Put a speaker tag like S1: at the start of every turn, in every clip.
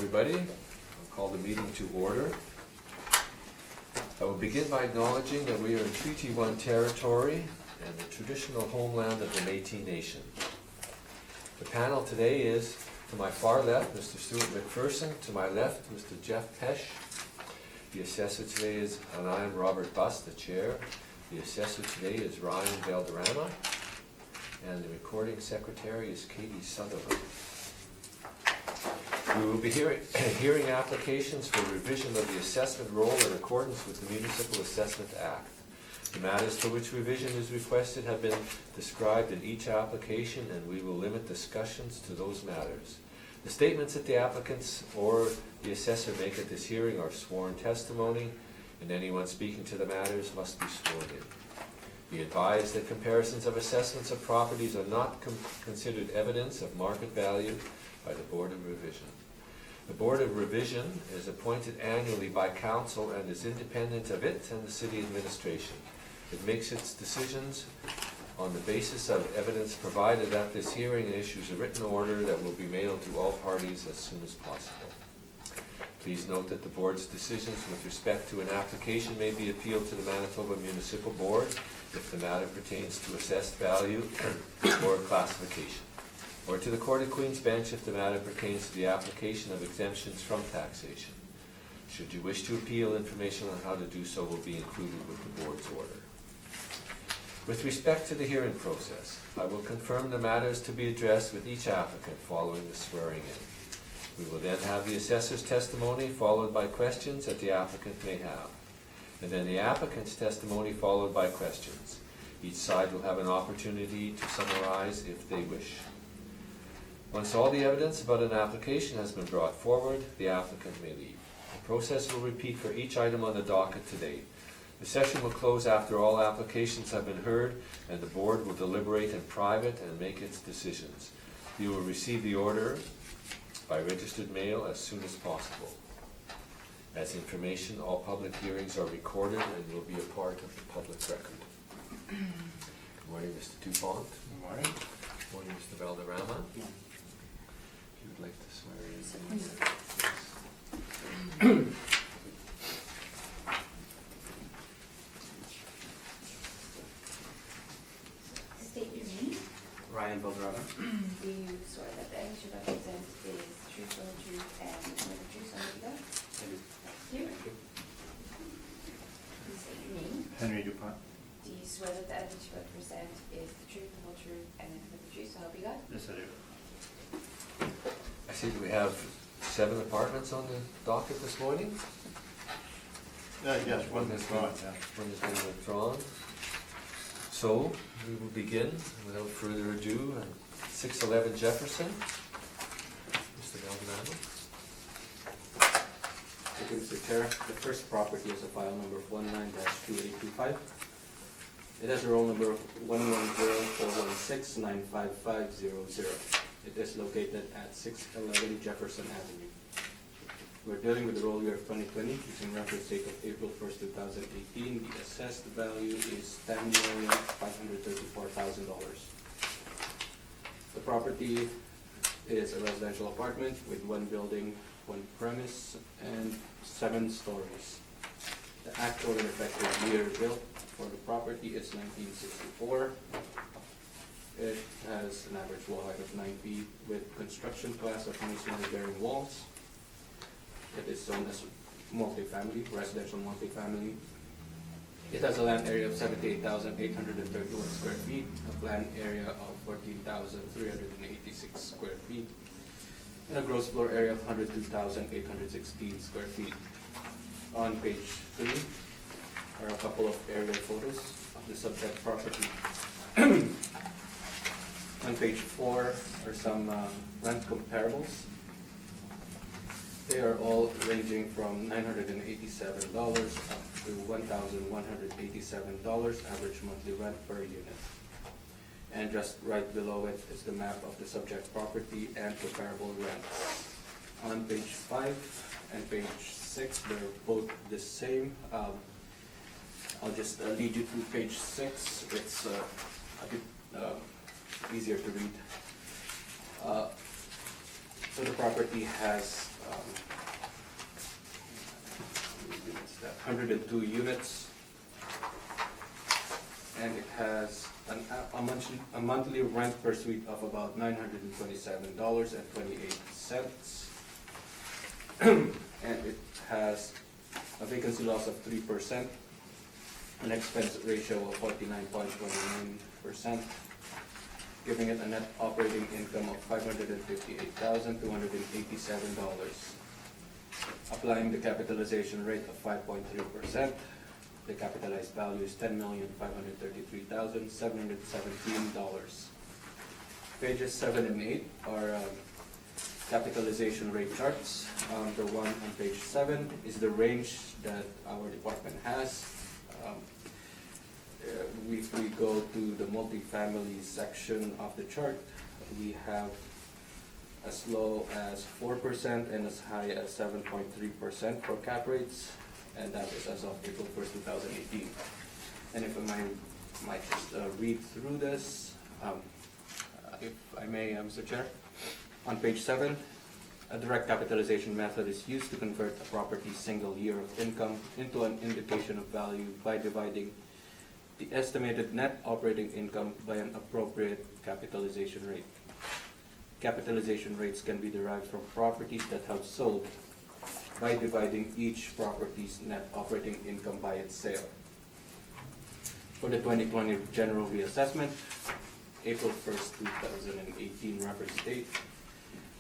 S1: everybody. I'll call the meeting to order. I will begin by acknowledging that we are in Treaty 1 territory and the traditional homeland of the Métis Nation. The panel today is, to my far left, Mr. Stuart McPherson, to my left, Mr. Jeff Pesh. The assessor today is, and I am Robert Buss, the chair. The assessor today is Ryan Valderrama, and the recording secretary is Katie Sutherland. We will be hearing applications for revision of the assessment roll in accordance with the Municipal Assessment Act. The matters for which revision is requested have been described in each application, and we will limit discussions to those matters. The statements that the applicants or the assessor make at this hearing are sworn testimony, and anyone speaking to the matters must be sworn in. Be advised that comparisons of assessments of properties are not considered evidence of market value by the Board of Revision. The Board of Revision is appointed annually by Council and is independent of it and the City Administration. It makes its decisions on the basis of evidence provided at this hearing and issues a written order that will be mailed to all parties as soon as possible. Please note that the Board's decisions with respect to an application may be appealed to the Manitoba Municipal Board if the matter pertains to assessed value or classification, or to the Court of Queen's Bench if the matter pertains to the application of exemptions from taxation. Should you wish to appeal, information on how to do so will be included with the Board's order. With respect to the hearing process, I will confirm the matters to be addressed with each applicant following the swearing in. We will then have the assessor's testimony followed by questions that the applicant may have, and then the applicant's testimony followed by questions. Each side will have an opportunity to summarize if they wish. Once all the evidence about an application has been brought forward, the applicant may leave. The process will repeat for each item on the docket today. The session will close after all applications have been heard, and the Board will deliberate in private and make its decisions. You will receive the order by registered mail as soon as possible. As information, all public hearings are recorded and will be a part of the public record. Good morning, Mr. Dupont.
S2: Good morning.
S1: Good morning, Mr. Valderrama.
S2: Yeah.
S1: If you would like to swear in.
S3: State your name.
S2: Ryan Boardroom.
S3: Do you swear that the issue represent is truth, whole truth, and nothing but the truth, so help you God? Thank you. Please state your name.
S2: Henry Dupont.
S3: Do you swear that the evidence you represent is the truth, the whole truth, and nothing but the truth, so help you God?
S2: Yes, I do.
S1: I see that we have 7 apartments on the docket this morning.
S2: Yes, one is gone, yeah.
S1: One has been withdrawn. So, we will begin without further ado. 611 Jefferson. Mr. Valderrama.
S4: Thank you, Mr. Chair. The first property is a file number 19-2825. It has a roll number of 110-416-95500. It is located at 611 Jefferson Avenue. We're dealing with the roll year of 2020. It's in reference date of April 1st, 2018. The assessed value is $10,534,000. The property is a residential apartment with 1 building, 1 premise, and 7 stories. The actual and effective year built for the property is 1964. It has an average wall height of 9 feet with construction class of masonry bearing walls. It is zoned as multifamily, residential multifamily. It has a land area of 78,831 square feet, a planned area of 14,386 square feet, and a gross floor area of 102,816 square feet. On page 3 are a couple of aerial photos of the subject property. On page 4 are some rent comparables. They are all ranging from $987 up to $1,187 average monthly rent per unit. And just right below it is the map of the subject property and comparable rents. On page 5 and page 6, they're both the same. I'll just lead you through page 6. It's a bit easier to read. So the property has 102 units, and it has a monthly rent per suite of about $927.28. And it has a vacancy loss of 3%, an expense ratio of 49.29%, giving it a net operating income of $558,287. Applying the capitalization rate of 5.3%, the capitalized value is $10,533,717. Pages 7 and 8 are capitalization rate charts. The one on page 7 is the range that our department has. If we go to the multifamily section of the chart, we have as low as 4% and as high as 7.3% for cap rates, and that is as of April 1st, 2018. And if I might just read through this, if I may, Mr. Chair. On page 7, a direct capitalization method is used to convert a property's single year of income into an indication of value by dividing the estimated net operating income by an appropriate capitalization rate. Capitalization rates can be derived from properties that have sold by dividing each property's net operating income by its sale. For the 2020 general reassessment, April 1st, 2018 reference date,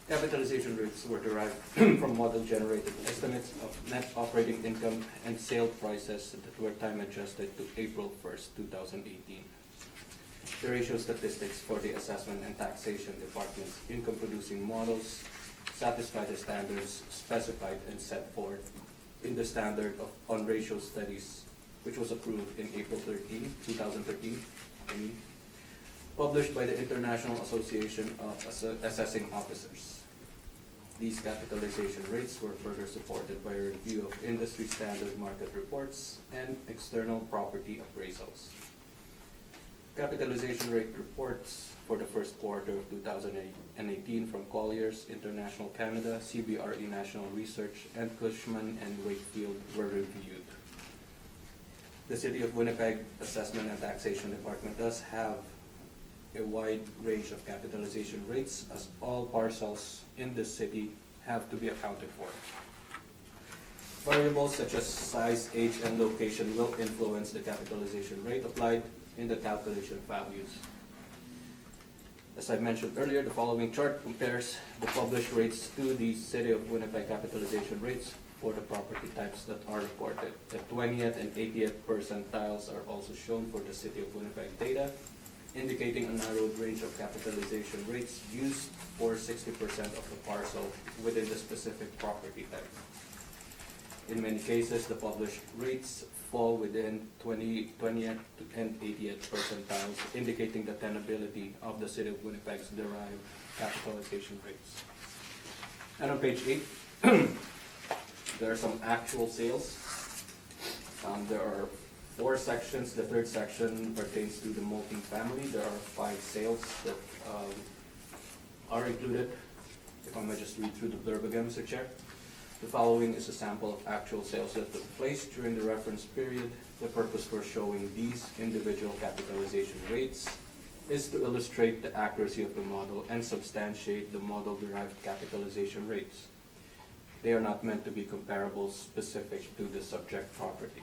S4: capitalization rates were derived from model-generated estimates of net operating income and sale prices that were time-adjusted to April 1st, 2018. The ratio statistics for the assessment and taxation department's income-producing models satisfy the standards specified and set forth in the standard on ratio studies, which was approved in April 2013, published by the International Association of Assessing Officers. These capitalization rates were further supported by a review of industry standard market reports and external property appraisals. Capitalization rate reports for the first quarter of 2018 from Colliers International Canada, CBRE National Research, and Cushman & Wakefield were reviewed. The City of Winnipeg Assessment and Taxation Department does have a wide range of capitalization rates, as all parcels in the city have to be accounted for. Variables such as size, age, and location will influence the capitalization rate applied in the calculation values. As I mentioned earlier, the following chart compares the published rates to the City of Winnipeg capitalization rates for the property types that are recorded. The 20th and 80th percentiles are also shown for the City of Winnipeg data, indicating a narrowed range of capitalization rates used for 60% of the parcel within the specific property type. In many cases, the published rates fall within 20th and 80th percentiles, indicating the tenability of the City of Winnipeg's derived capitalization rates. And on page 8, there are some actual sales. There are 4 sections. The third section pertains to the multifamily. There are 5 sales that are included. If I might just read through the blurb again, Mr. Chair. The following is a sample of actual sales that took place during the reference period. The purpose for showing these individual capitalization rates is to illustrate the accuracy of the model and substantiate the model-derived capitalization rates. They are not meant to be comparable specific to the subject property.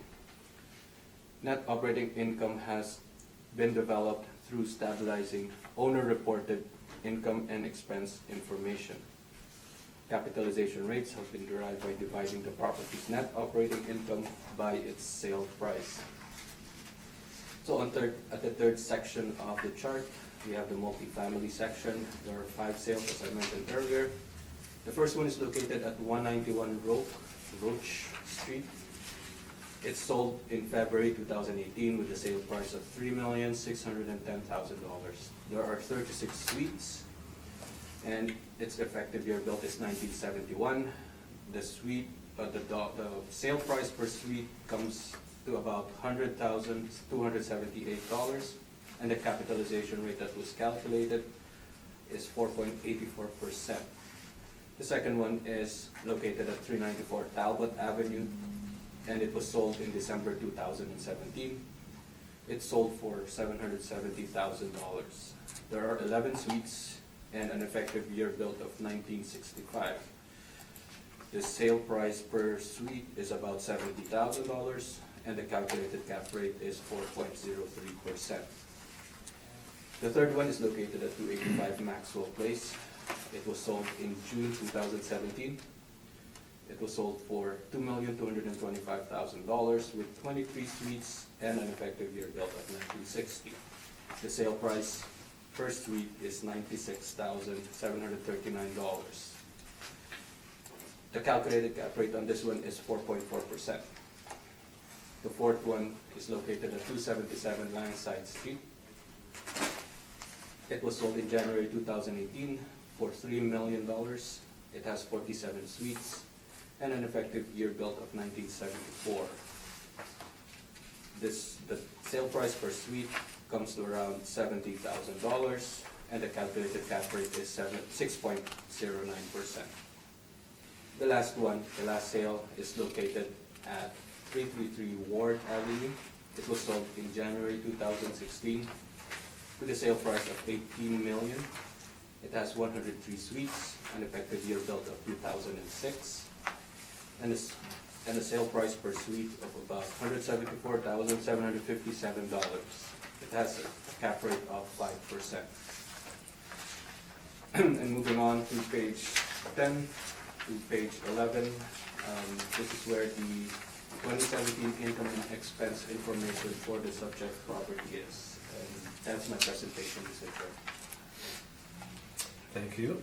S4: Net operating income has been developed through stabilizing owner-reported income and expense information. Capitalization rates have been derived by dividing the property's net operating income by its sale price. So at the third section of the chart, we have the multifamily section. There are 5 sales, as I mentioned earlier. The first one is located at 191 Roach Street. It sold in February 2018 with a sale price of $3,610,000. There are 36 suites, and its effective year built is 1971. The sale price per suite comes to about $100,278, and the capitalization rate that was calculated is 4.84%. The second one is located at 394 Talbot Avenue, and it was sold in December 2017. It sold for $770,000. There are 11 suites and an effective year built of 1965. The sale price per suite is about $70,000, and the calculated cap rate is 4.03%. The third one is located at 285 Maxwell Place. It was sold in June 2017. It was sold for $2,225,000 with 23 suites and an effective year built of 1960. The sale price per suite is $96,739. The calculated cap rate on this one is 4.4%. The fourth one is located at 277 Langside Street. It was sold in January 2018 for $3 million. It has 47 suites and an effective year built of 1974. The sale price per suite comes to around $70,000, and the calculated cap rate is 6.09%. The last one, the last sale, is located at 333 Ward Avenue. It was sold in January 2016 with a sale price of $18 million. It has 103 suites, an effective year built of 2006, and a sale price per suite of about $174,757. It has a cap rate of 5%. And moving on to page 10 to page 11, this is where the 2017 income and expense information for the subject property is. And that's my presentation, Mr. Chair.
S1: Thank you.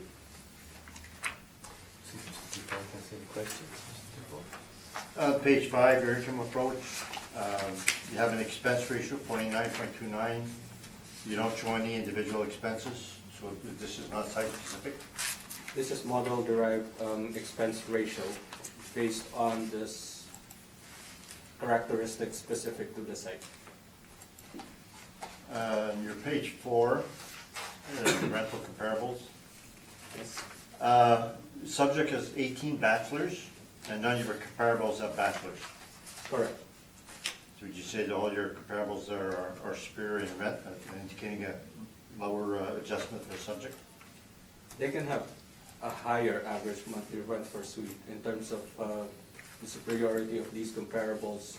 S1: See if Mr. Dupont has any questions. Mr. Dupont?
S5: Page 5, your income approach, you have an expense ratio of 49.29. You don't show any individual expenses, so this is not site specific.
S4: This is model-derived expense ratio based on this characteristic specific to the site.
S5: Your page 4, the rental comparables.
S4: Yes.
S5: Subject has 18 bachelors, and none of your comparables have bachelors.
S4: Correct.
S5: So would you say that all your comparables are superior in rent, indicating a lower adjustment for the subject?
S4: They can have a higher average monthly rent per suite. In terms of the superiority of these comparables,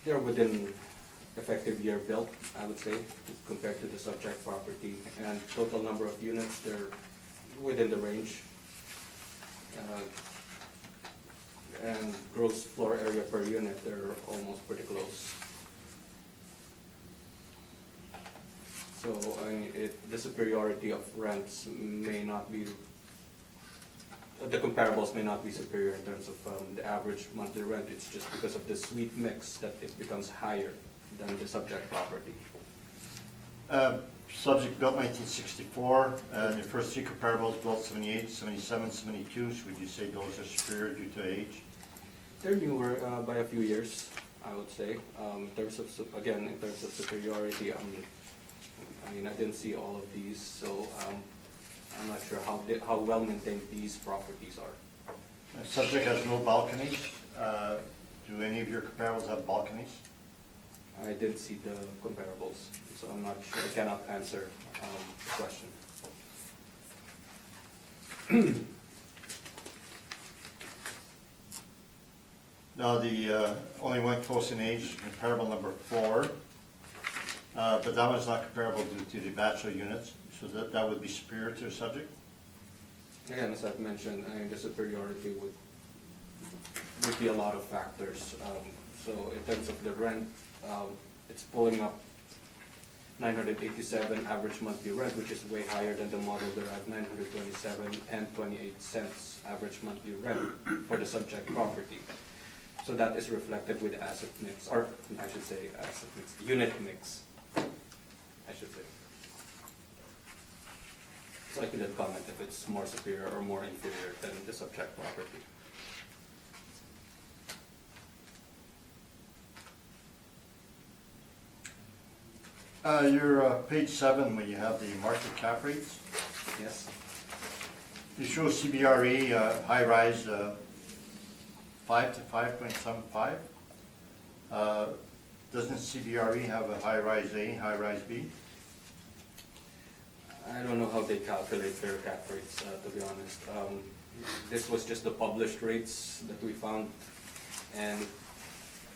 S4: they're within effective year built, I would say, compared to the subject property. And total number of units, they're within the range. And gross floor area per unit, they're almost pretty close. So the superiority of rents may not be, the comparables may not be superior in terms of the average monthly rent. It's just because of the suite mix that it becomes higher than the subject property.
S5: Subject built 1964, and your first 3 comparables built 78, 77, 72, so would you say those are superior due to age?
S4: They're newer by a few years, I would say. In terms of, again, in terms of superiority, I mean, I didn't see all of these, so I'm not sure how well maintained these properties are.
S5: Subject has no balconies. Do any of your comparables have balconies?
S4: I didn't see the comparables, so I'm not sure. I cannot answer the question.
S5: Now, the only one close in age is comparable number 4, but that one's not comparable due to the bachelor units, so that would be superior to the subject?
S4: Again, as I've mentioned, I mean, the superiority would be a lot of factors. So in terms of the rent, it's pulling up 987 average monthly rent, which is way higher than the model derived 927 and 28 cents average monthly rent for the subject property. So that is reflected with asset mix, or I should say asset mix, unit mix, I should say. So I couldn't comment if it's more superior or more inferior than the subject property.
S5: Your page 7, when you have the market cap rates,
S4: Yes?
S5: You show CBRE, high-rise, 5 to 5.75. Doesn't CBRE have a high-rise A, high-rise B?
S4: I don't know how they calculate their cap rates, to be honest. This was just the published rates that we found, and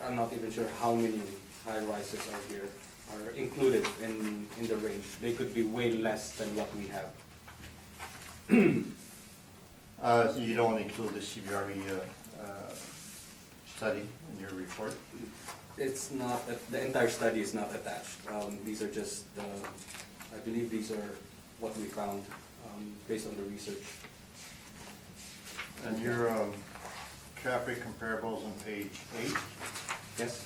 S4: I'm not even sure how many high rises are here, are included in the range. They could be way less than what we have.
S5: So you don't include the CBRE study in your report?
S4: It's not, the entire study is not attached. These are just, I believe these are what we found based on the research.
S5: And your cap rate comparables on page 8?
S4: Yes?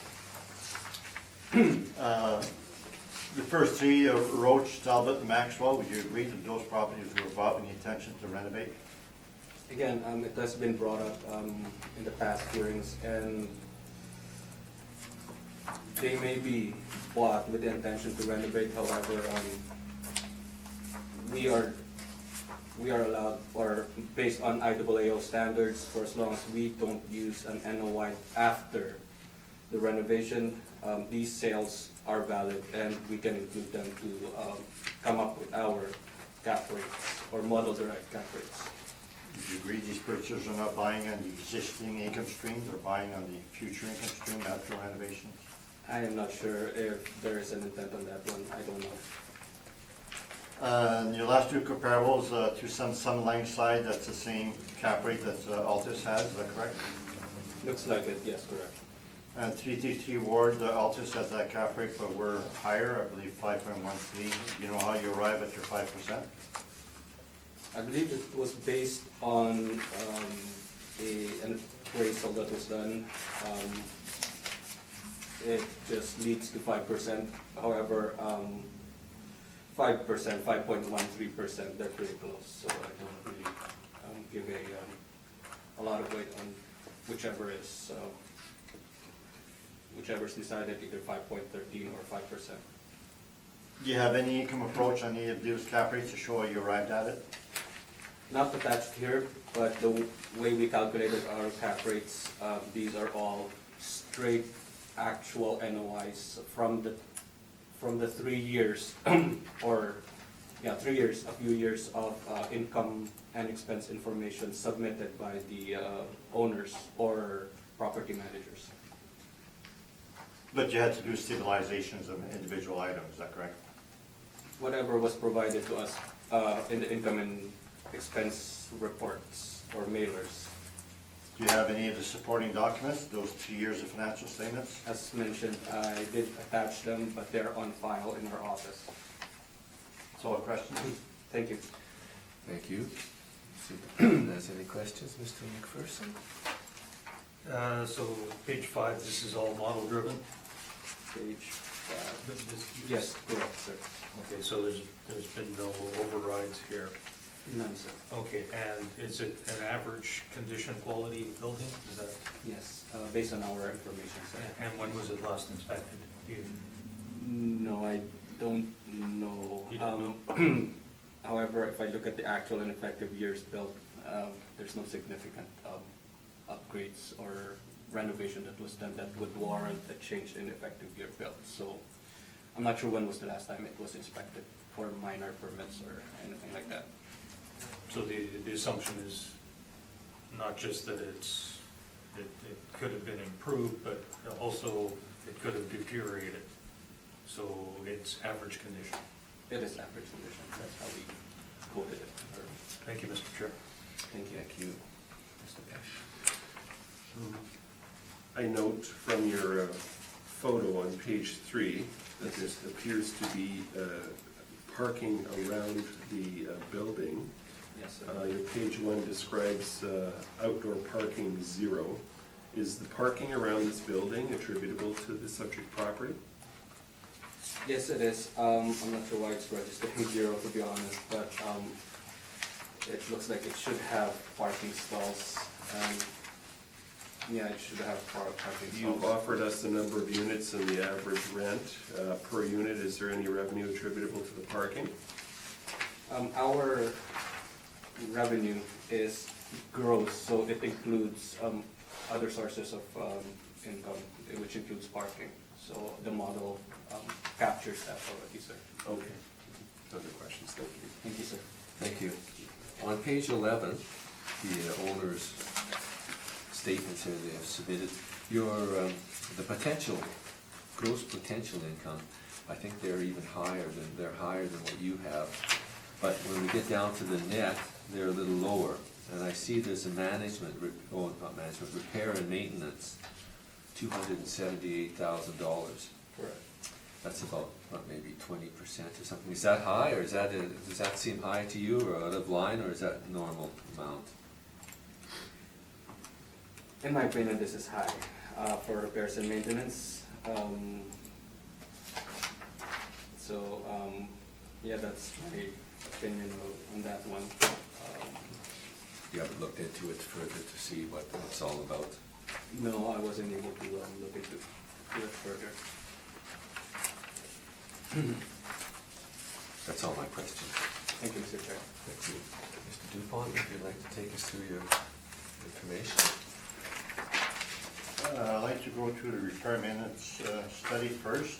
S5: The first three, Roach, Talbot, and Maxwell, would you agree that those properties were bought with the intention to renovate?
S4: Again, it has been brought up in the past hearings, and they may be bought with the intention to renovate. However, we are allowed, or based on IAAO standards, for as long as we don't use an NOI after the renovation, these sales are valid, and we can include them to come up with our cap rates or model-derived cap rates.
S5: Would you agree these purchasers are not buying on the existing income stream, they're buying on the future income stream after renovations?
S4: I am not sure if there is an intent on that one. I don't know.
S5: And your last two comparables, to some Lang side, that's the same cap rate that Altus has, is that correct?
S4: Looks like it, yes, correct.
S5: And 333 Ward, Altus has that cap rate, but we're higher, I believe 5.13. You know how you arrive at your 5%?
S4: I believe it was based on an appraisal that was done. It just leads to 5%. However, 5%, 5.13%, they're pretty close. So I don't really give a lot of weight on whichever's decided, either 5.13 or 5%.
S5: Do you have any income approach on any of those cap rates to show how you arrived at it?
S4: Not attached here, but the way we calculated our cap rates, these are all straight actual NOIs from the 3 years, or yeah, 3 years, a few years of income and expense information submitted by the owners or property managers.
S5: But you had to do stabilizations of individual items, is that correct?
S4: Whatever was provided to us in the income and expense reports or mailers.
S5: Do you have any of the supporting documents, those 2 years of financial statements?
S4: As mentioned, I did attach them, but they're on file in our office.
S5: That's all the questions.
S4: Thank you.
S1: Thank you. See if there's any questions, Mr. McPherson?
S6: So page 5, this is all model driven?
S4: Page 5. Yes, correct, sir.
S6: Okay, so there's been no overrides here.
S4: None, sir.
S6: Okay, and is it an average condition quality building? Is that,
S4: Yes, based on our information, sir.
S6: and when was it last inspected?
S4: No, I don't know.
S6: You don't know?
S4: However, if I look at the actual and effective years built, there's no significant upgrades or renovation that was done that would warrant a change in effective year built. So I'm not sure when was the last time it was inspected for minor permits or anything like that.
S6: So the assumption is not just that it could have been improved, but also it could have deteriorated. So it's average condition.
S4: It is average condition, that's how we quoted it.
S6: Thank you, Mr. Chair.
S4: Thank you.
S1: Thank you. Mr. Pesh?
S7: I note from your photo on page 3 that there appears to be parking around the building.
S4: Yes, sir.
S7: Your page 1 describes outdoor parking 0. Is the parking around this building attributable to the subject property?
S4: Yes, it is. I'm not sure why it's registered 0, to be honest, but it looks like it should have parking stalls. Yeah, it should have parking
S7: You've
S4: stalls.
S7: offered us the number of units and the average rent per unit. Is there any revenue attributable to the parking?
S4: revenue is gross, so it includes other sources of income, which includes parking. So the model captures that already, sir.
S7: Okay. Other questions? Thank you.
S4: Thank you, sir.
S1: Thank you. On page 11, the owner's statements here they have submitted, the potential, gross potential income, I think they're higher than what you have. But when we get down to the net, they're a little lower. And I see there's a repair and maintenance, $278,000.
S4: Correct.
S1: That's about, maybe 20% or something. Is that high, or does that seem high to you, or out of line, or is that normal amount?
S4: In my opinion, this is high for repairs and maintenance. Yeah, that's my opinion on that one.
S1: You haven't looked into it further to see what it's all about?
S4: No, I wasn't able to look into it further.
S1: That's all my questions.
S4: Thank you, Mr. Chair.
S1: Thank you. Mr. Dupont, if you'd like to take us through your information.
S5: I'd like to go through the repair maintenance study first.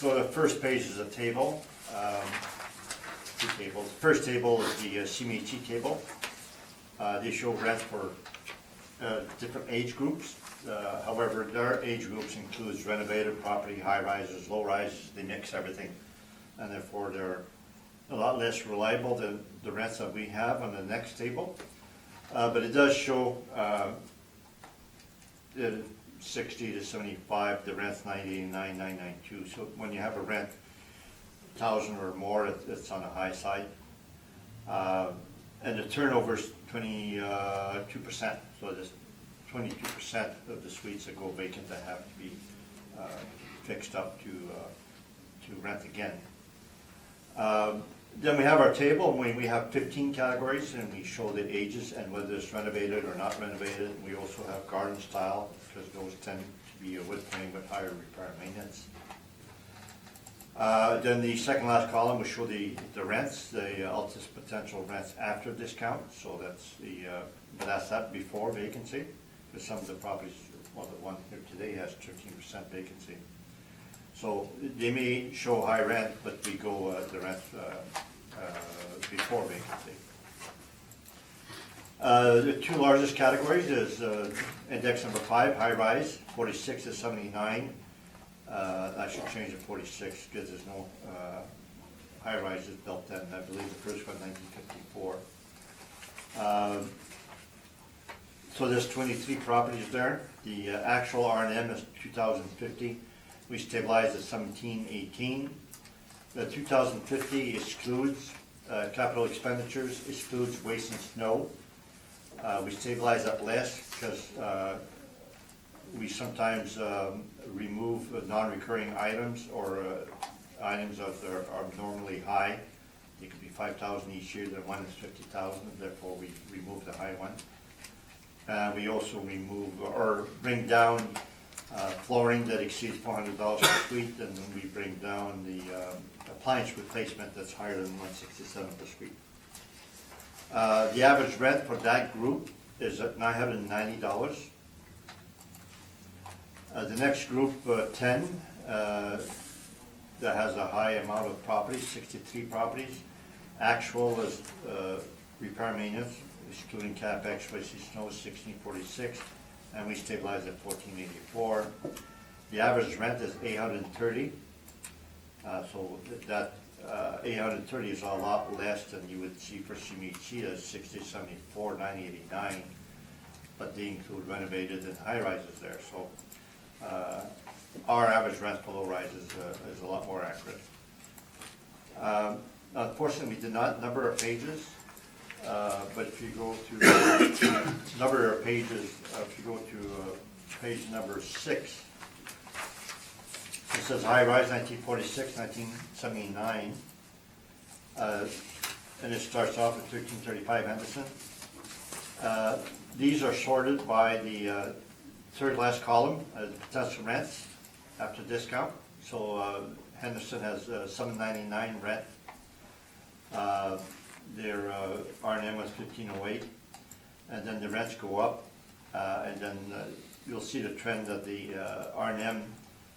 S5: So the first page is a table, two tables. The first table is the CMHC table. They show rent for different age groups. However, their age groups includes renovated property, high rises, low rises. They mix everything, and therefore they're a lot less reliable than the rents that we have on the next table. But it does show 60 to 75, the rent's 989, 992. So when you have a rent 1,000 or more, it's on the high side. And the turnover is 22%. So there's 22% of the suites that go vacant that have to be fixed up to rent again. Then we have our table, and we have 15 categories, and we show the ages and whether it's renovated or not renovated. We also have garden style, because those tend to be a wood frame with higher repair and maintenance. Then the second last column will show the rents, the Altus potential rents after discount. So that's but that's that before vacancy, because some of the properties, well, the one here today has 13% vacancy. So they may show high rent, but we go the rent before vacancy. The two largest categories is index number 5, high rise, 46 to 79. I should change to 46 because there's no high rises built then. I believe the first one 1954. So there's 23 properties there. The actual R&M is 2,050. We stabilized at 1718. The 2050 excludes capital expenditures, excludes waste and snow. We stabilize at less because we sometimes remove non-recurring items or items that are normally high. It could be 5,000 each year, the one is 50,000, therefore we remove the high one. We also remove or bring down flooring that exceeds $400 per suite, and then we bring down the appliance replacement that's higher than $167 per suite. The average rent for that group is at $990. The next group, 10, that has a high amount of properties, 63 properties. Actual is repair maintenance, excluding CapEx, waste and snow, 1646, and we stabilize at 1484. The average rent is $830. So that 830 is a lot less than you would see for CMHC, that's 6074, 989, but they include renovated and high rises there. So our average rent for low rise is a lot more accurate. Unfortunately, we did not number our pages, but if you go to number our pages, if you go to page number 6, it says high rise 1946, 1979. And it starts off at 1335 Henderson. These are sorted by the third last column, the potential rents after discount. So Henderson has $7.99 rent. Their R&M was $15.08, and then the rents go up, and then you'll see the trend that the R&M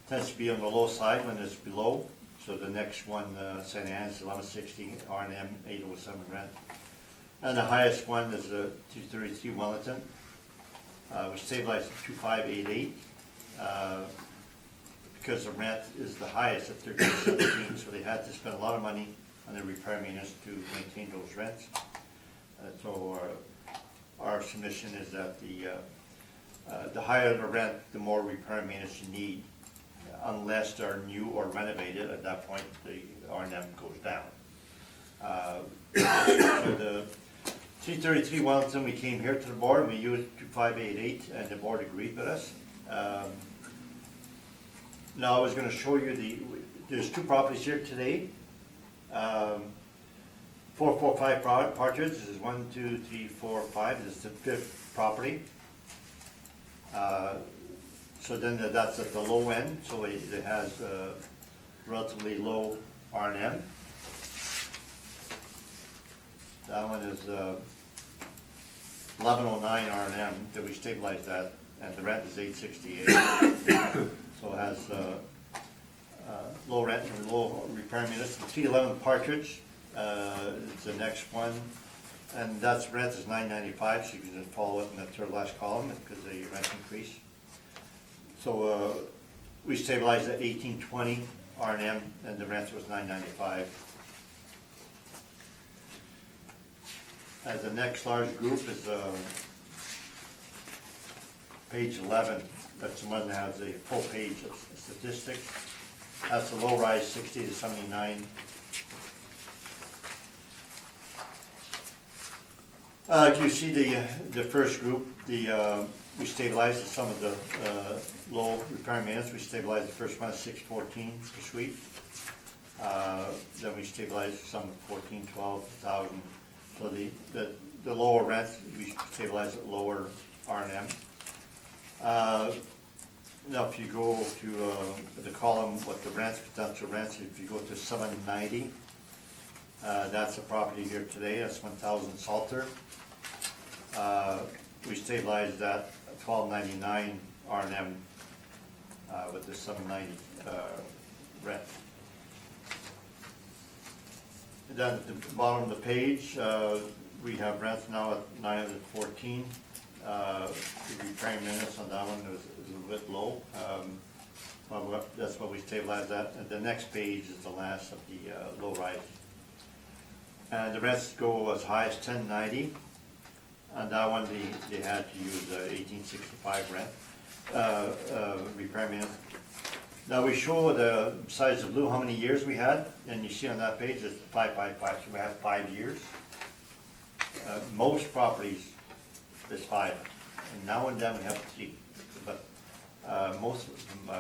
S5: tends to be on the low side when it's below. So the next one, St. Anne's, $11.60, R&M, $8.07 rent. And the highest one is 233 Wellington, which stabilized at 2588, because the rent is the highest at 1317, so they had to spend a lot of money on their repair maintenance to maintain those rents. So our submission is that the higher the rent, the more repair maintenance you need, unless they're new or renovated. At that point, the R&M goes down. So the 333 Wellington, we came here to the board, we used 2588, and the board agreed with us. Now I was going to show you there's two properties here today. 445 Partridge, this is 1, 2, 3, 4, 5, this is the fifth property. So then that's at the low end, so it has relatively low R&M. That one is 1109 R&M that we stabilized that, and the rent is 868. So it has low rent and low repair maintenance. 311 Partridge is the next one, and that's rent is $9.95, so you can just follow it in the third last column because the rent increase. So we stabilized at 1820 R&M, and the rent was $9.95. The next large group is page 11. That's the one that has a full page of statistics. That's the low rise 60 to 79. You see the first group, we stabilized some of the low repair maintenance. We stabilized the first one at 614 per suite. Then we stabilized some at 14, 12,000. So the lower rent, we stabilized at lower R&M. Now if you go to the column what the rents, potential rents, if you go to 790, that's a property here today, that's 1000 Salter. We stabilized that at 1299 R&M with the 790 rent. And then at the bottom of the page, we have rents now at 914. The repair minutes on that one is a little bit low. Well, that's what we stabilized at. And the next page is the last of the low rise. And the rents go as high as 1090. On that one, they had to use 1865 rent, repair minutes. Now we show the size of blue, how many years we had, and you see on that page it's 555, so we had 5 years. Most properties is 5, and now and then we have 3, but most of them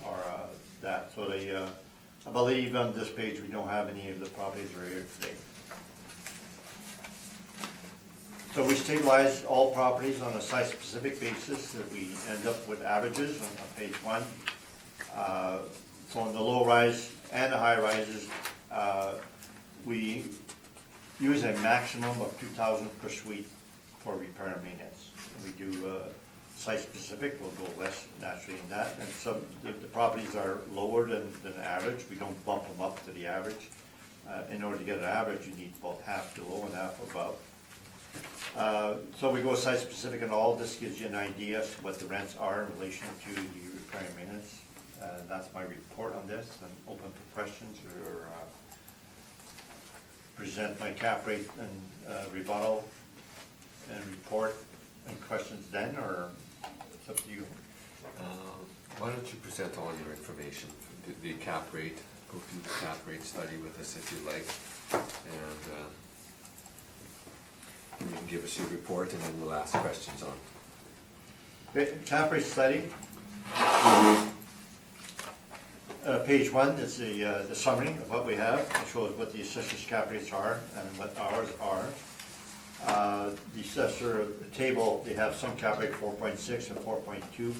S5: are that. So I believe on this page we don't have any of the properties that are here today. So we stabilize all properties on a site-specific basis that we end up with averages on page 1. So on the low rise and the high rises, we use a maximum of 2,000 per suite for repair and maintenance. We do site-specific, we'll go less naturally in that. And some the properties are lower than average. We don't bump them up to the average. In order to get an average, you need about half below and half above. So we go site-specific and all. This gives you an idea of what the rents are in relation to the repair and maintenance. That's my report on this. I'm open for questions or present my cap rate and rebuttal and report and questions then, or it's up to you.
S1: Why don't you present all your information, the cap rate, go through the cap rate study with us if you like, and you can give us your report and then we'll ask questions on.
S5: Okay, cap rate study. Page 1 is the summary of what we have. It shows what the assessor's cap rates are and what ours are. The assessor table, they have some cap rate 4.6 and 4.2.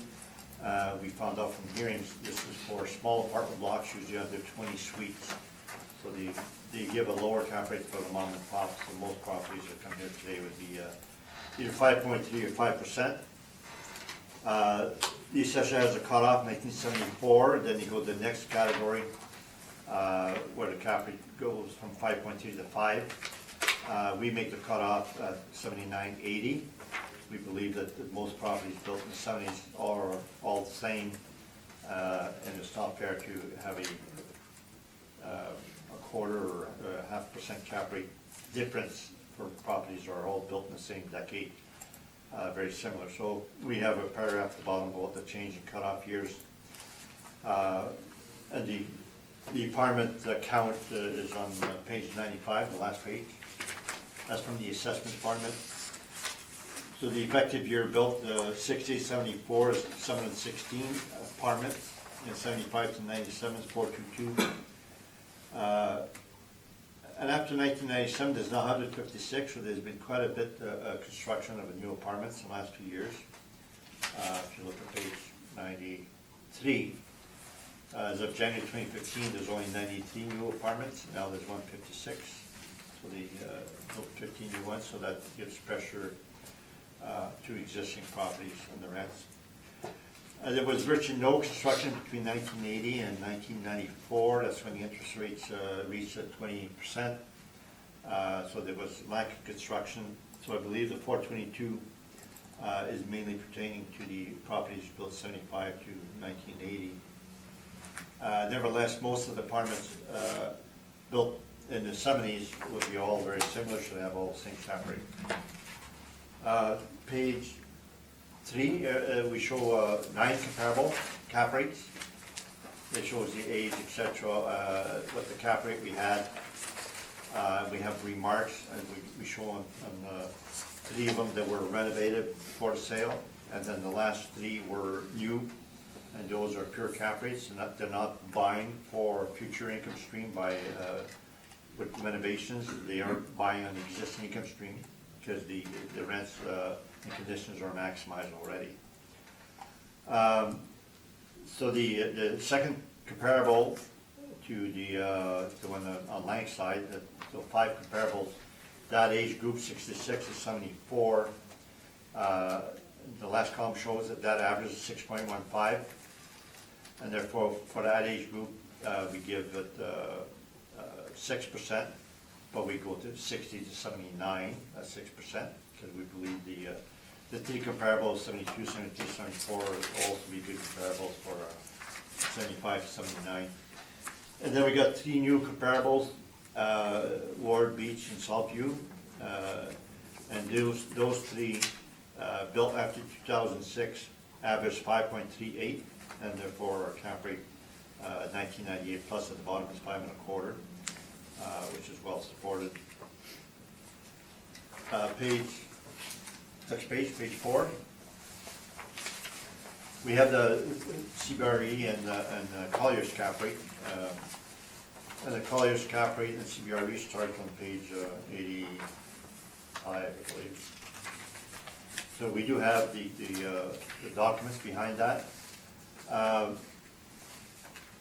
S5: We found out from hearings, this is for small apartment blocks, usually under 20 suites. So they give a lower cap rate for the mom and pop, so most properties that come here today would be either 5.3 or 5%. The assessor has a cutoff 1974, then you go to the next category, where the cap rate goes from 5.3 to 5. We make the cutoff at 79.80. We believe that most properties built in the 70s are all the same, and it's not fair to have a quarter or a 0.5% cap rate difference for properties that are all built in the same decade. Very similar. So we have a paragraph at the bottom about the change in cutoff years. And the apartment count is on page 95, the last page. That's from the assessment department. So the effective year built, 60, 74 is 716 apartments, and 75 to 97 is 422. And after 1997, there's now 156, so there's been quite a bit of construction of new apartments in the last 2 years. If you look at page 93, as of January 2015, there's only 93 new apartments. Now there's 156, so they built 15 new ones, so that gives pressure to existing properties and the rents. There was virtually no construction between 1980 and 1994. That's when the interest rates reached at 20%. So there was lack of construction. So I believe the 422 is mainly pertaining to the properties built 75 to 1980. Nevertheless, most of the apartments built in the 70s would be all very similar, should have all the same cap rate. Page 3, we show 9 comparable cap rates. It shows the age, etc., what the cap rate we had. We have remarks, and we show on 3 of them that were renovated for the sale, and then the last 3 were new, and those are pure cap rates, and they're not buying for future income stream by with renovations. They are buying on the existing income stream because the rents and conditions are maximized already. So the second comparable to the one on Lang's side, so 5 comparables, that age group 66 to 74. The last column shows that average is 6.15, and therefore for that age group we give it 6%, but we go to 60 to 79, that's 6%, because we believe the 3 comparables, 72, 73, 74, will also be good comparables for 75 to 79. And then we got 3 new comparables, Ward, Beach, and Saltview, and those 3 built after 2006 averaged 5.38, and therefore our cap rate 1998 plus at the bottom is 5.25, which is well supported. Next page, page 4. We have the CBRE and Collier's cap rate. And the Collier's cap rate and CBRE start on page 85, I believe. So we do have the documents behind that.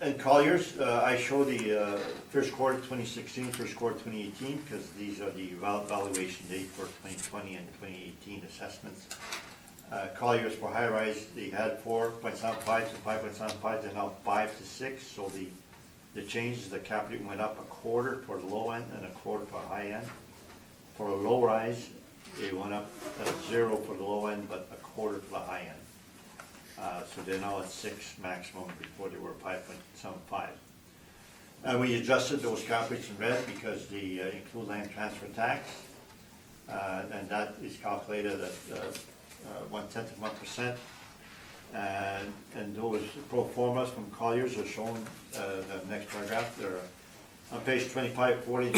S5: And Collier's, I show the first quarter 2016, first quarter 2018, because these are the valuation date for 2020 and 2018 assessments. Collier's for high rise, they had 4.75 to 5.75, they're now 5 to 6, so the change is the cap rate went up a quarter for the low end and a quarter for the high end. For a low rise, it went up at 0 for the low end, but a quarter for the high end. So they're now at 6 maximum, before they were 5.75. And we adjusted those cap rates in red because they include land transfer tax, and that is calculated at 0.1%. And those pro formas from Colliers are shown the next paragraph. They're on page 25, 40,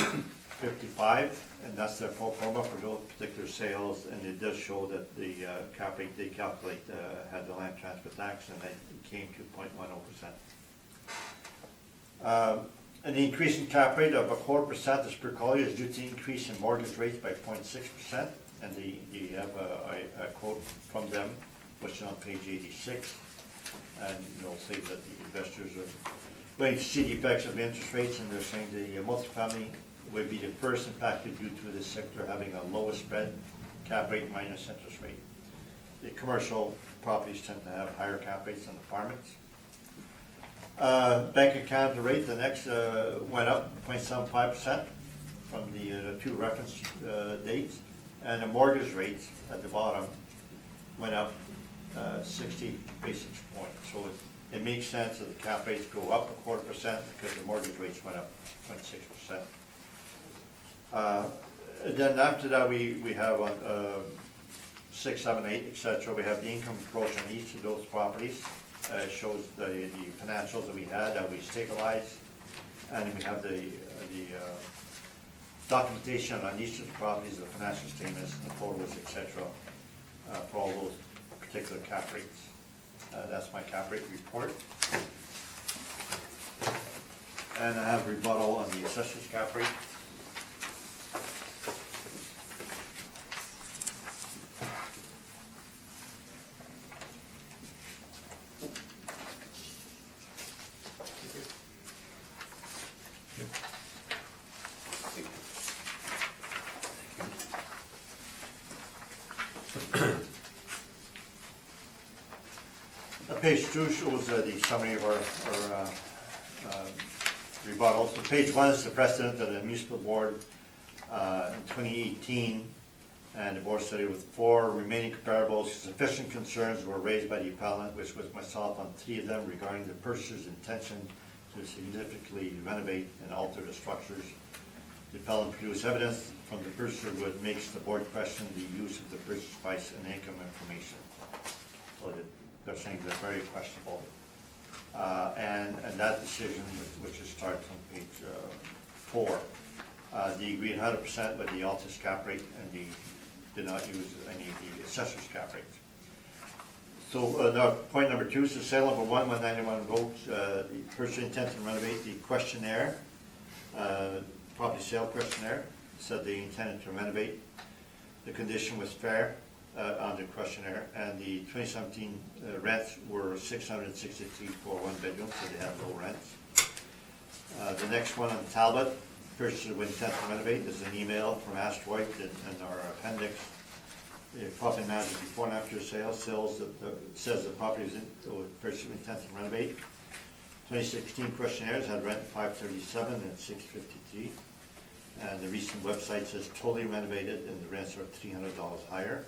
S5: 55, and that's their pro forma for those particular sales, and it does show that the cap rate they calculate had the land transfer tax, and it came to 0.10%. An increase in cap rate of 0.25% as per color is due to increase in mortgage rates by 0.6%. And you have a quote from them, which is on page 86. And they'll say that the investors are going to see the effects of interest rates, and they're saying the multifamily would be the first impacted due to this sector having a lowest spread, cap rate minus interest rate. The commercial properties tend to have higher cap rates than apartments. Bank of Canada rate, the next went up 0.75% from the two reference dates, and the mortgage rates at the bottom went up 60 basis points. So it makes sense that the cap rates go up 0.25% because the mortgage rates went up 0.6%. Then after that, we have on 6, 7, 8, etc. We have the income approach on each of those properties. It shows the financials that we had, that we stabilized, and we have the documentation on each of the properties, the financial statements, the photos, etc. For all those particular cap rates. That's my cap rate report. And I have rebuttal on the assessor's cap rate. Page 2 shows the summary of our rebuttals. So page 1 is the precedent of the municipal board in 2018, and the board studied with 4 remaining comparables. Sufficient concerns were raised by the appellant, which was myself, on 3 of them regarding the purchaser's intention to significantly renovate and alter the structures. The appellant produced evidence from the purchaser which makes the board question the use of the purchase price and income information. So they're saying they're very questionable. And that decision, which is starts on page 4, they agreed 100% with the Altus cap rate, and they did not use any of the assessor's cap rates. So now point number 2 is the sale number 1, 191 votes. The purchaser intends to renovate the questionnaire, property sale questionnaire, said they intended to renovate. The condition was fair. On the questionnaire, and the 2017 rents were $663 for 1 bedroom, so they have low rents. The next one on Talbot, purchaser with intent to renovate, is an email from Asteroid in our appendix. The property manager before and after sales says the property is purchaser with intent to renovate. 2016 questionnaires had rent $537 and $653, and the recent website says totally renovated, and the rents are $300 higher.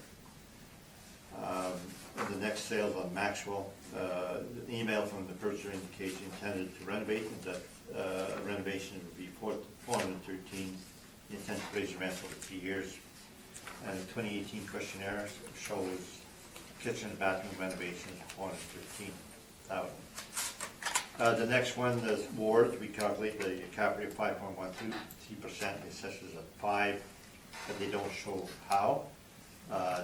S5: The next sales on Maxwell, the email from the purchaser indicates he intended to renovate, and that renovation would be $413. The intent to raise the rent over 3 years. And the 2018 questionnaire shows kitchen and bathroom renovation $413,000. The next one is wards. We calculate the cap rate of 5.12, 3%. The assessors at 5, but they don't show how.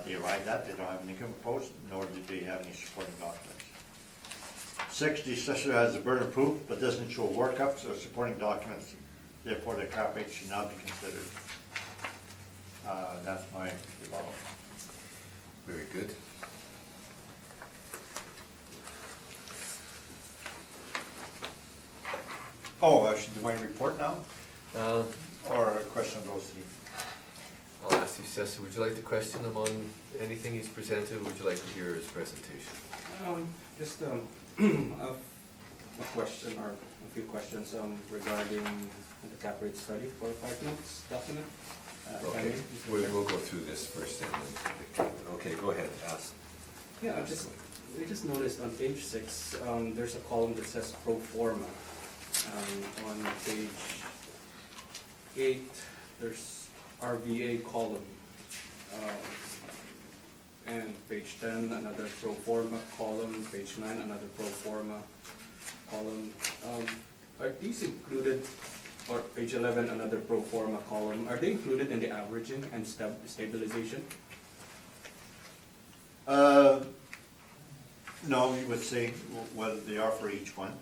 S5: They arrived at, they don't have an income proposed, nor do they have any supporting documents. 6, the assessor has the burden of proof, but doesn't show workups or supporting documents. Therefore, the cap rate should not be considered. That's my rebuttal.
S1: Very good.
S5: Oh, I should do my report now,
S1: Uh,
S5: or a question of those 3?
S1: I'll ask the assessor, would you like to question him on anything he's presented, or would you like to hear his presentation?
S4: Just a question, or a few questions regarding the cap rate study for apartments document.
S1: Okay, we'll go through this first and then, okay, go ahead, ask.
S4: Yeah, we just noticed on page 6, there's a column that says pro forma. On page 8, there's RVA column, and page 10 another pro forma column, page 9 another pro forma column. Are these included, or page 11 another pro forma column, are they included in the averaging and stabilization?
S5: No, we would say what they are for each one.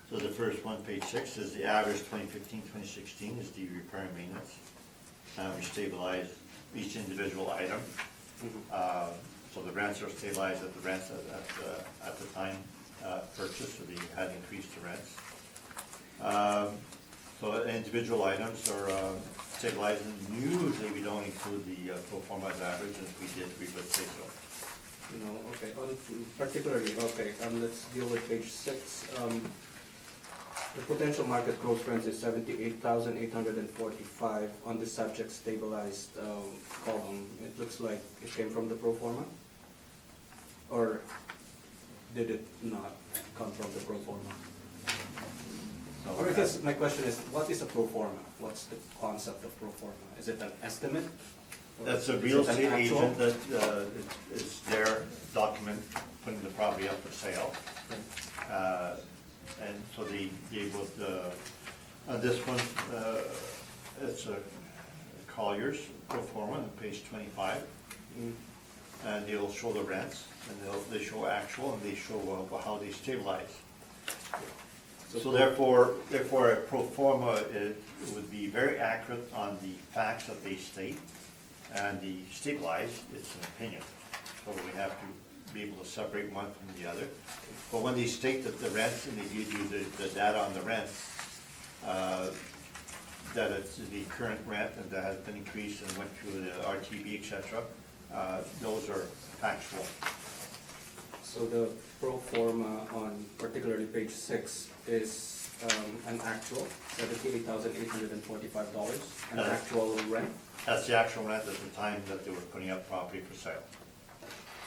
S5: So the first one, page 6, is the average 2015-2016 is the repair and maintenance. We stabilize each individual item. So the rents are stabilized at the rents at the time purchase, so they had increased the rents. So individual items are stabilized, and usually we don't include the pro forma average, and if we did, we would say so.
S4: No, okay, particularly, okay, let's deal with page 6. The potential market gross rents is 78,845 on the subject stabilized column. It looks like it came from the pro forma? Or did it not come from the pro forma? Or I guess my question is, what is a pro forma? What's the concept of pro forma? Is it an estimate? Or
S5: That's a
S4: is
S5: real
S4: it an
S5: estate
S4: actual?
S5: agent that is their document putting the property up for sale. And so they would, on this one, it's a Collier's pro forma on page 25. And they'll show the rents, and they show actual, and they show how they stabilize. So therefore, a pro forma, it would be very accurate on the facts that they state, and the stabilized, it's an opinion. So we have to be able to separate one from the other. But when they state that the rents, and they give you the data on the rents, that it's the current rent, and that has been increased and went through the RTB, et cetera, those are factual.
S4: So the pro forma on particularly page 6 is an actual, $78,845, an
S5: Yes.
S4: actual rent.
S5: That's the actual rent at the time that they were putting up property for sale.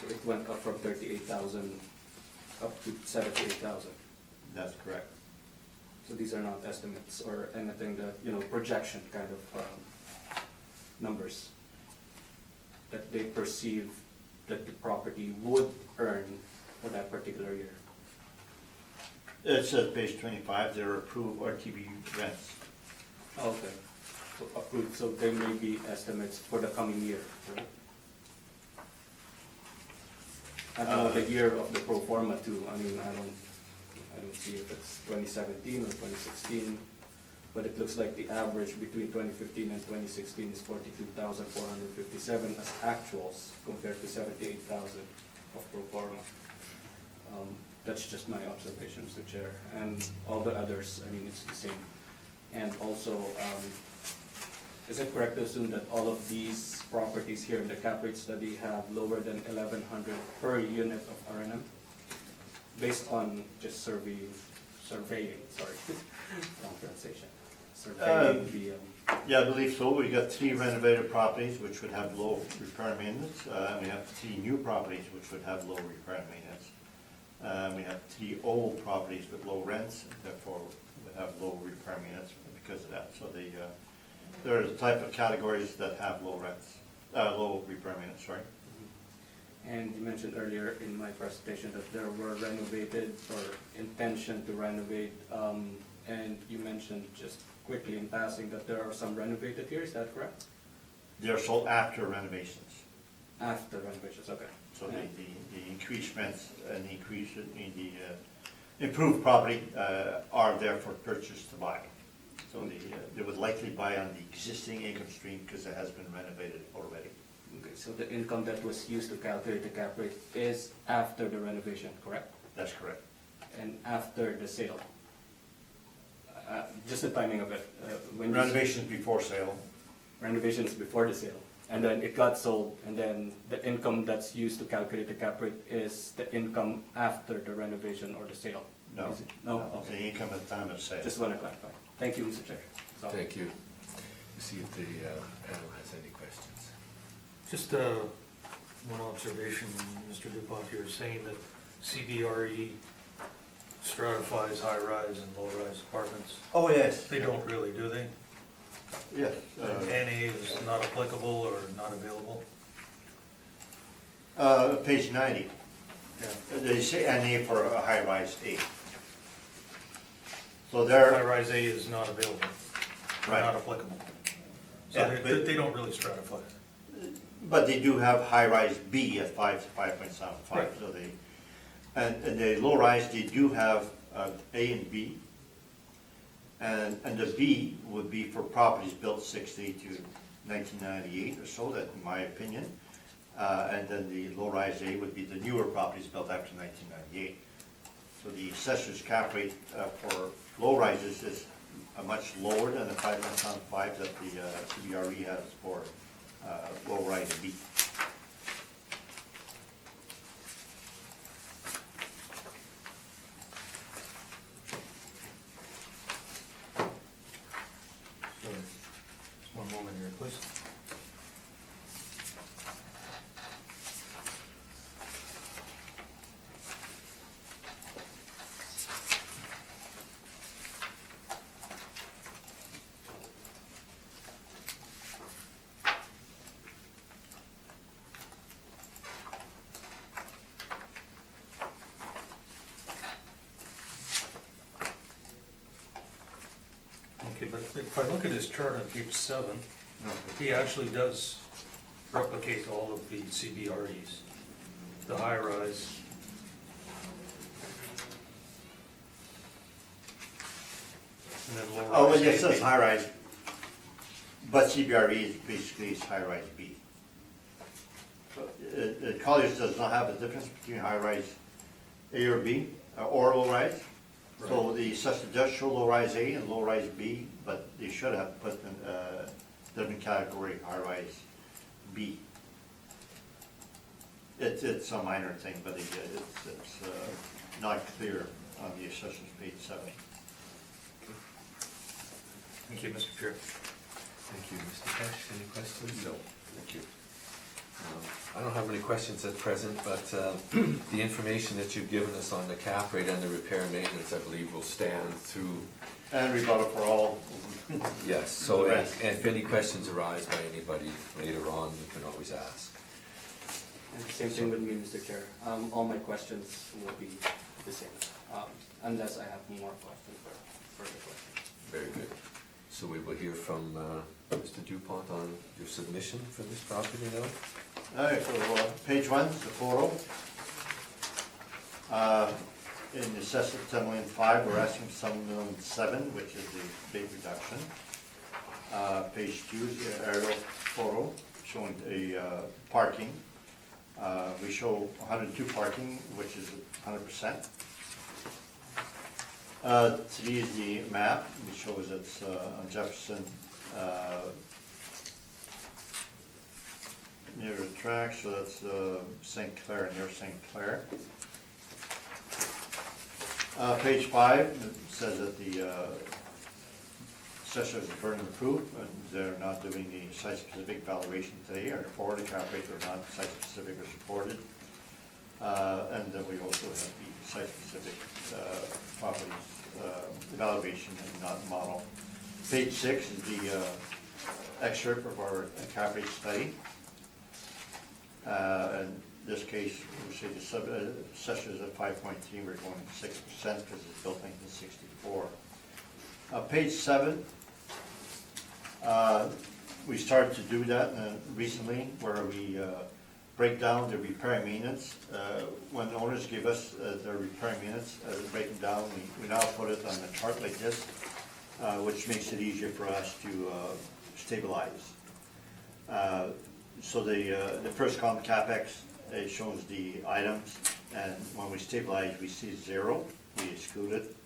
S4: So it went up from 38,000 up to 78,000.
S5: That's correct.
S4: So these are not estimates or anything that, projection kind of numbers that they perceive that the property would earn for that particular year.
S5: It says page 25, they're approved RTB rents.
S4: Okay. So approved, so there may be estimates for the coming year, right? I don't know the year of the pro forma too. I mean, I don't see if it's 2017 or 2016, but it looks like the average between 2015 and 2016 is 42,457 as actuals compared to 78,000 of pro forma. That's just my observation, Mr. Chair, and all the others, I mean, it's the same. And also, is it correct to assume that all of these properties here in the cap rate study have lower than 1,100 per unit of R&M? Based on just surveying, sorry, wrong pronunciation. Surveying the,
S5: Yeah, I believe so. We got 3 renovated properties which would have low repair and maintenance. We have 3 new properties which would have low repair and maintenance. We have 3 old properties with low rents, therefore would have low repair and maintenance because of that. So there are the type of categories that have low rents, low repair and maintenance, sorry.
S4: and you mentioned earlier in my presentation that there were renovated or intention to renovate, and you mentioned just quickly in passing that there are some renovated here, is that correct?
S5: They're sold after renovations.
S4: After renovations, okay.
S5: So the increased rents and the increase in the improved property are there for purchase to buy. So they would likely buy on the existing income stream because it has been renovated already.
S4: Okay, so the income that was used to calculate the cap rate is after the renovation, correct?
S5: That's correct.
S4: And after the sale? Just the timing of it. When
S5: Renovations before sale.
S4: Renovations before the sale, and then it got sold, and then the income that's used to calculate the cap rate is the income after the renovation or the sale?
S5: No.
S4: Is it? No?
S5: It's the
S4: Okay.
S5: income at the time of sale.
S4: Just want to clarify. Thank you, Mr. Chair. That's all.
S1: Thank you. See if the panel has any questions.
S6: Just one observation, Mr. Dupont, you're saying that CBRE stratifies high-rise and low-rise apartments.
S5: Oh, yes.
S6: They don't really, do they?
S5: Yes.
S6: And NA is not applicable or not available?
S5: Page 90.
S6: Yeah.
S5: They say NA for a high-rise A. So there,
S6: High-rise A is not available, or
S5: Right.
S6: not applicable. So
S5: Yeah,
S6: they,
S5: but-
S6: they don't really stratify.
S5: but they do have high-rise B at 5 to 5.75.
S6: Right.
S5: So and the low-rise, they do have A and B, And the B would be for properties built 60 to 1998 or so, that in my opinion. And then the low-rise A would be the newer properties built after 1998. So the assessor's cap rate for low-rises is much lower than the 5.5 that the CBRE has for low-rise B.
S6: Just one moment here, please. Okay, but if I look at his chart on page 7, he actually does replicate all of the CBREs, the high-rise. And then low-rise.
S5: Oh, well, yes, that's high-rise, but CBRE is basically high-rise B. Colliers does not have a difference between high-rise A or B, or low-rise. So
S6: Right.
S5: the assessor does show low-rise A and low-rise B, but they should have put in different category, high-rise B. It's a minor thing, but it's not clear on the assessor's page 7.
S6: Thank you, Mr. Chair.
S1: Thank you, Mr. Pesh. Any questions? No. Thank you. I don't have any questions at present, but the information that you've given us on the cap rate and the repair and maintenance, I believe, will stand through.
S5: And rebuttal for all.
S1: Yes, so if any questions arise by anybody later on, you can always ask.
S4: And the same thing with me, Mr. Chair. All my questions will be the same, unless I have more questions or further questions.
S1: Very good. So we will hear from Mr. Dupont on your submission for this property now.
S5: All right, so page 1 is the photo. In the assessment 10,500,000, we're asking 7,700,000, which is the big reduction. Page 2 is the aerial photo showing the parking. We show 102 parking, which is 100%. 3 is the map, which shows it's on Jefferson, near the track, so that's St. Clair, near St. Clair. Page 5 it says that the assessors are burden of proof, and they're not doing the site-specific valuation today, or for the cap rate or not site-specific or supported. And then we also have the site-specific properties evaluation and not model. Page 6 is the excerpt of our cap rate study. In this case, we say the assessors at 5.3, we're going 6% because it's built in 1964. Page 7, we started to do that recently, where we break down the repair and maintenance. When the owners give us their repair and maintenance, break them down, we now put it on a chart like this, which makes it easier for us to stabilize. So the first column, CapEx, it shows the items, and when we stabilize, we see 0, we exclude it.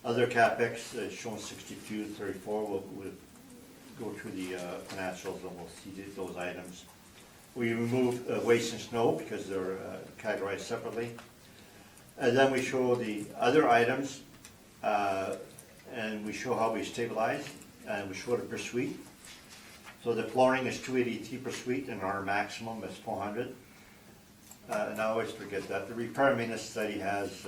S5: Other CapEx is showing 6234, we'll go through the financials and we'll see those items. We remove waste and snow because they're categorized separately. And then we show the other items, and we show how we stabilize, and we show it per suite. So the flooring is 283 per suite, and our maximum is 400. And I always forget that. The repair and maintenance study has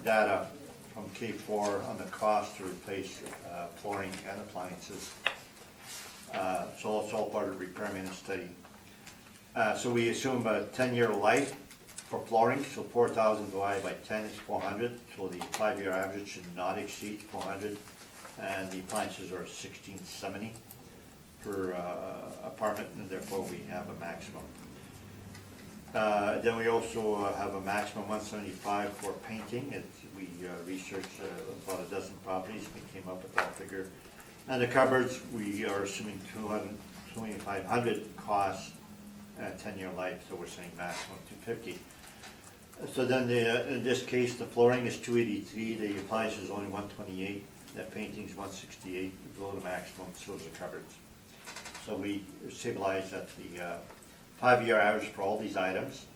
S5: data from K4 on the cost to replace flooring and appliances. So it's all part of the repair and maintenance study. So we assume a 10-year life for flooring, so 4,000 divided by 10 is 400, so the 5-year average should not exceed 400, and the appliances are 1670 per apartment, and therefore we have a maximum. Then we also have a maximum 175 for painting. We researched about a dozen properties, we came up with that figure. And the cupboards, we are assuming 2,500 costs, 10-year life, so we're saying maximum 250. So then in this case, the flooring is 283, the appliance is only 128, the painting is 168, below the maximum, so is the cupboards. So we stabilized at the 5-year average for all these items.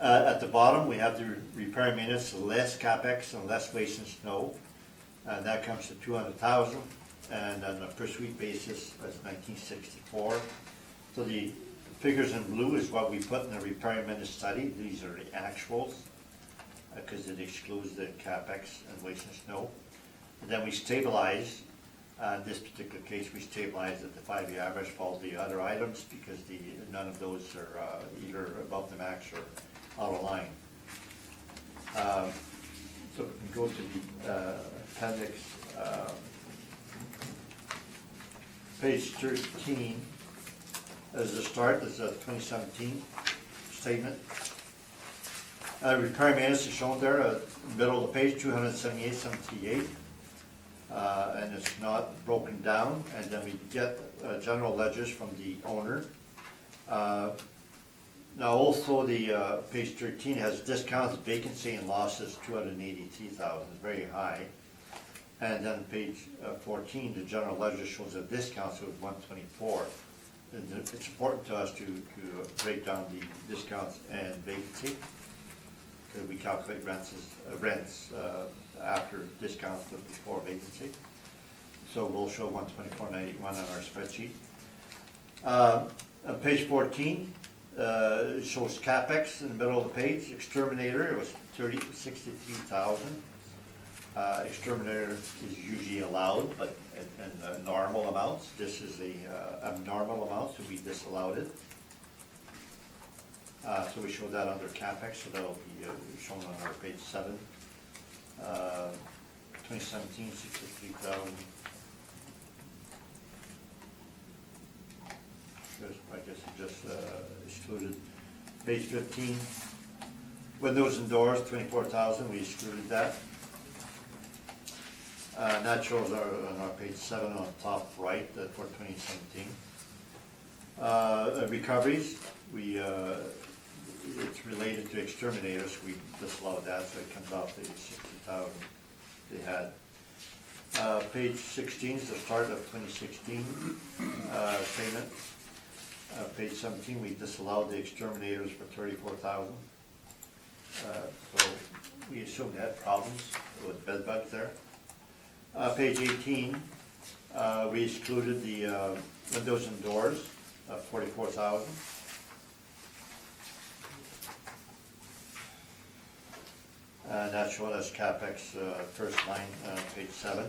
S5: At the bottom, we have the repair and maintenance, less capex and less waste and snow. And that comes to 200,000, and on a per suite basis, that's 1964. So the figures in blue is what we put in the repair and maintenance study. These are the actuals, because it excludes the capex and waste and snow. And then we stabilize. In this particular case, we stabilized at the 5-year average for all the other items because none of those are either above the max or out of line. So we can go to the appendix, page 13. As a start, is a 2017 statement. Repair and maintenance is shown there, middle of the page, 278.78. And it's not broken down, and then we get general ledgers from the owner. Now also the page 13 has discounts, vacancy, and losses, 283,000, very high. And then page 14, the general ledger shows a discount, so it's 124. And it's important to us to break down the discounts and vacancy, because we calculate rents after discounts but before vacancy. So we'll show 124.91 on our spreadsheet. On page 14, it shows CapEx in the middle of the page. Exterminator, it was 63,000. Exterminator is usually allowed, but in normal amounts. This is the abnormal amount, so we disallowed it. So we show that under CapEx, so that'll be shown on our page 7. 2017, 63,000. I guess it just excluded. Page 15, windows and doors, 24,000, we excluded that. That shows on our page 7 on the top right for 2017. Recoveries, it's related to exterminators, we disallowed that, so it comes off the 60,000 they had. Page 16 is the start of 2016 payment. Page 17, we disallowed the exterminators for 34,000. So we assumed they had problems with bed bugs there. Page 18, we excluded the windows and doors, 44,000. That's shown as CapEx, first line, page 7.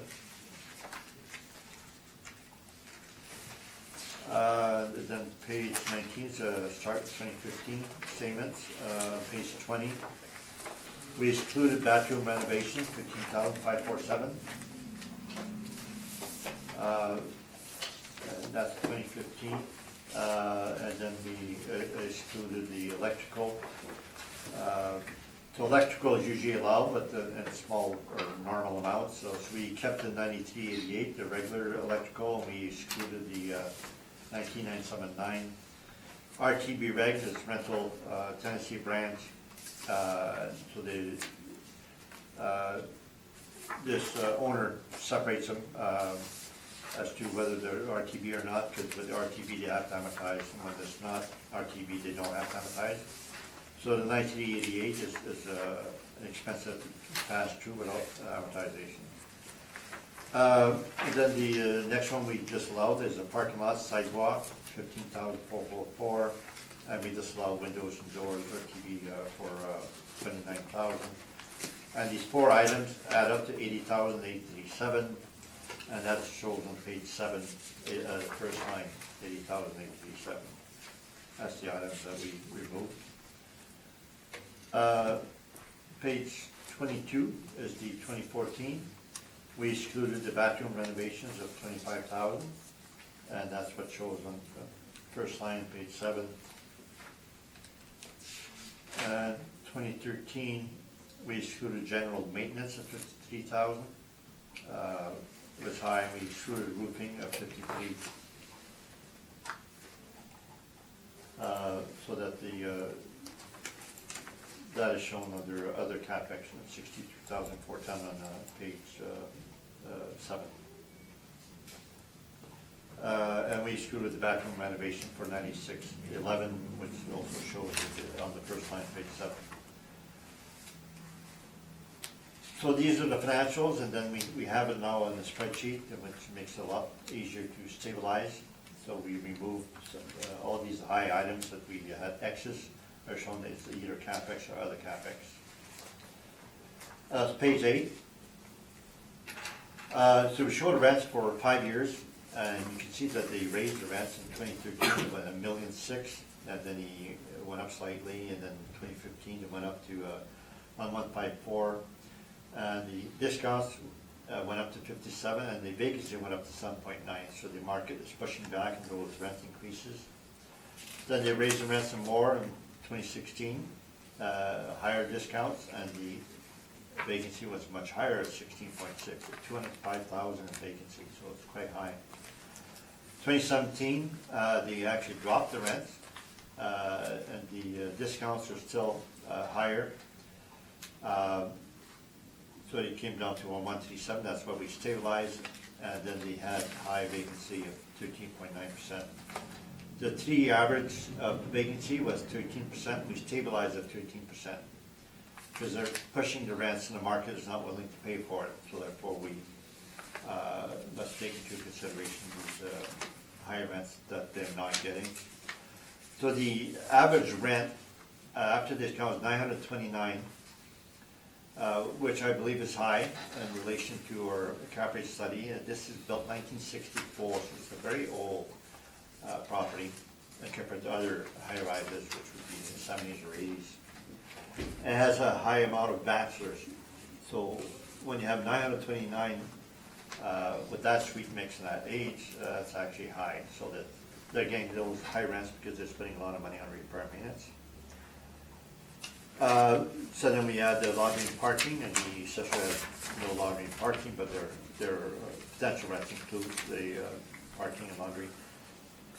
S5: Then page 19 is start 2015 statements. Page 20, we excluded bathroom renovation, 15,547. That's 2015. And then we excluded the electrical. So electrical is usually allowed, but in small or normal amounts. So we kept the 9388, the regular electrical, and we excluded the 19979. RTB regs is rental tenancy branch. So this owner separates them as to whether they're RTB or not, because with RTB they have to amortize, and when it's not RTB they don't have to amortize. So the 9388 is an expense that pass through without amortization. And then the next one we disallowed is a parking lot sidewalk, 15,444, and we disallowed windows and doors RTB for 29,000. And these 4 items add up to 80,837, and that shows on page 7, first line, 80,837. That's the items that we removed. Page 22 is the 2014. We excluded the bathroom renovations of 25,000, and that's what shows on the first line, page 7. 2013, we excluded general maintenance of 53,000. It was high, we excluded roofing of 53. So that that is shown under other capex of 62,410 on page 7. And we excluded the bathroom renovation for 9611, which also shows it on the first line, page 7. So these are the financials, and then we have it now on the spreadsheet, which makes it a lot easier to stabilize. So we removed all these high items that we had excess, are shown as either capex or other capex. Page 8. So we showed rents for 5 years, and you can see that they raised the rents in 2013 by $1.6 million, and then he went up slightly, and then 2015 it went up to 1,154, and the discounts went up to 57, and the vacancy went up to 7.9. So the market is pushing back and those rent increases. Then they raised the rents some more in 2016, higher discounts, and the vacancy was much higher at 16.6, 205,000 in vacancy, so it's quite high. 2017, they actually dropped the rents, and the discounts are still higher. So it came down to 137, that's what we stabilized, and then they had high vacancy of 13.9%. The 3 average of vacancy was 13%, we stabilized at 13%. Because they're pushing the rents and the market is not willing to pay for it, so therefore we must take into consideration these higher rents that they're not getting. So the average rent after discount is $929, which I believe is high in relation to our cap rate study. This is built 1964, so it's a very old property compared to other high rises, which would be in the 70s or 80s. It has a high amount of bachelors, so when you have 929 with that suite mix and that age, that's actually high. So that they're getting those high rents because they're spending a lot of money on repair maintenance. So then we add the laundry and parking, and the assessor has no laundry and parking, but their potential rents include the parking and laundry.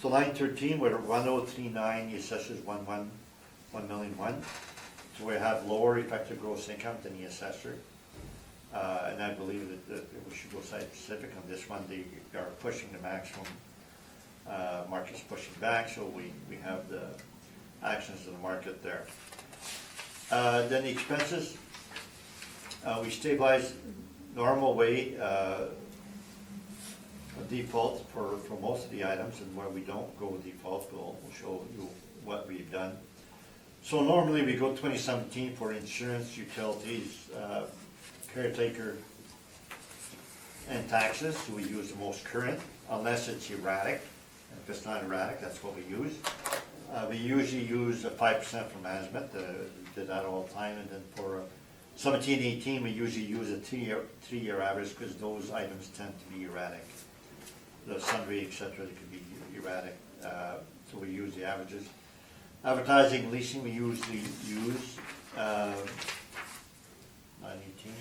S5: So line 13, we're at 1039, the assessor's 1,101,000. So we have lower effective gross income than the assessor. And I believe that we should go site specific on this one. They are pushing the maximum. Market's pushing back, so we have the actions of the market there. Then the expenses, we stabilize normal way of default for most of the items, and where we don't go with default, we'll show you what we've done. So normally we go 2017 for insurance, utilities, caretaker, and taxes. So we use the most current, unless it's erratic. If it's not erratic, that's what we use. We usually use 5% for management. Did that all the time. And then for 17-18, we usually use a three-year average because those items tend to be erratic. The sundry, etc., they could be erratic. So we use the averages. Advertising and leasing, we usually use 918.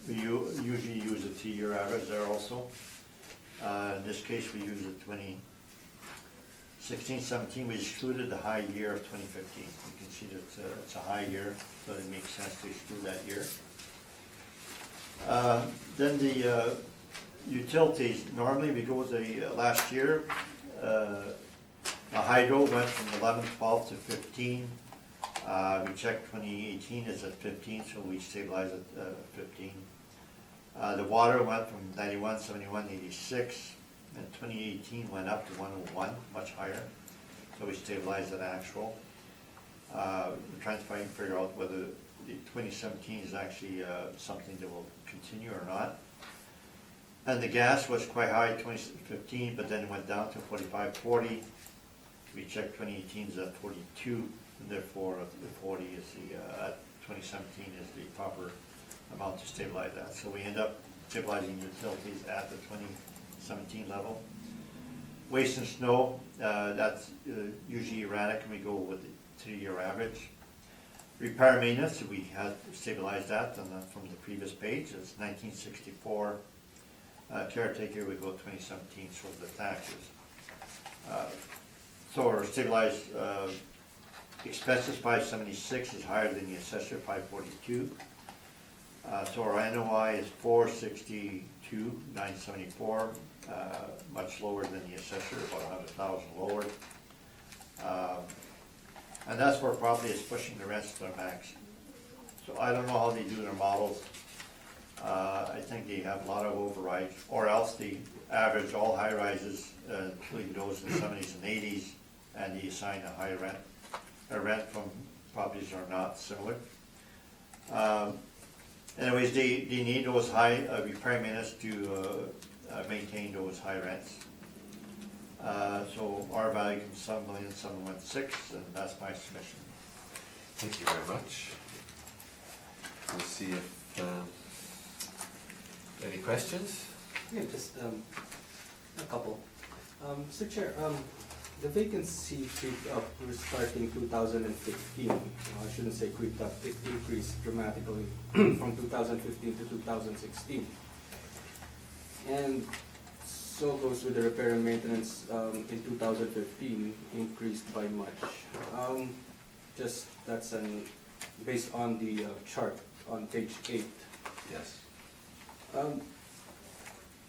S5: We usually use a 3-year average there also. In this case, we use a 2016-17. We excluded the high year of 2015. You can see that it's a high year, so it makes sense to exclude that year. Then the utilities, normally we go with the last year. The hydro went from 11, 12 to 15. We checked 2018 is at 15, so we stabilized at 15. The water went from 91, 71, 86, and 2018 went up to 101, much higher. So we stabilized at actual. We're trying to figure out whether the 2017 is actually something that will continue or not. And the gas was quite high 2015, but then it went down to 45, 40. We checked 2018 is at 42, and therefore the 40 is at 2017 is the proper amount to stabilize that. So we end up stabilizing utilities at the 2017 level. Waste and snow, that's usually erratic, and we go with the 3-year average. Repair maintenance, we had stabilized that from the previous page, it's 1964. Caretaker, we go 2017, so the taxes. So our stabilized expenses, 576, is higher than the assessor, 542. So our NOI is 462, 974, much lower than the assessor, about 100,000 lower. And that's where property is pushing the rents to their max. So I don't know how they do their models. I think they have a lot of overrides, or else they average all high rises, including those in the 70s and 80s, and they assign a high rent. Their rent from properties are not similar. Anyways, they need those high repair maintenance to maintain those high rents. So our value comes $7,716,000, and that's my submission.
S1: Thank you very much. We'll see if, any questions?
S4: Yeah, just a couple. Mr. Chair, the vacancy creeped up starting 2015. I shouldn't say creeped up, it increased dramatically from 2015 to 2016. And so goes with the repair and maintenance in 2015, increased by much. Just that's based on the chart on page 8.
S1: Yes.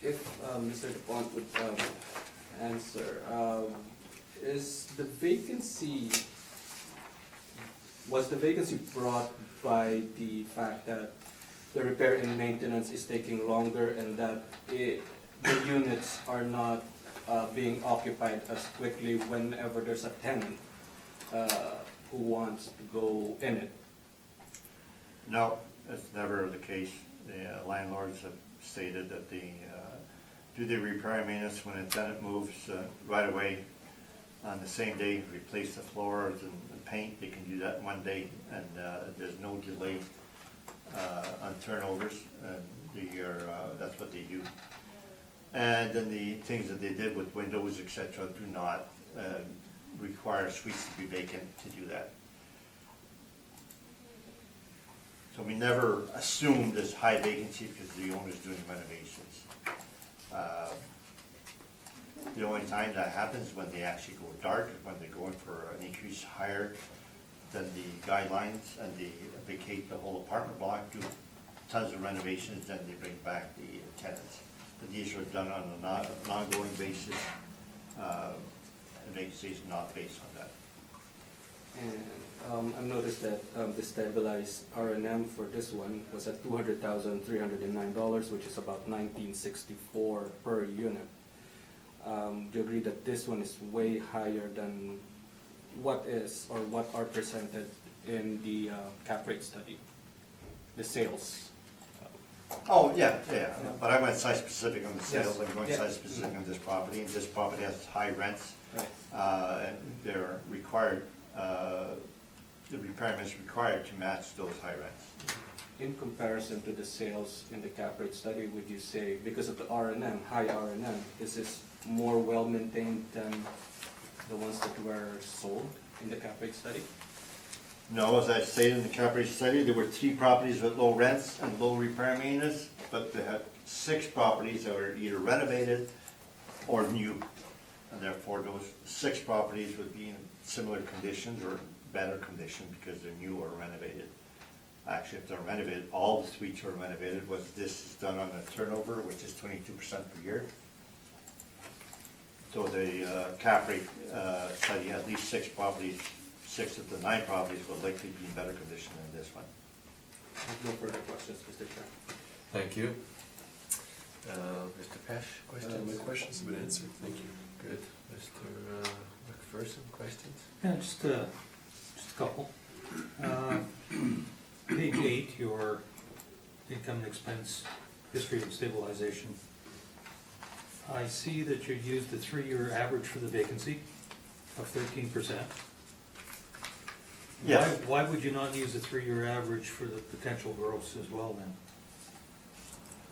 S4: If Mr. DuPont would answer, was the vacancy brought by the fact that the repair and maintenance is taking longer and that the units are not being occupied as quickly whenever there's a tenant who wants to go in it?
S5: No, that's never the case. The landlords have stated that they do the repair and maintenance when a tenant moves right away on the same day, replace the floors and the paint. They can do that in one day, and there's no delay on turnovers, and that's what they do. And then the things that they did with windows, etc., do not require suites to be vacant to do that. So we never assumed this high vacancy because the owner's doing renovations. The only time that happens is when they actually go dark, when they're going for an increase higher than the guidelines, and they vacate the whole apartment block, do tons of renovations, then they bring back the tenants. But these are done on an ongoing basis, and vacancy is not based on that.
S4: And I've noticed that the stabilized R&M for this one was at $200,309, which is about $19.64 per unit. Do you agree that this one is way higher than what are presented in the cap rate study, the sales?
S5: Oh, yeah, but I went site specific on the sales,
S4: Yes.
S5: I'm going
S4: Yeah.
S5: site specific on this property, and this property has high rents.
S4: Right.
S5: And they're required, the repairment is required to match those high rents.
S4: In comparison to the sales in the cap rate study, would you say, because of the R&M, high R&M, is this more well-maintained than the ones that were sold in the cap rate study?
S5: No, as I stated in the cap rate study, there were 3 properties with low rents and low repair maintenance, but they had 6 properties that were either renovated or new. And therefore, those 6 properties would be in similar conditions or better condition because they're new or renovated. Actually, if they're renovated, all the suites are renovated. This is done on a turnover, which is 22% per year. So the cap rate study, at least 6 properties, 6 of the 9 properties will likely be in better condition than this one.
S4: I have no further questions, Mr. Chair.
S1: Thank you. Mr. Pesh, questions?
S7: My questions have been answered, thank you.
S1: Good. Mr. McPherson, questions?
S8: Yeah, just a couple. Page 8, your income and expense history of stabilization. I see that you used the 3-year average for the vacancy of 13%.
S5: Yes.
S8: Why would you not use the 3-year average for the potential growth as well then?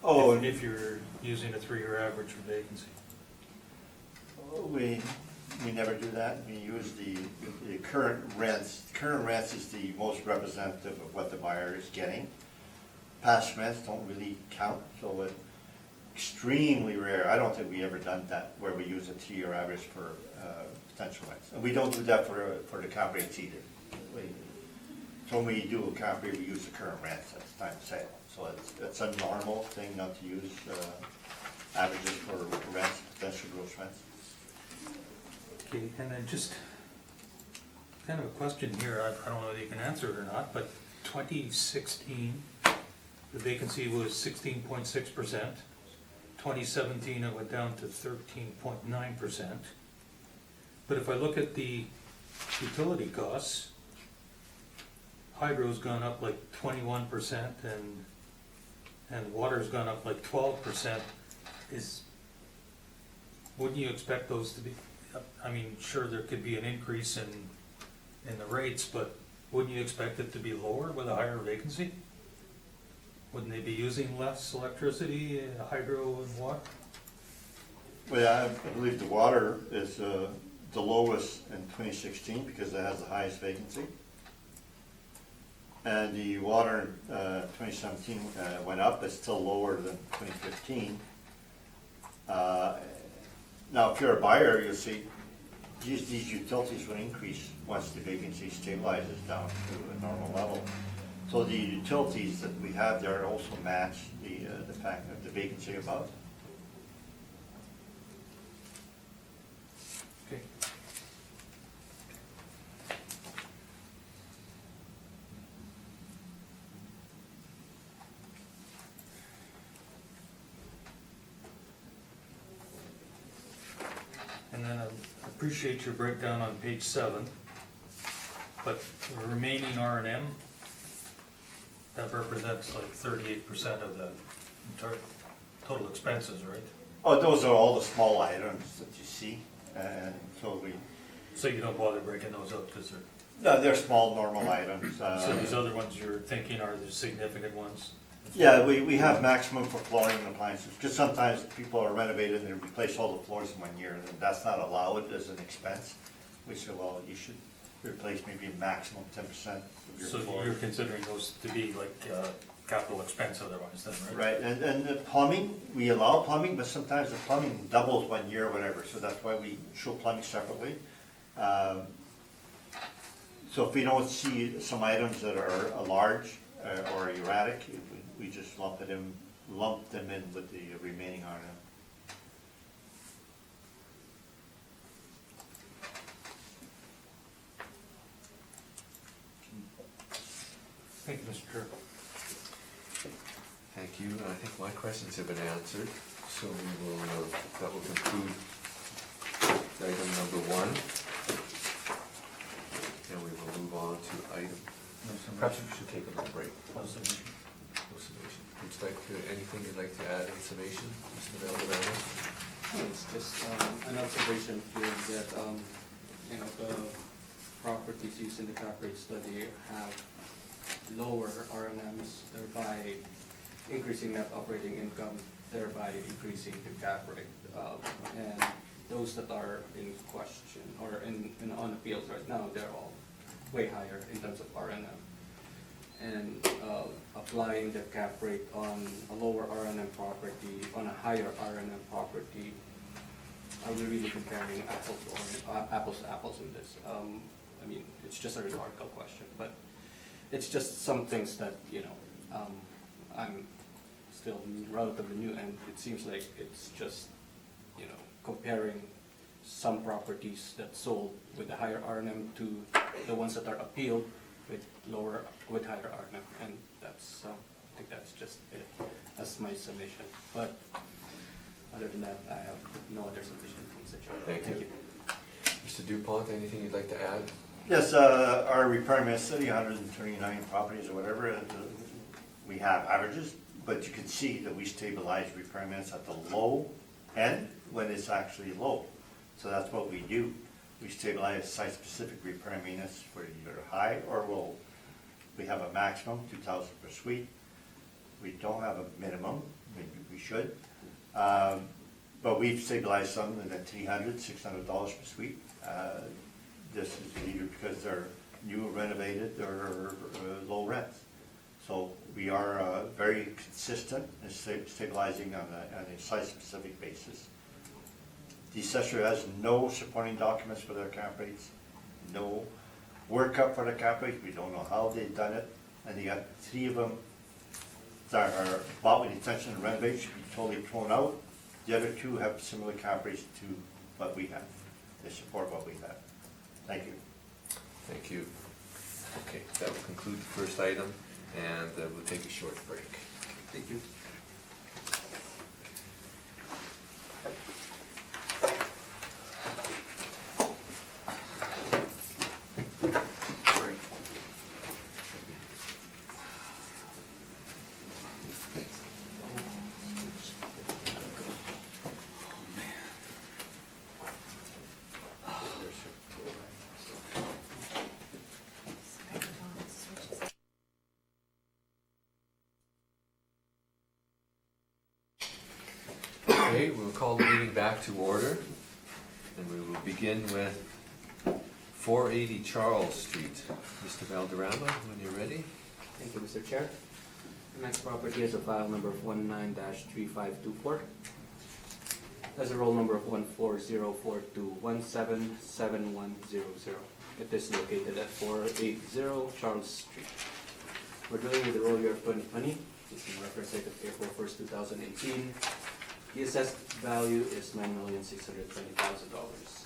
S5: Oh,
S8: If you're using a 3-year average for vacancy.
S5: We never do that. We use the current rents. Current rents is the most representative of what the buyer is getting. Past rents don't really count, so it's extremely rare. I don't think we ever done that where we use a 3-year average for potential rents. And we don't do that for the cap rates either. So when we do a cap rate, we use the current rents at the time of sale. So it's a normal thing not to use averages for rents, potential gross rents.
S8: Okay, and then just kind of a question here, I don't know whether you can answer it or not, but 2016, the vacancy was 16.6%. 2017, it went down to 13.9%. But if I look at the utility costs, hydro's gone up like 21% and water's gone up like 12%. Wouldn't you expect those to be, I mean, sure, there could be an increase in the rates, but wouldn't you expect it to be lower with a higher vacancy? Wouldn't they be using less electricity, hydro and water?
S5: Well, I believe the water is the lowest in 2016 because it has the highest vacancy. And the water in 2017 went up, it's still lower than 2015. Now, if you're a buyer, you'll see these utilities will increase once the vacancy stabilizes down to a normal level. So the utilities that we have there also match the fact that the vacancy above.
S8: Okay. And then I appreciate your breakdown on page 7, but the remaining R&M, that represents like 38% of the entire total expenses, right?
S5: Oh, those are all the small items that you see, and so
S8: So you don't bother breaking those up because
S5: they're small, normal items.
S8: so these other ones you're thinking are the significant ones?
S5: Yeah, we have maximum for flooring and appliances, because sometimes people are renovating and replace all the floors in 1 year, and that's not allowed as an expense. We say, well, you should replace maybe a maximum 10% of your
S8: So
S5: floor.
S8: you're considering those to be like capital expense otherwise then, right?
S5: Right, and the plumbing, we allow plumbing, but sometimes the plumbing doubles 1 year or whatever, so that's why we show plumbing separately. So if we don't see some items that are large or erratic, we just lump them in with the remaining R&M.
S8: Thank you, Mr. Chair.
S1: Thank you. I think my questions have been answered, so that will conclude item number 1. And we will move on to item, perhaps we should take a little break. No summation. Would you like to, anything you'd like to add in summation, Mr. Valderrama?
S4: It's just an observation here that, the properties used in the cap rate study have lower R&Ms, thereby increasing net operating income, thereby increasing the cap rate. And those that are in question or on appeals right now, they're all way higher in terms of R&M. And applying the cap rate on a lower R&M property, on a higher R&M property, are we really comparing apples to apples in this? I mean, it's just a rhetorical question, but it's just some things that, I'm still relatively new, and it seems like it's just, comparing some properties that sold with a higher R&M to the ones that are appealed with higher R&M, and that's, I think that's just it. That's my summation. But other than that, I have no other submission from such.
S1: Thank you. Mr. Dupont, anything you'd like to add?
S5: Yes, our repairman study, 139 properties or whatever, we have averages, but you can see that we stabilize repairments at the low end when it's actually low. So that's what we do. We stabilize site-specific repair maintenance for either high or low. We have a maximum, 2,000 per suite. We don't have a minimum, maybe we should. But we've stabilized some in the $300, $600 per suite. This is either because they're new or renovated or low rents. So we are very consistent in stabilizing on a site-specific basis. The assessor has no supporting documents for their cap rates, no workup for the cap rates. We don't know how they've done it. And they got 3 of them that are bought with the intention of renovate, should be totally thrown out. The other 2 have similar cap rates to what we have. They support what we have. Thank you.
S1: Thank you. Okay, that will conclude the first item, and we'll take a short break.
S4: Thank you.
S1: Okay, we'll call the meeting back to order, and we will begin with 480 Charles Street. Mr. Valderrama, when you're ready.
S4: Thank you, Mr. Chair. The next property is a file number of 19-3524. Has a roll number of 14042177100. It is located at 480 Charles Street. We're dealing with the roll year of 2020. This is in reference date of April 1st, 2018. The assessed value is $9,620,000.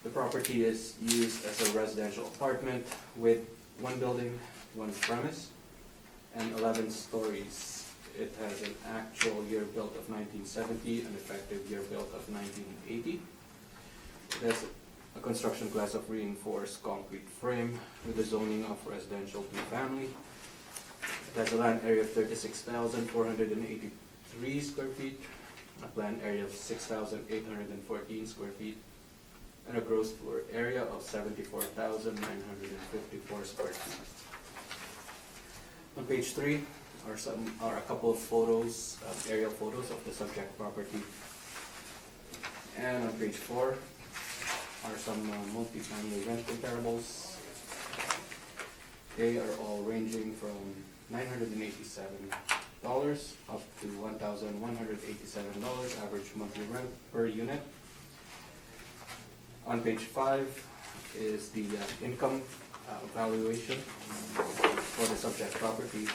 S4: The property is used as a residential apartment with 1 building, 1 premise, and 11 stories. It has an actual year built of 1970, an effective year built of 1980. It has a construction class of reinforced concrete frame with a zoning of residential 2-family. It has a land area of 36,483 square feet, a planned area of 6,814 square feet, and a gross floor area of 74,954 square feet. On page 3 are a couple of photos, aerial photos of the subject property. And on page 4 are some multi-family rent comparables. They are all ranging from $987 up to $1,187 average monthly rent per unit. On page 5 is the income valuation for the subject property.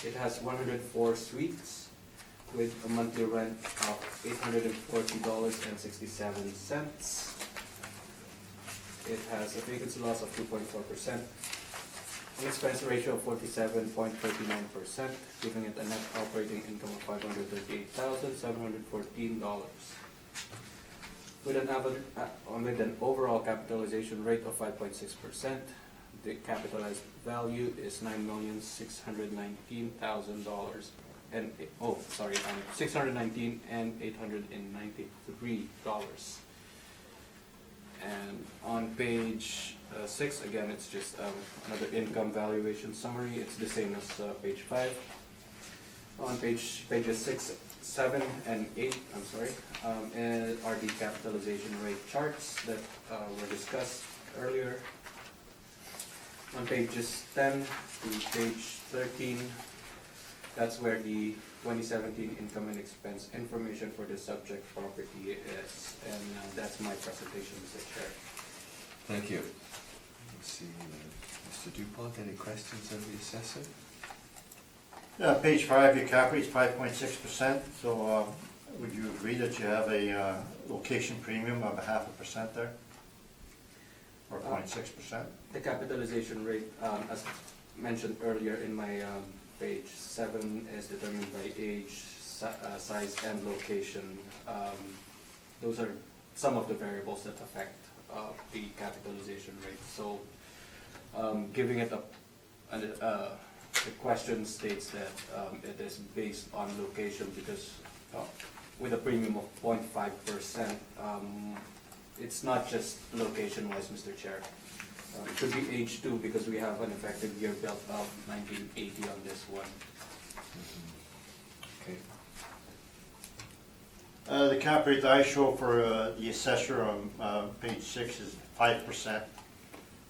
S4: It has 104 suites with a monthly rent of $840.67. It has a vacancy loss of 2.4%, an expense ratio of 47.39%, giving it a net operating income of $538,714. With an overall capitalization rate of 5.6%, the capitalized value is $619,000 and $619,893. And on page 6, again, it's just another income valuation summary. It's the same as page 5. On pages 6, 7, and 8, are the capitalization rate charts that were discussed earlier. On pages 10 to page 13, that's where the 2017 income and expense information for the subject property is, and that's my presentation, Mr. Chair.
S1: Thank you. Let's see, Mr. Dupont, any questions of the assessor?
S5: Page 5, your cap rate is 5.6%. So would you agree that you have a location premium of 0.5% there? Or 0.6%?
S4: The capitalization rate, as mentioned earlier in my page 7, is determined by age, size, and location. Those are some of the variables that affect the capitalization rate. So giving it the question states that it is based on location because with a premium of 0.5%, it's not just location-wise, Mr. Chair. It could be age too because we have an effective year built of 1980 on this one.
S1: Okay.
S5: The cap rate that I show for the assessor on page 6 is 5%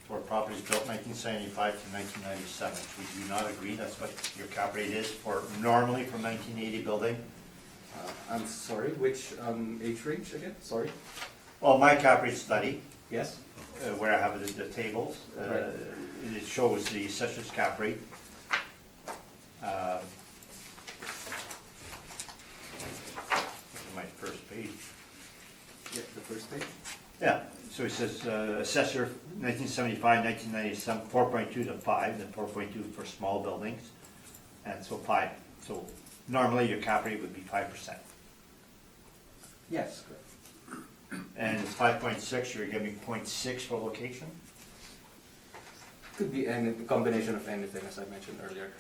S5: for properties built 1975 to 1997. We do not agree, that's what your cap rate is for normally for 1980 building.
S4: I'm sorry, which age range again? Sorry.
S5: Well, my cap rate study,
S4: Yes?
S5: where I have the tables,
S4: Right.
S5: it shows the assessor's cap rate. My first page.
S4: Yeah, the first page.
S5: Yeah, so it says assessor 1975, 1997, 4.2 to 5, then 4.2 for small buildings, and so 5. So normally your cap rate would be 5%.
S4: Yes, correct.
S5: And it's 5.6, you're giving 0.6 for location?
S4: Could be any combination of anything, as I mentioned earlier.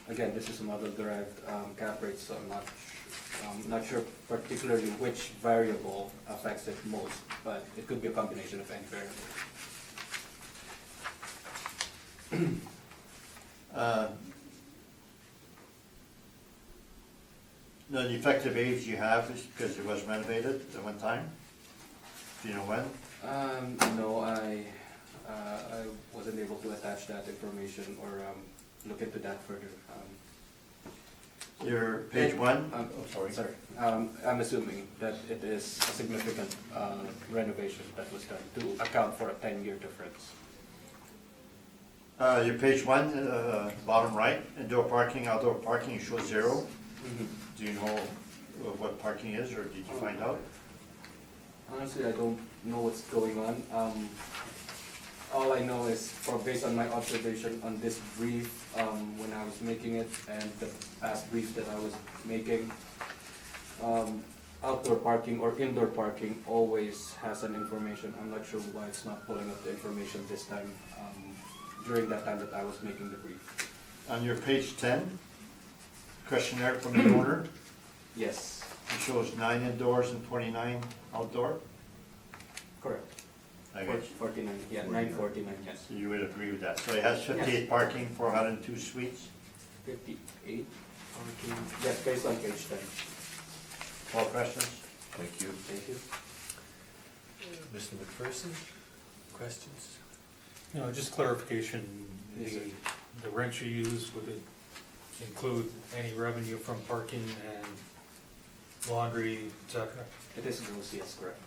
S4: Again, this is a model-derived cap rate, so I'm not sure particularly which variable affects it most, but it could be a combination of any variable.
S5: The effective age you have is because it was renovated at one time? Do you know when?
S4: No, I wasn't able to attach that information or look into that further.
S5: Your page 1?
S4: Sorry. I'm assuming that it is a significant renovation that was done to account for a 10-year difference.
S5: Your page 1, bottom right, indoor parking, outdoor parking, you show 0. Do you know what parking is, or did you find out?
S4: Honestly, I don't know what's going on. All I know is, based on my observation on this brief, when I was making it, and the past brief that I was making, outdoor parking or indoor parking always has an information. I'm not sure why it's not pulling up the information this time, during that time that I was making the brief.
S5: On your page 10, questionnaire from the owner,
S4: Yes,
S5: it shows 9 indoors and 29 outdoor.
S4: correct.
S5: I guess
S4: 49, yeah, 949, yes.
S5: you would agree with that. So it has 58 parking, 402 suites.
S4: 58, parking, yes, based on page 10.
S5: All questions?
S1: Thank you.
S4: Thank you.
S1: Mr. McPherson, questions?
S8: You know, just clarification,
S4: Yes, sir.
S8: the rent you use, would it include any revenue from parking and laundry, et cetera?
S4: It is gross, yes, correct.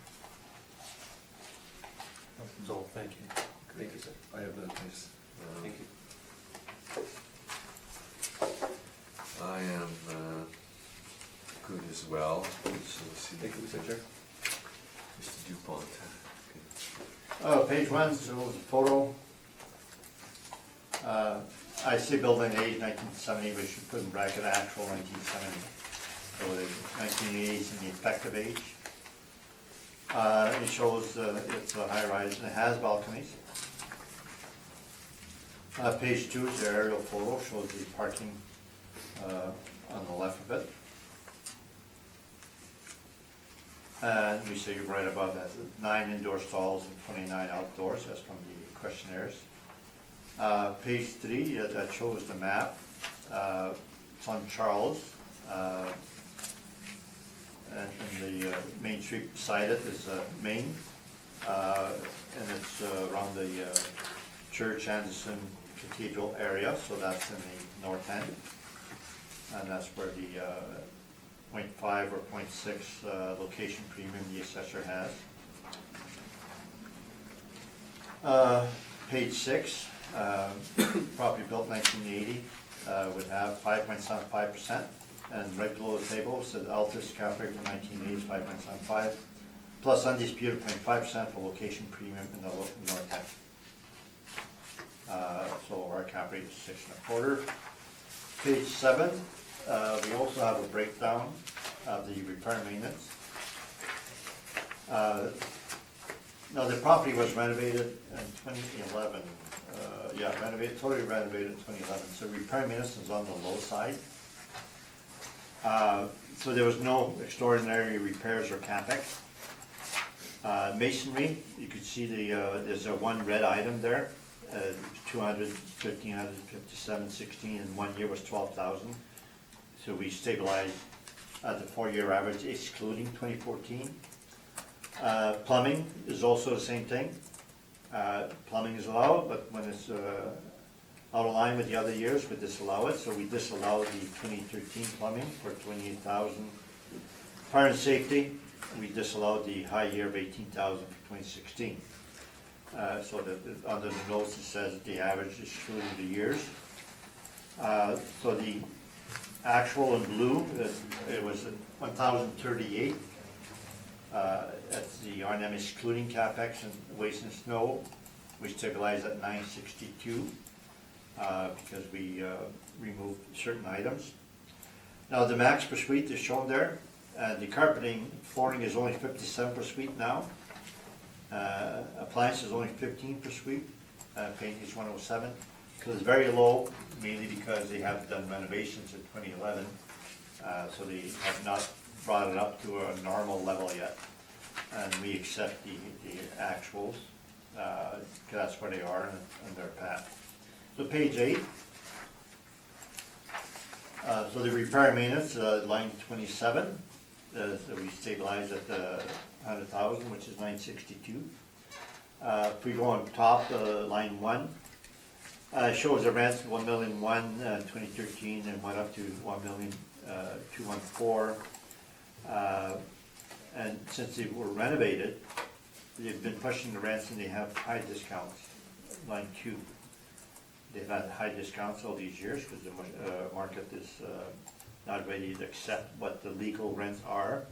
S8: That's all, thank you.
S4: Thank you, sir.
S7: I have that, please.
S4: Thank you.
S1: I am good as well. So let's see.
S4: Thank you, Mr. Chair.
S1: Mr. Dupont.
S5: Page 1 shows a photo. I see building age 1970, but you should put in bracket actual 1970. So the 1980s and the effective age. It shows it's a high rise and it has balconies. Page 2 is the aerial photo, shows the parking on the left of it. And we see right above that, 9 indoor stalls and 29 outdoors, that's from the questionnaires. Page 3, that shows the map. It's on Charles. And the main street beside it is Main. And it's around the Church Anderson Cathedral area, so that's in the north end. And that's where the 0.5 or 0.6 location premium the assessor has. Page 6, property built 1980 would have 5.75%, and right below the table says Altus cap rate for 1980 is 5.75, plus undisputed 0.5% for location premium in the north end. So our cap rate is 6.25. Page 7, we also have a breakdown of the repair and maintenance. Now, the property was renovated in 2011. Totally renovated in 2011. So repair and maintenance is on the low side. So there was no extraordinary repairs or capex. Masonry, you could see there's a one red item there. 200, 1,557, 16, and 1 year was 12,000. So we stabilized at the 4-year average excluding 2014. Plumbing is also the same thing. Plumbing is allowed, but when it's out of line with the other years, we disallow it. So we disallow the 2013 plumbing for 28,000. Fire and safety, we disallowed the high year of 18,000 for 2016. So that under the notes it says that the average is excluding the years. So the actual in blue, it was 1,038. That's the R&M excluding CapEx and waste and snow. We stabilized at 962 because we removed certain items. Now the max per suite is shown there. The carpeting, flooring is only 57 per suite now. Appliance is only 15 per suite. Paint is 107. So it's very low, mainly because they haven't done renovations in 2011. So they have not brought it up to a normal level yet. And we accept the actuals, because that's where they are in their path. So page 8. So the repair and maintenance, line 27, so we stabilize at 100,000, which is 962. If we go on top, line 1, shows the rents 1,001,000 2013 and went up to 1,214,000. And since they were renovated, they've been pushing the rents and they have high discounts. Line 2, they've had high discounts all these years because the market is not ready to accept what the legal rents are.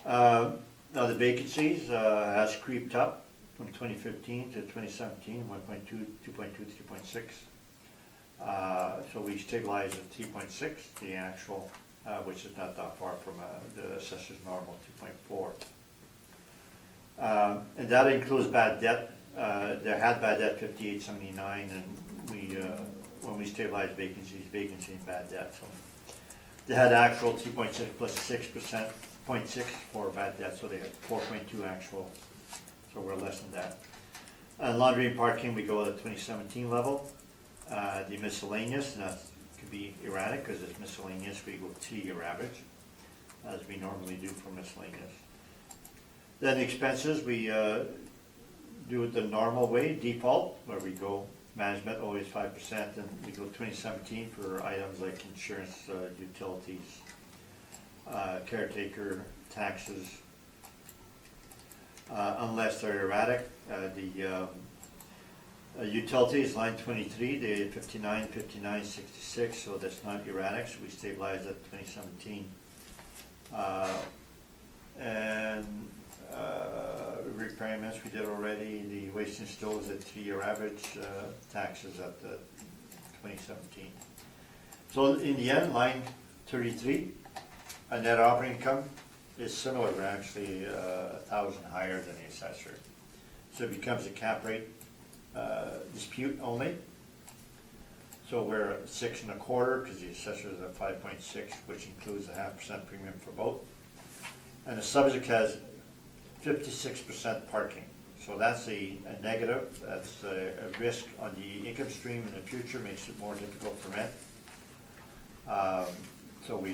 S5: Now the vacancies has creeped up from 2015 to 2017, 1.2, 2.2, 3.6. So we stabilized at 3.6, the actual, which is not that far from the assessor's normal 2.4. And that includes bad debt. They had bad debt 5879, and we when we stabilized vacancy and bad debt. So they had actual 2.6 plus 6%, 0.6 for bad debt, so they had 4.2 actual. So we're less than that. Laundry and parking, we go at the 2017 level. The miscellaneous, and that could be erratic because it's miscellaneous. We go 2-year average, as we normally do for miscellaneous. Then the expenses, we do it the normal way, default, where we go management always 5%, and we go 2017 for items like insurance, utilities, caretaker, taxes, unless they're erratic. The utilities, line 23, they 59, 59, 66, so that's not erratic, so we stabilize at 2017. Repayments we did already, the waste and stoves at 3-year average, taxes at 2017. So in the end, line 33, a net operating income is similar, we're actually 1,000 higher than the assessor. So it becomes a cap rate dispute only. So we're at 6.25 because the assessor is at 5.6, which includes a 0.5% premium for both. And the subject has 56% parking. So that's a negative, that's a risk on the income stream in the future, makes it more difficult to rent. So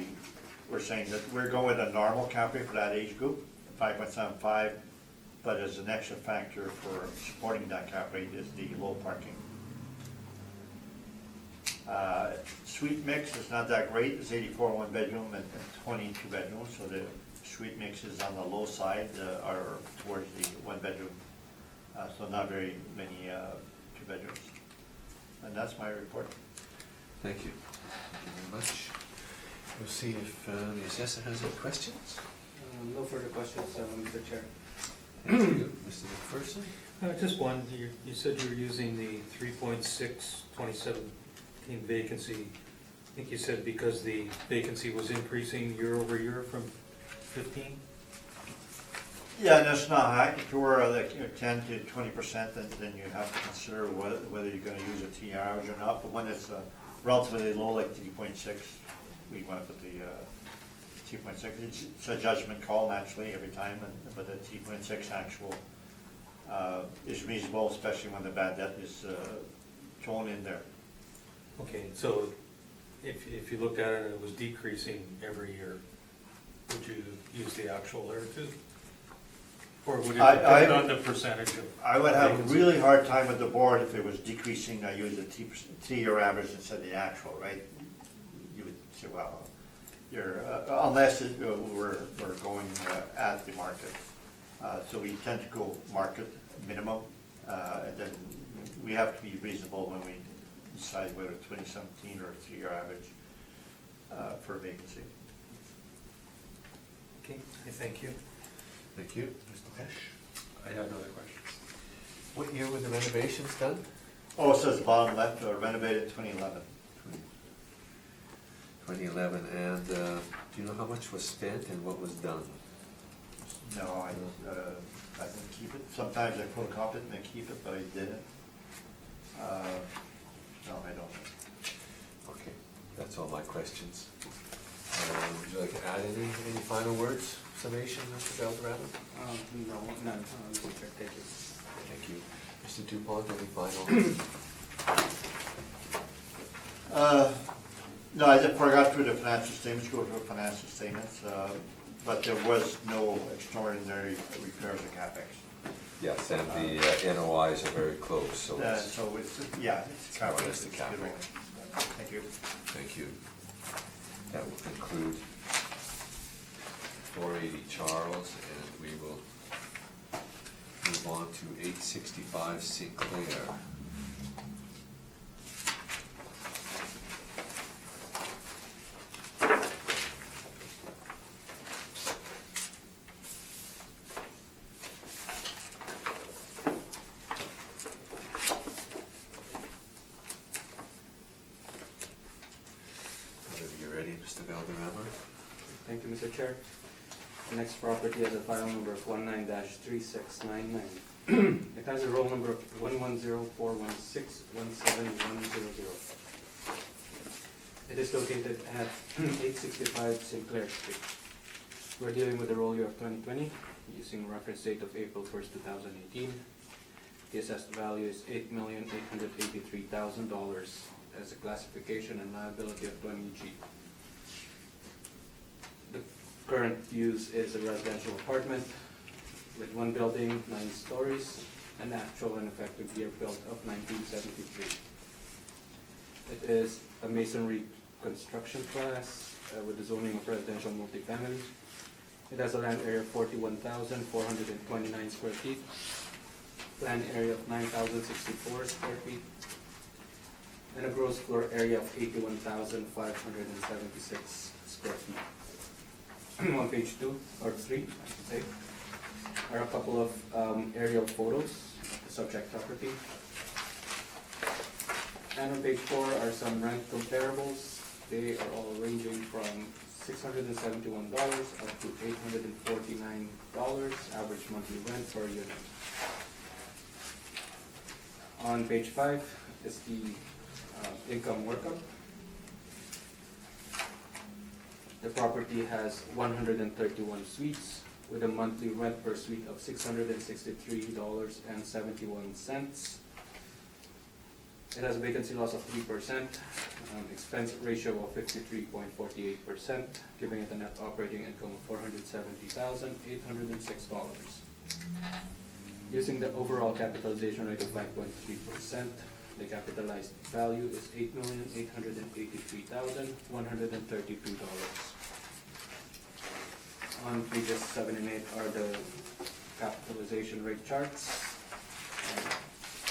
S5: we're saying that we're going with a normal cap rate for that age group, 5.75, but as an extra factor for supporting that cap rate is the low parking. Suite mix is not that great, it's 84 one bedroom and 20 two bedrooms, so the suite mix is on the low side, or towards the 1 bedroom, so not very many 2 bedrooms. And that's my report.
S1: Thank you. Thank you very much. We'll see if the assessor has any questions.
S4: No further questions, Mr. Chair.
S1: Thank you. Mr. McPherson?
S8: Just one, you said you were using the 3.6 2017 vacancy. I think you said because the vacancy was increasing year over year from 15?
S5: Yeah, and that's not high. If you were like 10 to 20%, then you have to consider whether you're going to use a TR average or not. But when it's relatively low, like 3.6, we went with the 3.6. It's a judgment call naturally every time, but the 3.6 actual is reasonable, especially when the bad debt is thrown in there.
S8: Okay, so if you looked at it, it was decreasing every year. Would you use the actual there too? Or would it
S5: I-
S8: depend on the percentage of?
S5: I would have a
S8: vacancy?
S5: really hard time with the board if it was decreasing, I use the three-year average instead of the actual, right? You would say, well, you're, unless we're going at the market. So we tend to go market minimum, and then we have to be reasonable when we decide whether 2017 or a three-year average for vacancy.
S8: Okay, I thank you.
S1: Thank you. Mr. Pesh?
S7: I have no other questions.
S1: What year were the renovations done?
S5: Oh, it says bottom left, renovated 2011.
S1: 2011, and do you know how much was spent and what was done?
S5: No, I didn't keep it. Sometimes I photocopy it and I keep it, but I didn't. No, I don't.
S1: Okay, that's all my questions. Would you like to add any final words, summation, Mr. Valderrama?
S2: No, none. Thank you.
S1: Thank you. Mr. Dupont, any final?
S5: No, I just forgot through the financial statements, go through financial statements, but there was no extraordinary repairs or CapEx.
S1: Yes, and the NOIs are very close, so it's,
S5: So it's, yeah, it's
S1: More or
S5: CapEx.
S1: less the
S5: It's
S1: CapEx.
S5: good. Thank you.
S1: thank you. That will conclude 480 Charles, and we will move on to 865 Sinclair. Whenever you're ready, Mr. Valderrama.
S4: Thank you, Mr. Chair. The next property has a file number of 19-3699. It has a roll number of 110-416-17100. It is located at 865 Sinclair Street. We're dealing with the roll year of 2020, using reference date of April 1st, 2018. The assessed value is $8,883,000 as a classification and liability of 20G. The current use is a residential apartment with one building, 9 stories, an actual and effective year built of 1973. It is a masonry construction class with the zoning of residential multifamily. It has a land area of 41,429 square feet, land area of 9,064 square feet, and a gross floor area of 81,576 square feet. On page 2, or 3, I should say, are a couple of aerial photos of the subject property. And on page 4 are some rent comparables. They are all ranging from $671 up to $849 average monthly rent per unit. On page 5 is the income workup. The property has 131 suites with a monthly rent per suite of $663.71. It has a vacancy loss of 3%, expense ratio of 53.48%, giving it a net operating income of $470,806. Using the overall capitalization rate of 5.3%, the capitalized value is $8,883,133. On pages 7 and 8 are the capitalization rate charts.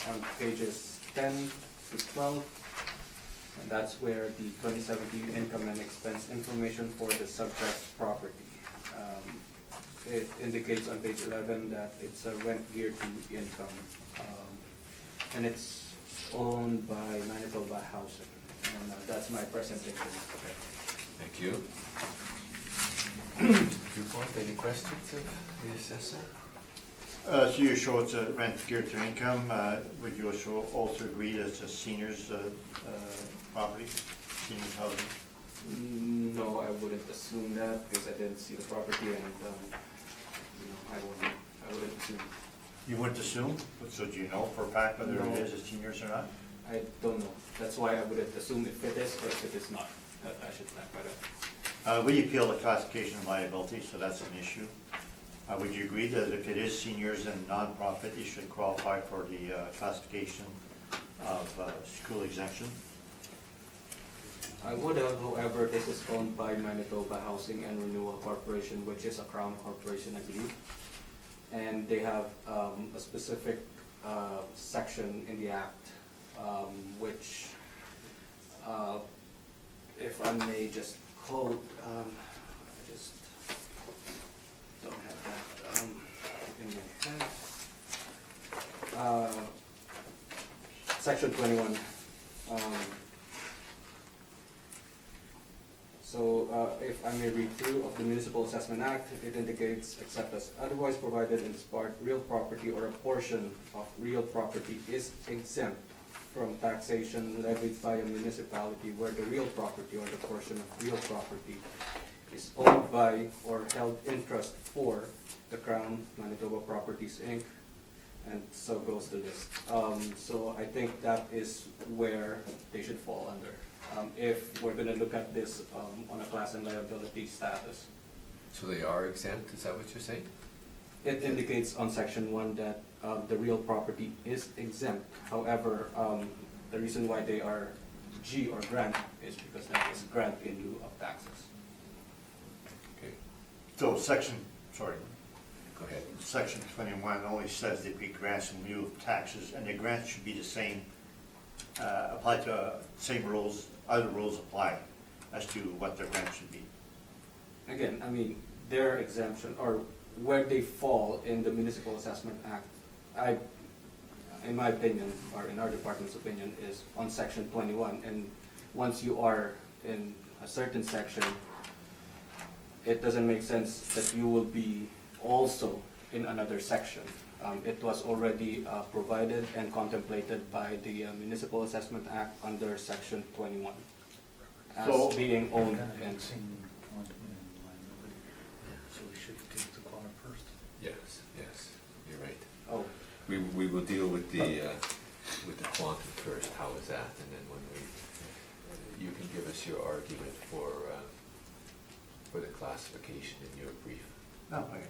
S4: On pages 10 to 12, and that's where the 2017 income and expense information for the subject property. It indicates on page 11 that it's a rent geared to income, and it's owned by Manitoba Housing, and that's my presentation.
S1: Thank you. Dupont, any questions of the assessor?
S5: So you show it's a rent geared to income, would you also agree that it's a seniors property, seniors housing?
S4: No, I wouldn't assume that because I didn't see the property, and I wouldn't assume.
S5: You wouldn't assume, so do you know for a fact whether
S4: No.
S5: it is a seniors or not?
S4: I don't know. That's why I wouldn't assume if it is or if it is not. I should clarify that.
S5: We appeal the classification of liability, so that's an issue. Would you agree that if it is seniors and nonprofit, you should qualify for the classification of school exemption?
S4: I would have, however, this is owned by Manitoba Housing and Renewal Corporation, which is a Crown corporation, I believe. And they have a specific section in the Act, which, if I may just quote, I just don't have that in my head. Section 21. So if I may read through of the Municipal Assessment Act, it indicates, except as otherwise provided in this part, real property or a portion of real property is exempt from taxation levied by a municipality where the real property or the portion of real property is owned by or held in trust for the Crown, Manitoba Properties, Inc., and so goes the list. So I think that is where they should fall under. If we're gonna look at this on a class and liability status.
S1: So they are exempt, is that what you're saying?
S4: It indicates on section 1 that the real property is exempt. However, the reason why they are G or grant is because that is grant in lieu of taxes.
S1: Okay,
S5: So
S1: go ahead.
S5: section 21 only says they pay grants in lieu of taxes, and the grants should be the same, apply to same rules, other rules apply as to what their grant should be.
S4: Again, I mean, their exemption, or where they fall in the Municipal Assessment Act, in my opinion, or in our department's opinion, is on section 21. And once you are in a certain section, it doesn't make sense that you will be also in another section. It was already provided and contemplated by the Municipal Assessment Act under section 21
S5: So-
S4: as being owned and
S8: So we should take the quantum first.
S1: Yes, you're right.
S4: oh,
S1: We will deal with the quantum first, how is that, and then when you can give us your argument for the classification in your brief.
S5: Oh, okay.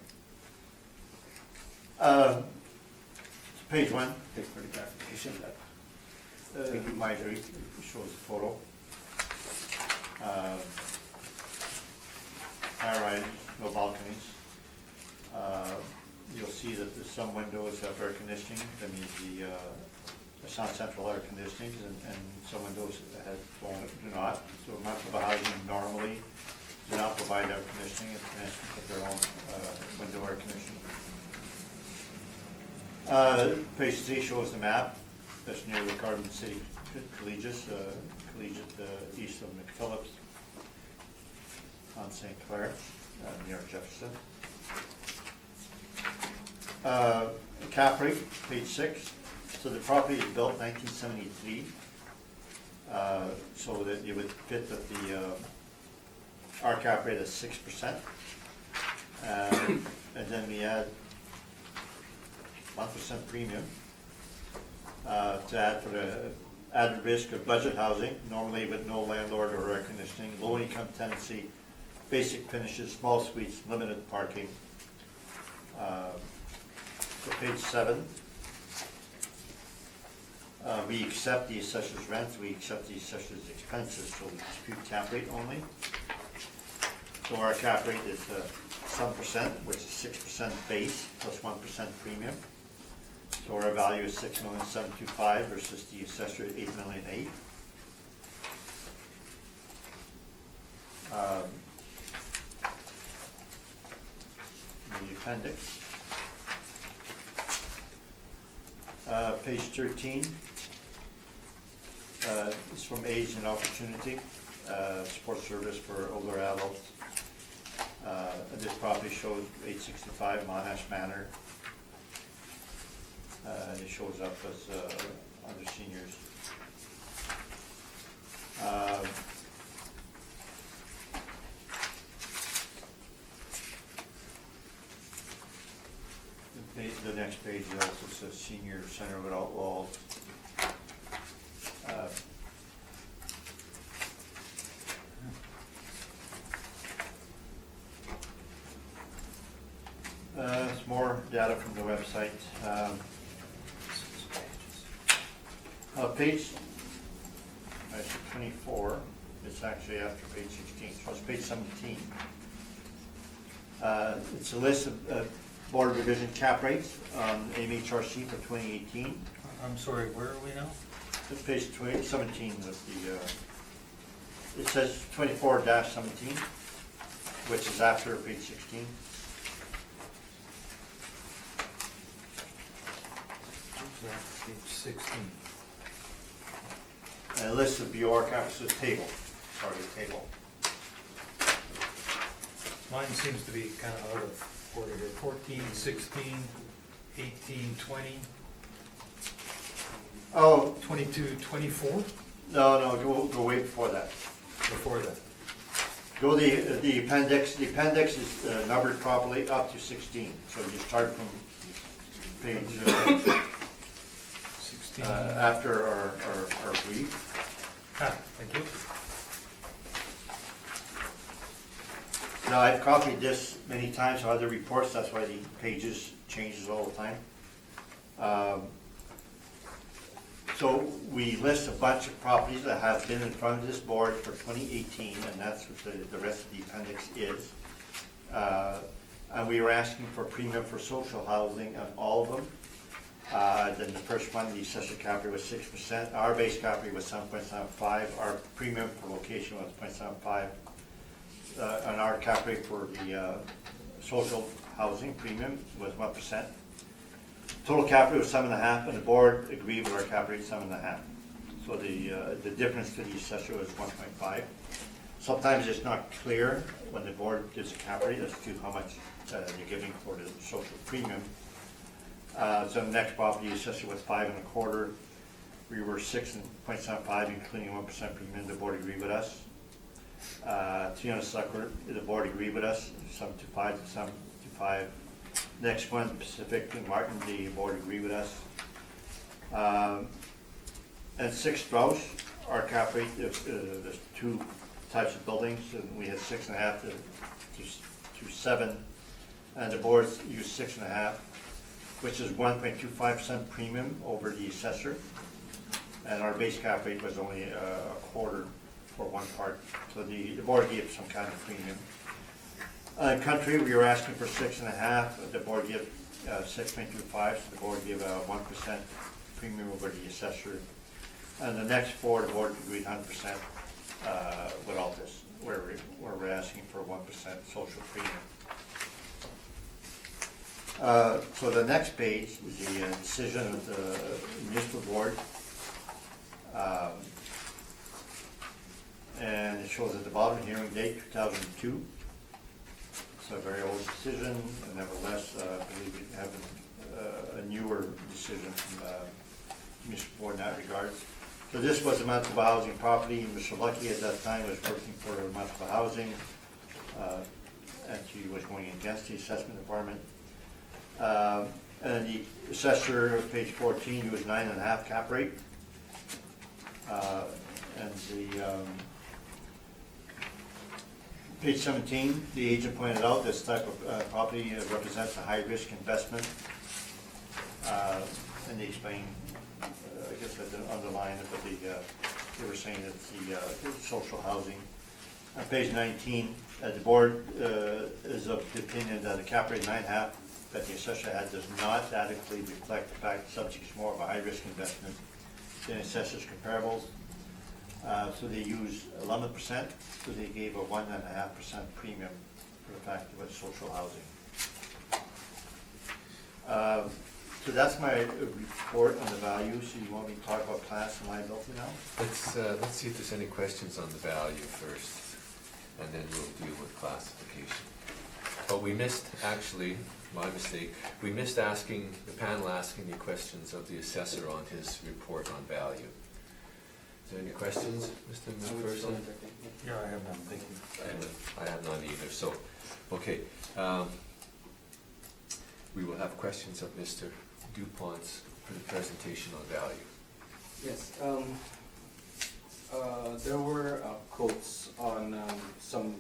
S5: Page 1,
S4: thanks for the clarification.
S5: my brief shows the photo. High-rise, no balconies. You'll see that some windows have air conditioning, that means the Sound Central air conditioning, and some windows do not. So Manitoba Housing normally do not provide air conditioning, and put their own window air conditioning. Page 3 shows the map, that's near the Garden City Collegiate east of McPhillips on St. Clair, near Jefferson. Cap rate, page 6. So the property is built 1973, so that it would fit with the our cap rate is 6%, and then we add 1% premium to add for the added risk of budget housing, normally with no landlord or air conditioning, low income tenancy, basic finishes, small suites, limited parking. So page 7, we accept the assessor's rent, we accept the assessor's expenses, so we dispute cap rate only. So our cap rate is some percent, which is 6% base plus 1% premium. So our value is $6,725,000 versus the assessor at $8,008,000. The appendix. Page 13 is from Age and Opportunity, support service for older adults. This property shows 865 Monash Manor. It shows up as under seniors. The next page also says senior center without walls. data from the website. Page 24, it's actually after page 16, so it's page 17. It's a list of Board of Revision cap rates on MHRC for 2018.
S8: I'm sorry, where are we now?
S5: It's page 17 with the, it says 24-17, which is after page 16.
S8: Page 16.
S5: And a list of BOR cap rates, the table, table.
S8: Mine seems to be kind of out of order here. 14, 16, 18, 20,
S5: Oh,
S8: 22, 24
S5: no, go way before that.
S8: before that.
S5: Go the appendix. The appendix is numbered properly up to 16. So you start from page
S8: 16.
S5: after our brief.
S8: Thank you.
S5: Now I've copied this many times on other reports. That's why the pages changes all the time. So we list a bunch of properties that have been in front of this board for 2018, and that's what the rest of the appendix is. And we were asking for premium for social housing on all of them. Then the first one, the assessor cap rate was 6%. Our base cap rate was 7.75. Our premium for location was 0.75. And our cap rate for the social housing premium was 1%. Total cap rate was 7.5, and the board agreed with our cap rate 7.5. So the difference to the assessor was 1.5. Sometimes it's not clear when the board gives a cap rate as to how much they're giving for the social premium. So the next property, the assessor was 5.25. We were 6.75, including 1% premium. The board agreed with us. 300 Sucker, the board agreed with us. 7.25 to 7.25. Next one, Pacific and Martin, the board agreed with us. And 6 Strauss, our cap rate, there's 2 types of buildings, and we had 6.5 to 7, and the board used 6.5, which is 1.25% premium over the assessor, and our base cap rate was only a quarter for one part, so the board gave some kind of premium. Country, we were asking for 6.5, the board gave 6.25, so the board gave a 1% premium over the assessor. And the next 4, the board agreed 100% with all this, where we're asking for 1% social premium. So the next page is the decision of the municipal board. And it shows at the bottom, hearing date 2002. It's a very old decision, and nevertheless, I believe we have a newer decision from the municipal board in that regard. So this was a municipal housing property. Mr. Lucky at that time was working for municipal housing, and he was going against the assessment department. And the assessor, page 14, he was 9.5 cap rate. And the page 17, the agent pointed out this type of property represents a high-risk investment. And they explained, I guess I didn't underline it, but they were saying that the social housing. On page 19, the board is of the opinion that a cap rate 9.5 that the assessor had does not adequately reflect the fact the subject is more of a high-risk investment than assessor's comparables. So they used 11%, so they gave a 1.5% premium for the fact it was social housing. So that's my report on the value. So you want me to talk about class and liability now?
S1: Let's see if there's any questions on the value first, and then we'll deal with classification. But we missed, actually, my mistake, we missed asking, the panel asking the questions of the assessor on his report on value. Is there any questions, Mr. McPherson?
S8: Yeah, I have none, thank you.
S1: I have none either, so, okay. We will have questions of Mr. DuPont's for the presentation on value.
S4: Yes, there were quotes on some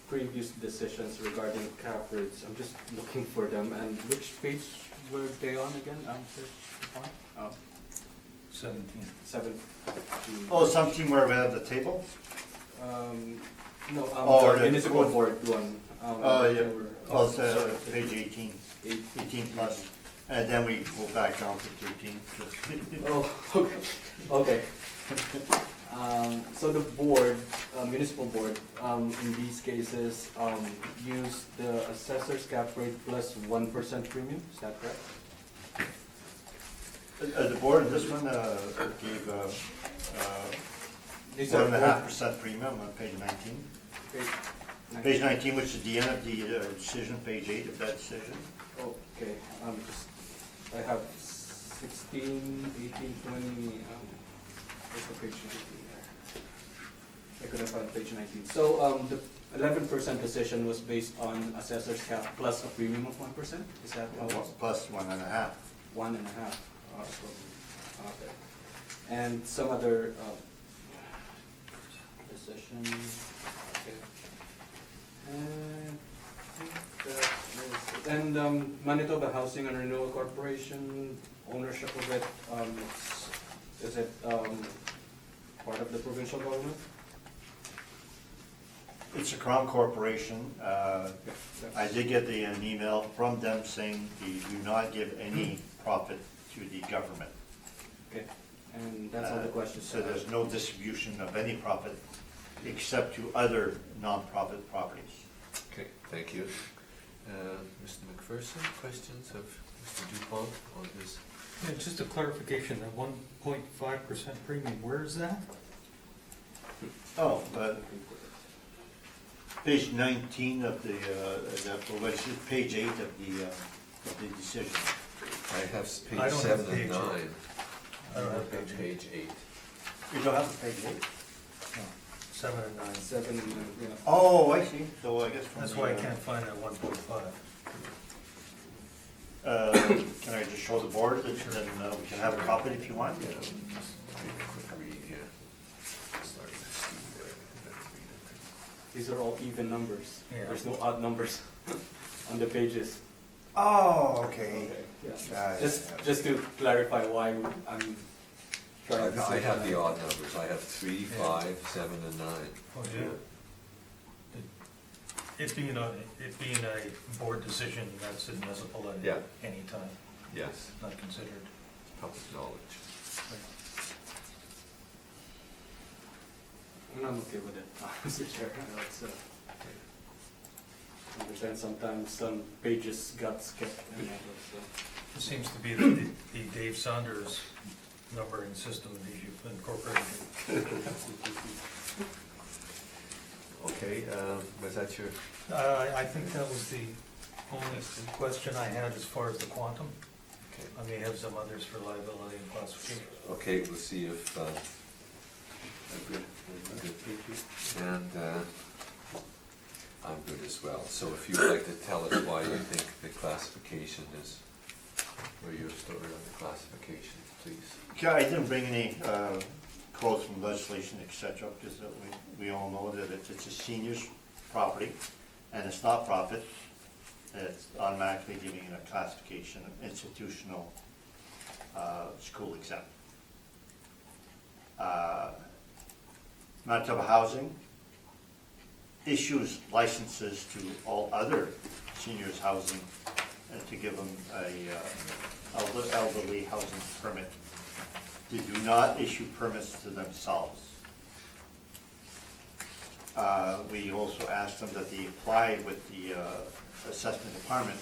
S4: previous decisions regarding cap rates. I'm just looking for them, and which page were they on again? Oh,
S8: 17.
S4: 7.
S5: Oh, something where we have the table?
S4: No,
S5: Oh,
S4: the
S5: the-
S4: municipal board one.
S5: Oh, yeah.
S4: Over-
S5: Well, it's
S4: sorry,
S5: page 18,
S4: 18.
S5: 18 plus. And then we go back down to 13.
S4: Oh, okay, okay. So the board, municipal board, in these cases, use the assessor's cap rate plus 1% premium, is that correct?
S5: The board, this one gave
S4: These are
S5: 1.5% premium on page 19.
S4: Page
S5: Page 19, which is the end of the decision, page 8 of that decision.
S4: Okay, I have 16, 18, 20, what's the page 19 there? I couldn't find page 19. So, the 11% decision was based on assessor's cap plus a premium of 1%? Is that how it was?
S5: Plus 1.5.
S4: 1.5. Okay. And some other decision. Okay. And Manitoba Housing and Renewal Corporation, ownership of it, is it part of the provincial government?
S5: It's a Crown Corporation. I did get an email from them saying they do not give any profit to the government.
S4: Okay, and that's all the questions.
S5: So there's no distribution of any profit except to other nonprofit properties.
S1: Okay, thank you. Mr. McPherson, questions of Mr. Dupont on his?
S8: Yeah, just a clarification, that 1.5% premium, where is that?
S5: Oh, page 19 of the page 8 of the decision.
S1: I have
S8: I
S1: page
S8: don't
S1: 7
S8: have
S1: and
S8: page
S1: 9.
S8: I don't have page
S1: Page 8.
S5: You don't have the page 8?
S8: No, 7 and 9.
S4: 7, yeah.
S5: Oh, I see. So I guess from
S8: That's
S5: the,
S8: why I can't find that 1.5.
S5: Can I just show the board, and then we can have a copy if you want?
S1: Yeah, just take a quick read here. Sorry, Steve there.
S4: These are all even numbers.
S8: Yeah.
S4: There's no odd numbers on the pages.
S5: Oh, okay.
S4: Yeah. Just to clarify why I'm trying to
S1: I
S4: say
S1: have
S4: that.
S1: the odd numbers. I have 3, 5, 7, and 9.
S8: Oh, yeah. It being a board decision, that's admissible at
S1: Yeah.
S8: any time,
S1: Yes,
S8: not considered.
S1: public knowledge.
S4: And I'm okay with it, Mr. Chair. I understand sometimes some pages got skipped and others, so.
S8: It seems to be the Dave Saunders numbering system that you've incorporated.
S1: Okay, was that your?
S8: I think that was the only question I had as far as the quantum.
S1: Okay.
S8: I may have some others for liability and classification.
S1: Okay, we'll see if, I'm good. And, I'm good as well. So if you'd like to tell us why you think the classification is, or your story on the classification, please.
S5: Yeah, I didn't bring any quotes from legislation, et cetera, because we all know that it's a senior's property, and it's not profit. It's automatically giving it a classification of institutional school exempt. Manitoba Housing issues licenses to all other seniors housing to give them a elderly housing permit. They do not issue permits to themselves. We also asked them that they apply with the assessment department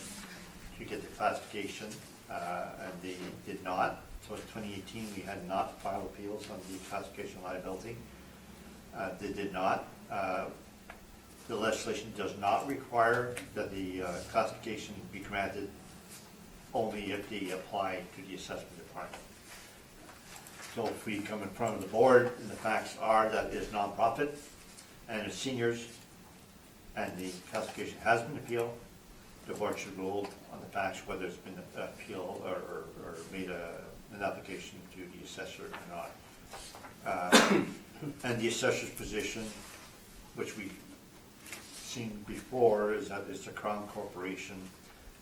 S5: to get the classification, and they did not. So in 2018, we had not filed appeals on the classification liability. They did not. The legislation does not require that the classification be granted only if they apply to the assessment department. So if we come in front of the board and the facts are that it is nonprofit and it's seniors and the classification has been appealed, the board should rule on the facts whether it's been appealed or made an application to the assessor or not. And the assessor's position, which we seen before is that it's a Crown corporation,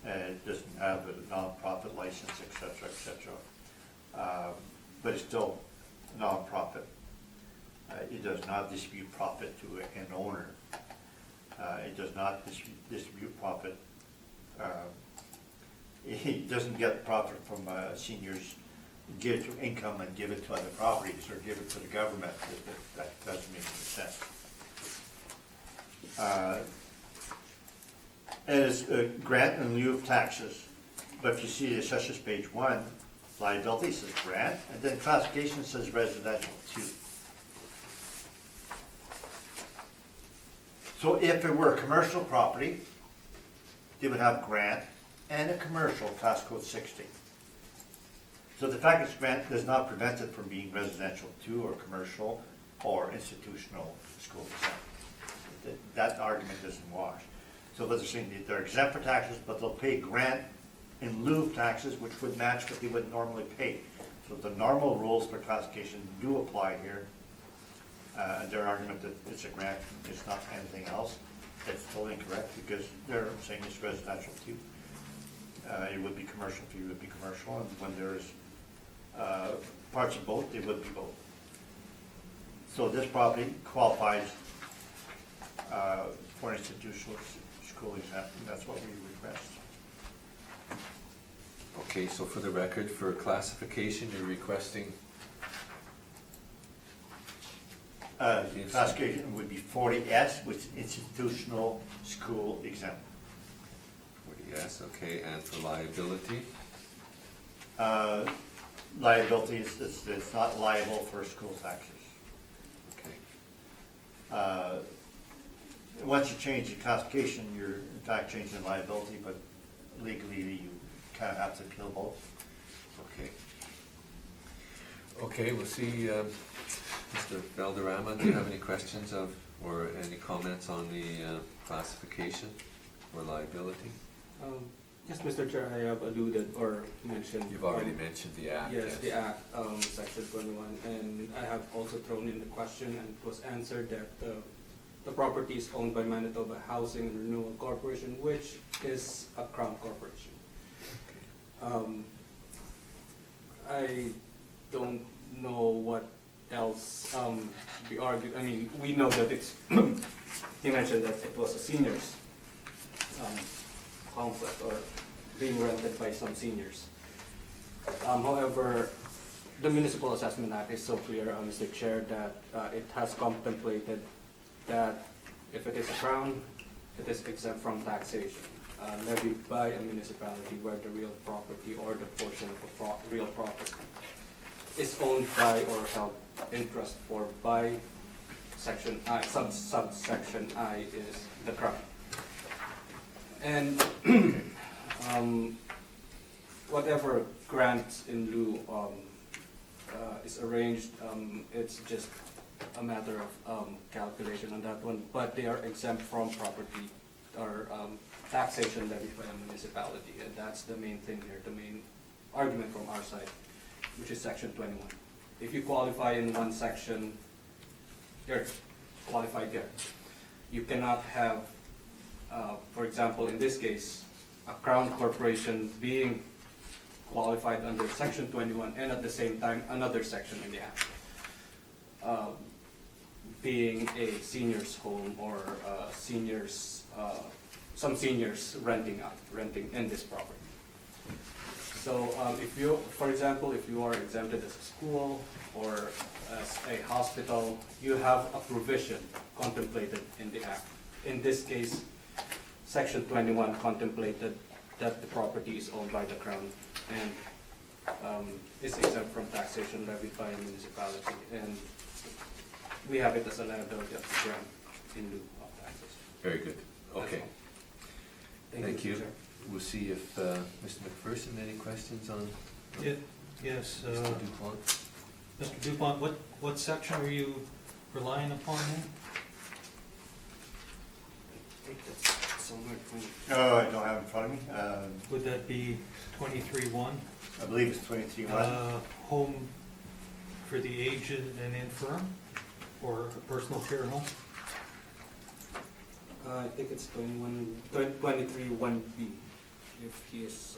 S5: it doesn't have a nonprofit license, et cetera, but it's still nonprofit. It does not distribute profit to an owner. It does not distribute profit. It doesn't get profit from seniors, give it to income and give it to other properties or give it to the government. That doesn't make any sense. And it's a grant in lieu of taxes. But if you see the assessors page 1, liability says grant, and then classification says residential 2. So if it were a commercial property, they would have grant and a commercial class code 60. So the fact it's grant does not prevent it from being residential 2 or commercial or institutional school exempt. That argument doesn't wash. So what they're saying, they're exempt for taxes, but they'll pay grant in lieu of taxes, which would match what they would normally pay. So the normal rules for classification do apply here. Their argument that it's a grant, it's not anything else, it's totally incorrect because they're saying it's residential too. It would be commercial if it would be commercial, and when there's parts of both, it would be both. So this property qualifies for institutional school exempt, and that's what we request.
S1: Okay, so for the record, for classification, you're requesting?
S5: Classification would be 40S, which is institutional school exempt.
S1: Yes, okay, and for liability?
S5: Liability is, it's not liable for school taxes.
S1: Okay.
S5: Once you change the classification, you're in fact changing liability, but legally you kind of have to appeal both.
S1: Okay. Okay, we'll see, Mr. Valderrama, do you have any questions or any comments on the classification or liability?
S2: Yes, Mr. Chair, I have alluded or mentioned.
S1: You've already mentioned the act.
S2: Yes, the Act, Section 21, and I have also thrown in the question, and it was answered that the property is owned by Manitoba Housing and Renewal Corporation, which is a Crown corporation. I don't know what else we argued. I mean, we know that it's, he mentioned that it was a seniors complex or being rented by some seniors. However, the Municipal Assessment Act is so clear, Mr. Chair, that it has contemplated that if it is a Crown, it is exempt from taxation, levied by a municipality where the real property or the portion of the real property is owned by or held in trust for by Section I, subsection I is the Crown. And whatever grants in lieu is arranged, it's just a matter of calculation on that one, but they are exempt from property or taxation levied by a municipality, and that's the main thing here, the main argument from our side, which is Section 21. If you qualify in one section, you're qualified there. You cannot have, for example, in this case, a Crown corporation being qualified under Section 21 and at the same time another section in the Act. Being a senior's home or seniors, some seniors renting in this property. So if you, for example, if you are exempted as a school or as a hospital, you have a provision contemplated in the Act. In this case, Section 21 contemplated that the property is owned by the Crown and is exempt from taxation levied by a municipality. And we have it as a liability of the grant in lieu of taxes.
S1: Very good, okay.
S2: That's all.
S1: Thank you.
S2: Mr. Chair.
S1: We'll see if Mr. McPherson, any questions on
S8: Yes,
S1: Mr. Dupont?
S8: Mr. Dupont, what section are you relying upon here?
S2: I think that's somewhere between.
S5: I don't have it in front of me.
S8: Would that be 23-1?
S5: I believe it's 23-1.
S8: Home for the aged and infirm, or a personal care home?
S2: I think it's 23-1B, if he is,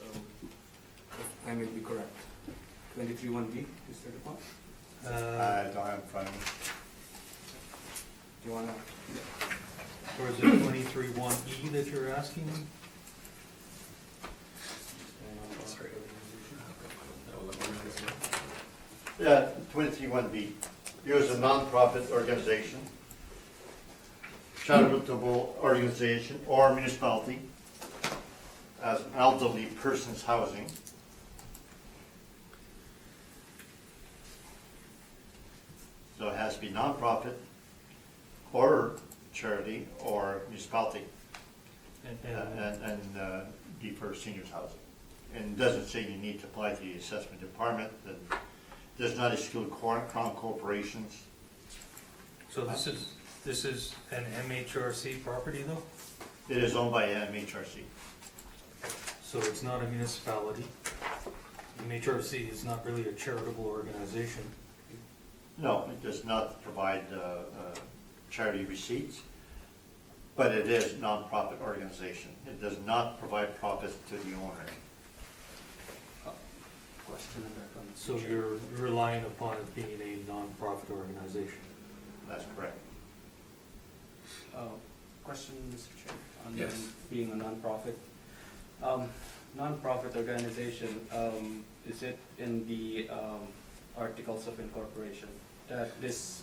S2: if I may be correct. 23-1B, is that the one?
S5: I don't have in front of me.
S2: Do you wanna?
S8: Or is it 23-1E that you're asking?
S7: Sorry.
S5: Yeah, 23-1B. Use a nonprofit organization, charitable organization, or municipality as an elderly person's housing. So it has to be nonprofit, or charity, or municipality, and be for seniors housing. And it doesn't say you need to apply to the assessment department, and does not exclude crown corporations.
S8: So this is an MHRC property though?
S5: It is owned by MHRC.
S8: So it's not a municipality. MHRC is not really a charitable organization.
S5: No, it does not provide charity receipts, but it is a nonprofit organization. It does not provide profits to the owner.
S2: Question on that one.
S8: So you're relying upon it being a nonprofit organization.
S5: That's correct.
S2: Question, Mr. Chair, on
S7: Yes.
S2: being a nonprofit. Nonprofit organization, is it in the Articles of Incorporation that this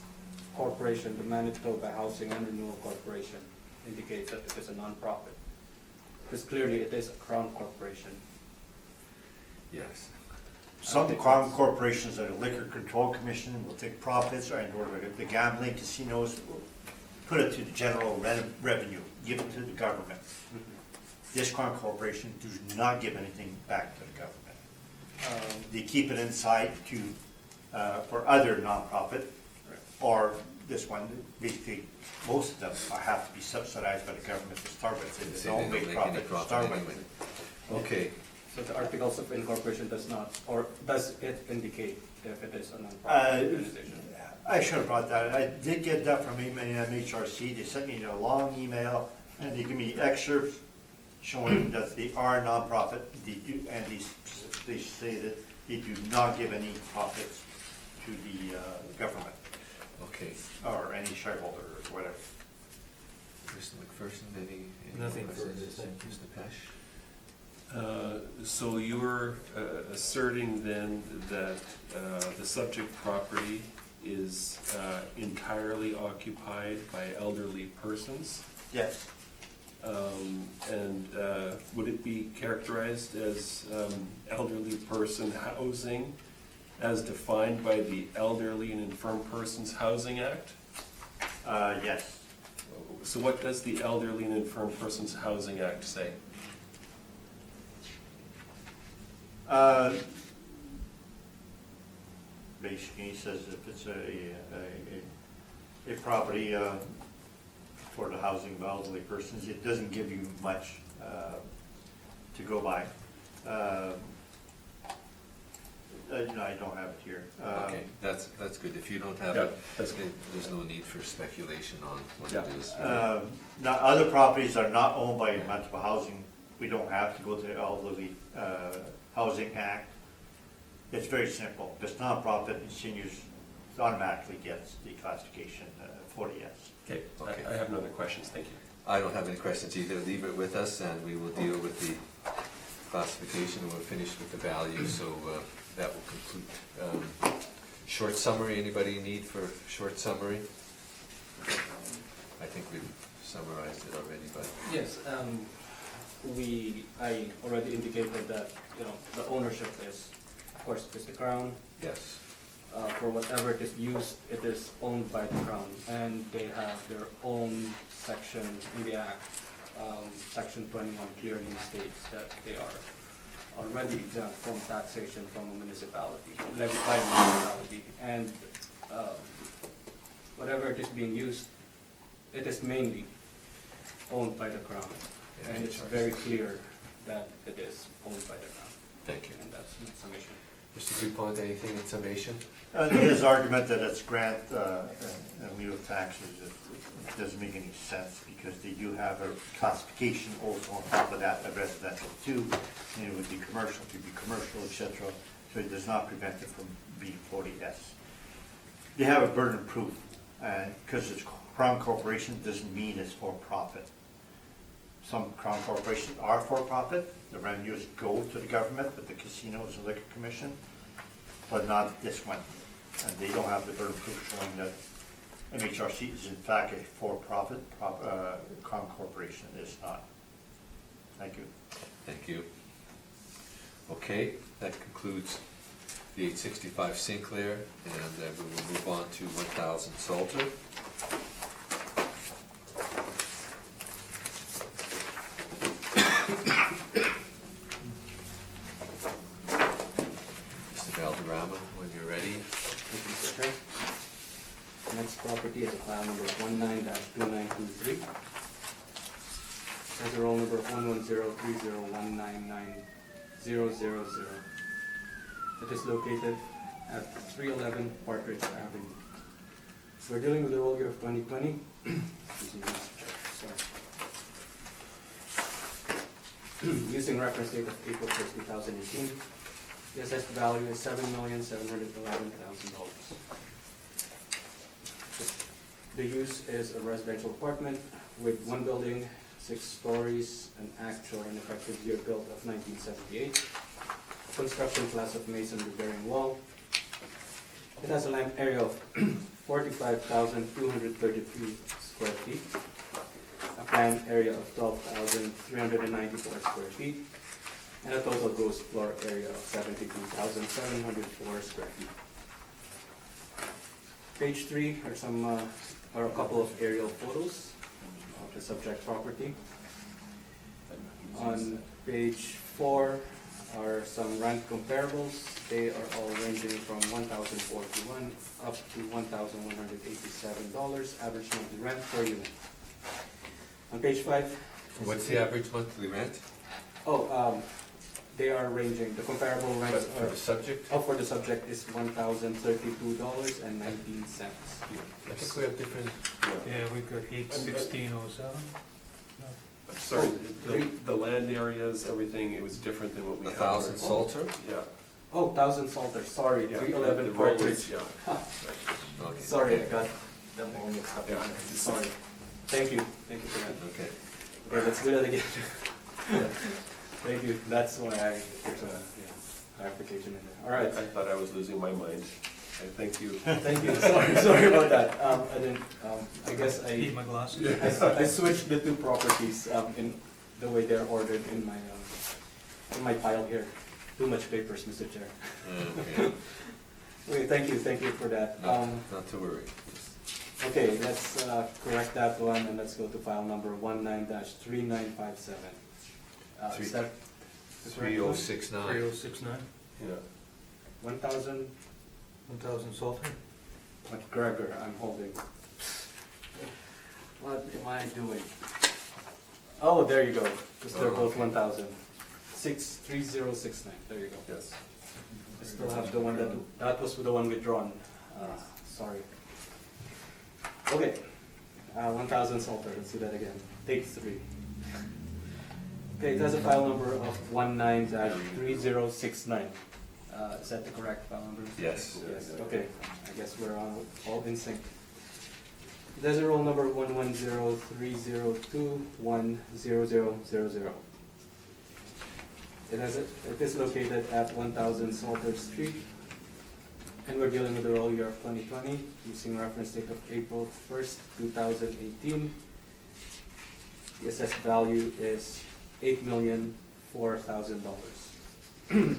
S2: corporation, the Manitoba Housing and Renewal Corporation, indicates that it is a nonprofit? Because clearly it is a crown corporation.
S1: Yes.
S5: Some crown corporations like the Liquor Control Commission will take profits, or the gambling casinos, put it to the general revenue, give it to the government. This crown corporation does not give anything back to the government. They keep it inside to, for other nonprofit, or this one, basically, most of them have to be subsidized by the government to start with.
S1: Say
S5: They
S1: they
S5: don't make profit to start with.
S1: anyway. Okay,
S2: So the Articles of Incorporation does not, or does it indicate if it is a nonprofit organization?
S5: I should have brought that. I did get that from MHRC. They sent me a long email, and they give me excerpts showing that they are nonprofit. They do, and they say that they do not give any profits to the government
S1: okay.
S5: or any shareholder or whatever.
S1: Mr. McPherson, any
S8: Nothing
S1: questions?
S8: further, thank you.
S1: Mr. Pesh?
S7: So you're asserting then that the subject property is entirely occupied by elderly persons?
S5: Yes.
S7: And would it be characterized as elderly person housing as defined by the Elderly and Infirm Persons Housing Act?
S5: Yes.
S7: So what does the Elderly and Infirm Persons Housing Act say?
S5: Basically, it says if it's a property for the housing of elderly persons, it doesn't give you much to go by. No, I don't have it here.
S1: Okay, that's good. If you don't have
S7: Yeah,
S1: it,
S7: that's good.
S1: there's no need for speculation on what
S7: Yeah.
S1: it is.
S5: Now, other properties are not owned by Manitoba Housing. We don't have to go to the Elderly Housing Act. It's very simple. If it's nonprofit and seniors, it automatically gets the classification 40S.
S7: Okay,
S1: Okay.
S7: I have no other questions, thank you.
S1: I don't have any questions either. Leave it with us, and we will deal with the classification, and we'll finish with the value, so that will conclude. Short summary, anybody need for short summary? I think we've summarized it already, but
S2: Yes, I already indicated that, the ownership is, of course, it is the Crown.
S1: yes.
S2: For whatever it is used, it is owned by the Crown, and they have their own section in the Act. Section 21 clearly states that they are already exempt from taxation from a municipality, levied by a municipality, and whatever it is being used, it is mainly owned by the Crown.
S1: Yeah,
S2: And it's
S1: HRC.
S2: very clear that it is owned by the Crown,
S1: Thank you.
S2: and that's my summation.
S1: Mr. Dupont, anything in summation?
S5: His argument that it's grant and lieu of taxes, it doesn't make any sense because they do have a classification also on top of that, a residential too, and it would be commercial, it could be commercial, etc. So it does not prevent it from being 40S. They have a burden of proof, because it's Crown Corporation doesn't mean it's for profit. Some Crown corporations are for profit, the revenues go to the government with the casinos and liquor commission, but not this one. And they don't have the burden of proof showing that MHRC is in fact a for-profit Crown corporation. It's not. Thank you.
S1: Thank you. Okay, that concludes the 865 Sinclair, and we will move on to 1000 Salter. Mr. Valderrama, when you're ready.
S4: Thank you, Mr. Chair. Next property is file number 19-2923. Has a roll number 11030199000. It is located at 311 Partridge Avenue. We're dealing with the roll year of 2020. Excuse me, Mr. Chair, sorry. Using reference date of April 1st, 2018. The assessed value is $7,711,000. The use is a residential apartment with one building, 6 stories, an actual and effective year built of 1978, construction class of masonry bearing wall. It has a land area of 45,233 square feet, a planned area of 12,394 square feet, and a total gross floor area of 72,704 square feet. Page 3 are a couple of aerial photos of the subject property. On page 4 are some rent comparables. They are all ranging from $1,041 up to $1,187 average monthly rent per unit. On page 5.
S1: What's the average monthly rent
S4: They are ranging, the comparable rents
S1: for the subject?
S4: for the subject is $1,032.19.
S1: I think we have different,
S8: Yeah, we've got 81607.
S7: Sorry, the land areas, everything, it was different than what we have.
S1: 1000 Salter?
S7: Yeah.
S4: Oh, 1000 Salter, sorry,
S7: Yeah,
S4: 311
S7: the road
S4: Partridge.
S7: is- Yeah.
S1: Okay.
S4: Sorry, I got them all mixed up.
S7: Yeah.
S4: Sorry. Thank you for that.
S1: Okay.
S4: Okay, let's do that again. Thank you, that's why there's a clarification in there. All right,
S7: I thought I was losing my mind. Thank you.
S4: thank you, sorry about that. I didn't, I guess
S8: Keep my glasses.
S4: I switched the two properties in the way they're ordered in my pile here. Too much papers, Mr. Chair.
S1: Okay.
S4: Okay, thank you for that.
S1: Not to worry.
S4: Okay, let's correct that one and let's go to file number 19-3957. Is that the correct one?
S1: 3069.
S8: 3069,
S7: Yeah.
S4: 1,000
S8: 1000 Salter.
S4: McGregor, I'm holding. What am I doing? Oh, there you go, because they're both 1,000. 63069, there you go.
S7: Yes.
S4: I still have the one that was the one withdrawn. Sorry. Okay, 1,000 Salter, let's do that again. Take 3. Okay, it has a file number of 19-3069. Is that the correct file number?
S1: Yes.
S4: Yes, okay. I guess we're all in sync. It has a roll number 110-302-10000. It is located at 1000 Salter Street, and we're dealing with the roll year of 2020, using reference date of April 1st, 2018. The assessed value is $8,004,000.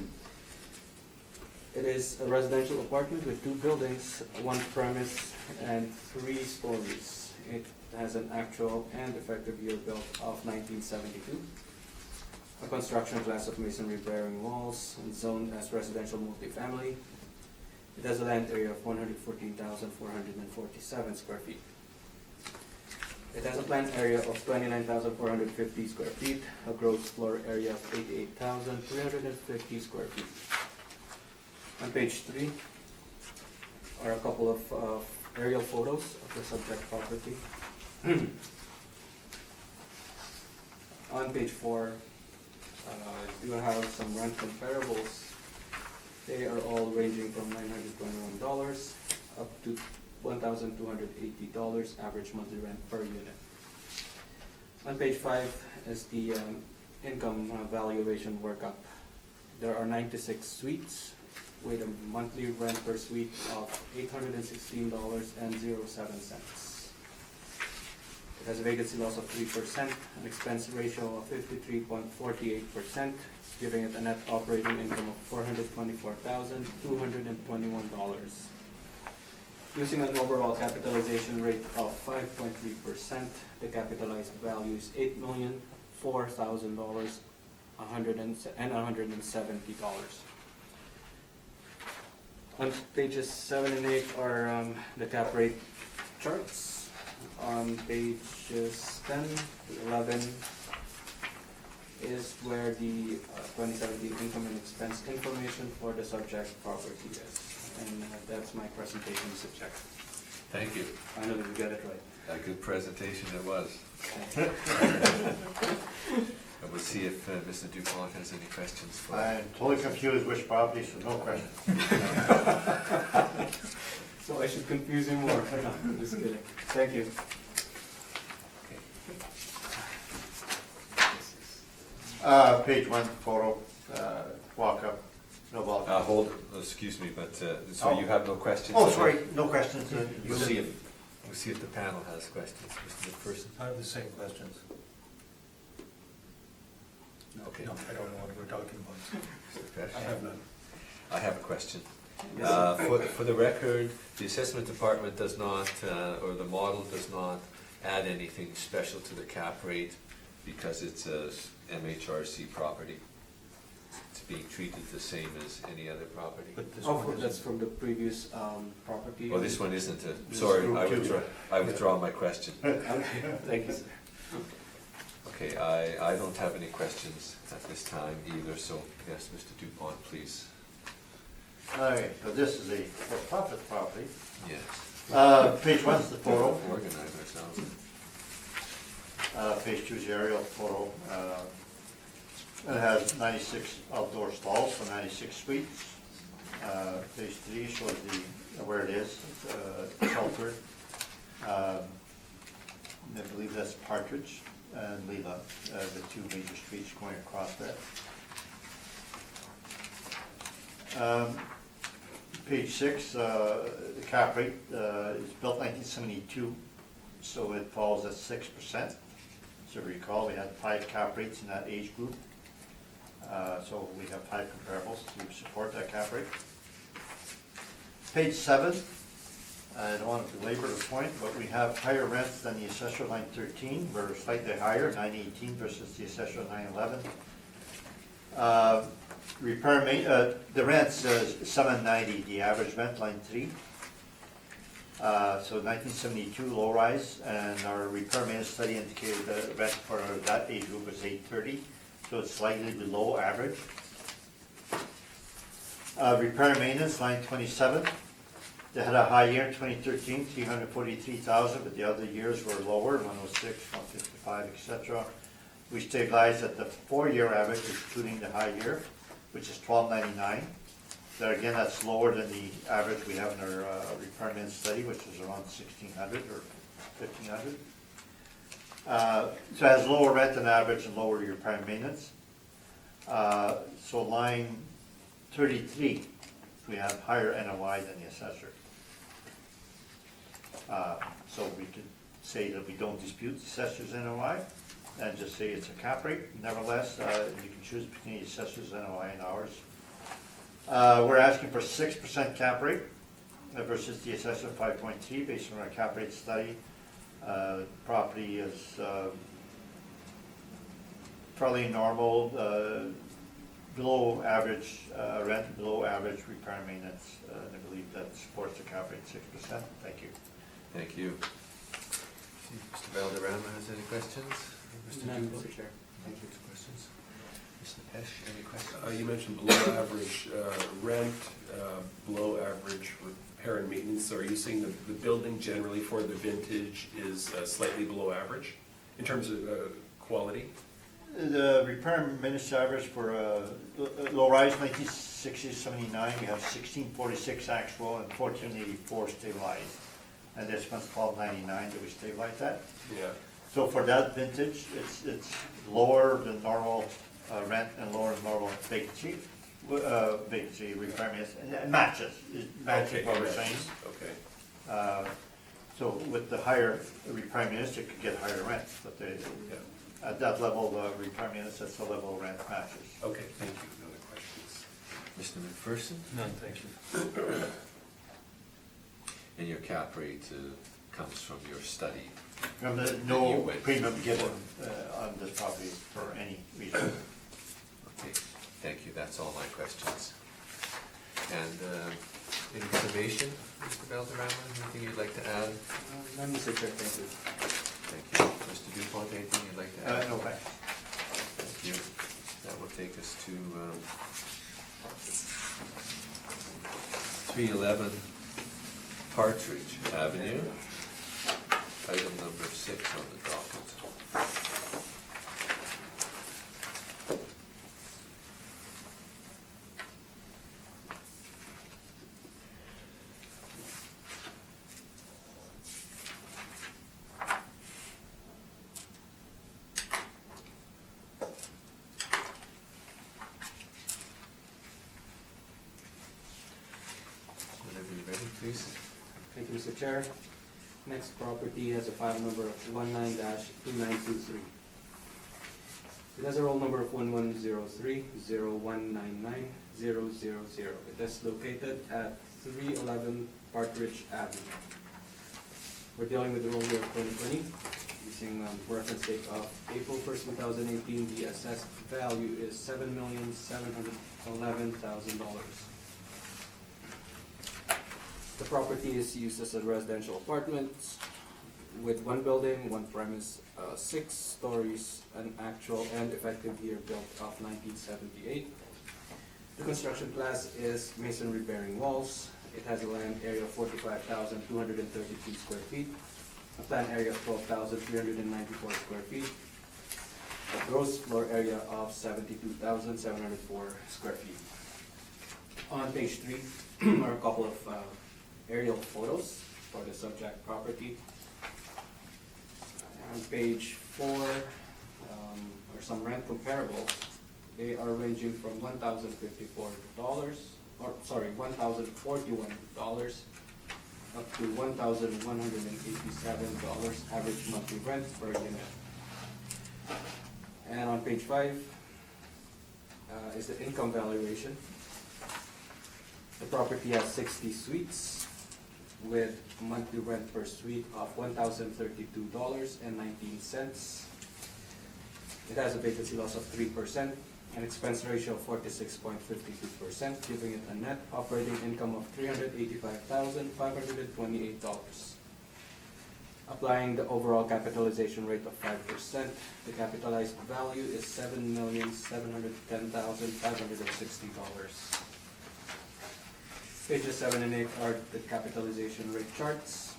S4: It is a residential apartment with 2 buildings, 1 premise, and 3 stories. It has an actual and effective year built of 1972. A construction class of masonry bearing walls and zoned as residential multifamily. It has a land area of 114,447 square feet. It has a planned area of 29,450 square feet, a gross floor area of 88,350 square feet.
S2: On page 3 are a couple of aerial photos of the subject property. On page 4, you have some rent comparables. They are all ranging from $921 up to $1,280 average monthly rent per unit. On page 5 is the income valuation workup. There are 96 suites with a monthly rent per suite of $816.07. It has a vacancy loss of 3%, an expense ratio of 53.48%, giving it a net operating income of $424,221. Using an overall capitalization rate of 5.3%, the capitalized value is $8,004,170. On pages 7 and 8 are the cap rate charts. On pages 10 to 11 is where the 2017 income and expense information for the subject property is. And that's my presentation, Mr. Chair.
S1: Thank you.
S2: Finally, we got it right.
S1: A good presentation it was. And we'll see if Mr. Dupont has any questions for.
S5: I'm totally confused which property, so no question.
S2: So I should confuse you more. No, I'm just kidding. Thank you.
S5: Page 1, photo, walk up, no walk.
S1: Excuse me, but, so you have no questions?
S5: Oh, sorry, no questions.
S1: We'll see if the panel has questions. Mr. McPherson?
S8: I have the same questions.
S1: Okay.
S8: No, I don't know what we're talking about.
S1: Mr. Pesh?
S8: I have none.
S1: I have a question.
S2: Yes, sir.
S1: For the record, the assessment department does not, or the model does not add anything special to the cap rate because it's a MHRC property. It's being treated the same as any other property.
S8: But this
S2: Oh,
S8: one
S2: that's
S8: isn't.
S2: from the previous property.
S1: Well, this one isn't a,
S5: This
S1: sorry,
S5: is
S1: I
S5: group two.
S1: withdraw my question.
S2: Okay, thank you, sir.
S1: Okay, I don't have any questions at this time either, so yes, Mr. Dupont, please.
S5: Okay, so this is a for-profit property.
S1: Yes.
S5: Page 1's the photo.
S1: Organize ourselves.
S5: Page 2 is the aerial photo. It has 96 outdoor stalls for 96 suites. Page 3 shows where it is, sheltered. I believe that's Partridge and Leela, the two major streets going across that. Page 6, the cap rate is built 1972, so it falls at 6%. So recall, we had 5 cap rates in that age group. So we have 5 comparables to support that cap rate. Page 7, I don't want to belabor the point, but we have higher rents than the assessor line 13. We're slightly higher, 918 versus the assessor 911. The rents is 790, the average rent line 3. So 1972 low rise, and our repair maintenance study indicated the rent for that age group was 830, so it's slightly below average. Repair maintenance line 27, they had a high year in 2013, 343,000, but the other years were lower, 106, 155, etc. We stabilized at the 4-year average, excluding the high year, which is 1299. There again, that's lower than the average we have in our repair maintenance study, which is around 1,600 or 1,500. So it has lower rent than average and lower repair maintenance. So line 33, we have higher NOI than the assessor. So we could say that we don't dispute the assessor's NOI and just say it's a cap rate. Nevertheless, you can choose between the assessor's NOI and ours. We're asking for 6% cap rate versus the assessor 5.3 based on our cap rate study. Property is fairly normal, below average rent, below average repair maintenance. I believe that supports the cap rate 6%. Thank you.
S1: Thank you. Mr. Valderrama has any questions? Mr.
S2: None,
S1: Dupont?
S2: Mr. Chair.
S1: Thank you. Questions? Mr. Pesh, any questions?
S7: you mentioned below average rent, below average repair and maintenance. So are you saying the building generally for the vintage is slightly below average in terms of quality?
S5: The repair and maintenance average for low-rise 1960s, 79, we have 1646 actual and 1484 stabilized. And this one's 1299 that we stabilized that.
S7: Yeah.
S5: So for that vintage, it's lower than normal rent and lower than normal vacancy. Vacancy requirements, and it matches. It matches what we're saying.
S7: Okay.
S5: So with the higher requirements, it could get higher rent, but at that level, the requirements, that's the level rent matches.
S7: Okay, thank you. No other questions?
S1: Mr. McPherson?
S8: None, thank you.
S1: And your cap rate comes from your study.
S5: Remember,
S1: You
S5: no
S1: went
S5: premium
S1: for-
S5: given on this property for any reason.
S1: Okay, thank you, that's all my questions. And any summation, Mr. Valderrama, anything you'd like to add?
S2: None, Mr. Chair, thank you.
S1: Thank you. Mr. Dupont, anything you'd like to add?
S5: No, thanks.
S1: Thank you. That will take us to 311 Partridge Avenue, item number 6 on the docket. Whenever you're ready, please.
S2: Thank you, Mr. Chair. Next property has a file number of 19-2923. It has a roll number of 1103-0199-000. It is located at 311 Partridge Avenue. We're dealing with the roll year of 2020, using reference date of April 1st, 2018. The assessed value is $7,711,000. The property is used as a residential apartment with one building, one premise, 6 stories, an actual and effective year built of 1978. The construction class is masonry bearing walls. It has a land area of 45,232 square feet, a plan area of 12,394 square feet, a gross floor area of 72,704 square feet. On page 3 are a couple of aerial photos for the subject property. On page 4 are some rent comparables. They are ranging from $1,041 up to $1,187 average monthly rent per unit. And on page 5 is the income valuation. The property has 60 suites with monthly rent per suite of $1,032.19. It has a vacancy loss of 3%, an expense ratio of 46.52%, giving it a net operating income of $385,528. Applying the overall capitalization rate of 5%, the capitalized value is $7,710,560. Pages 7 and 8 are the capitalization rate charts.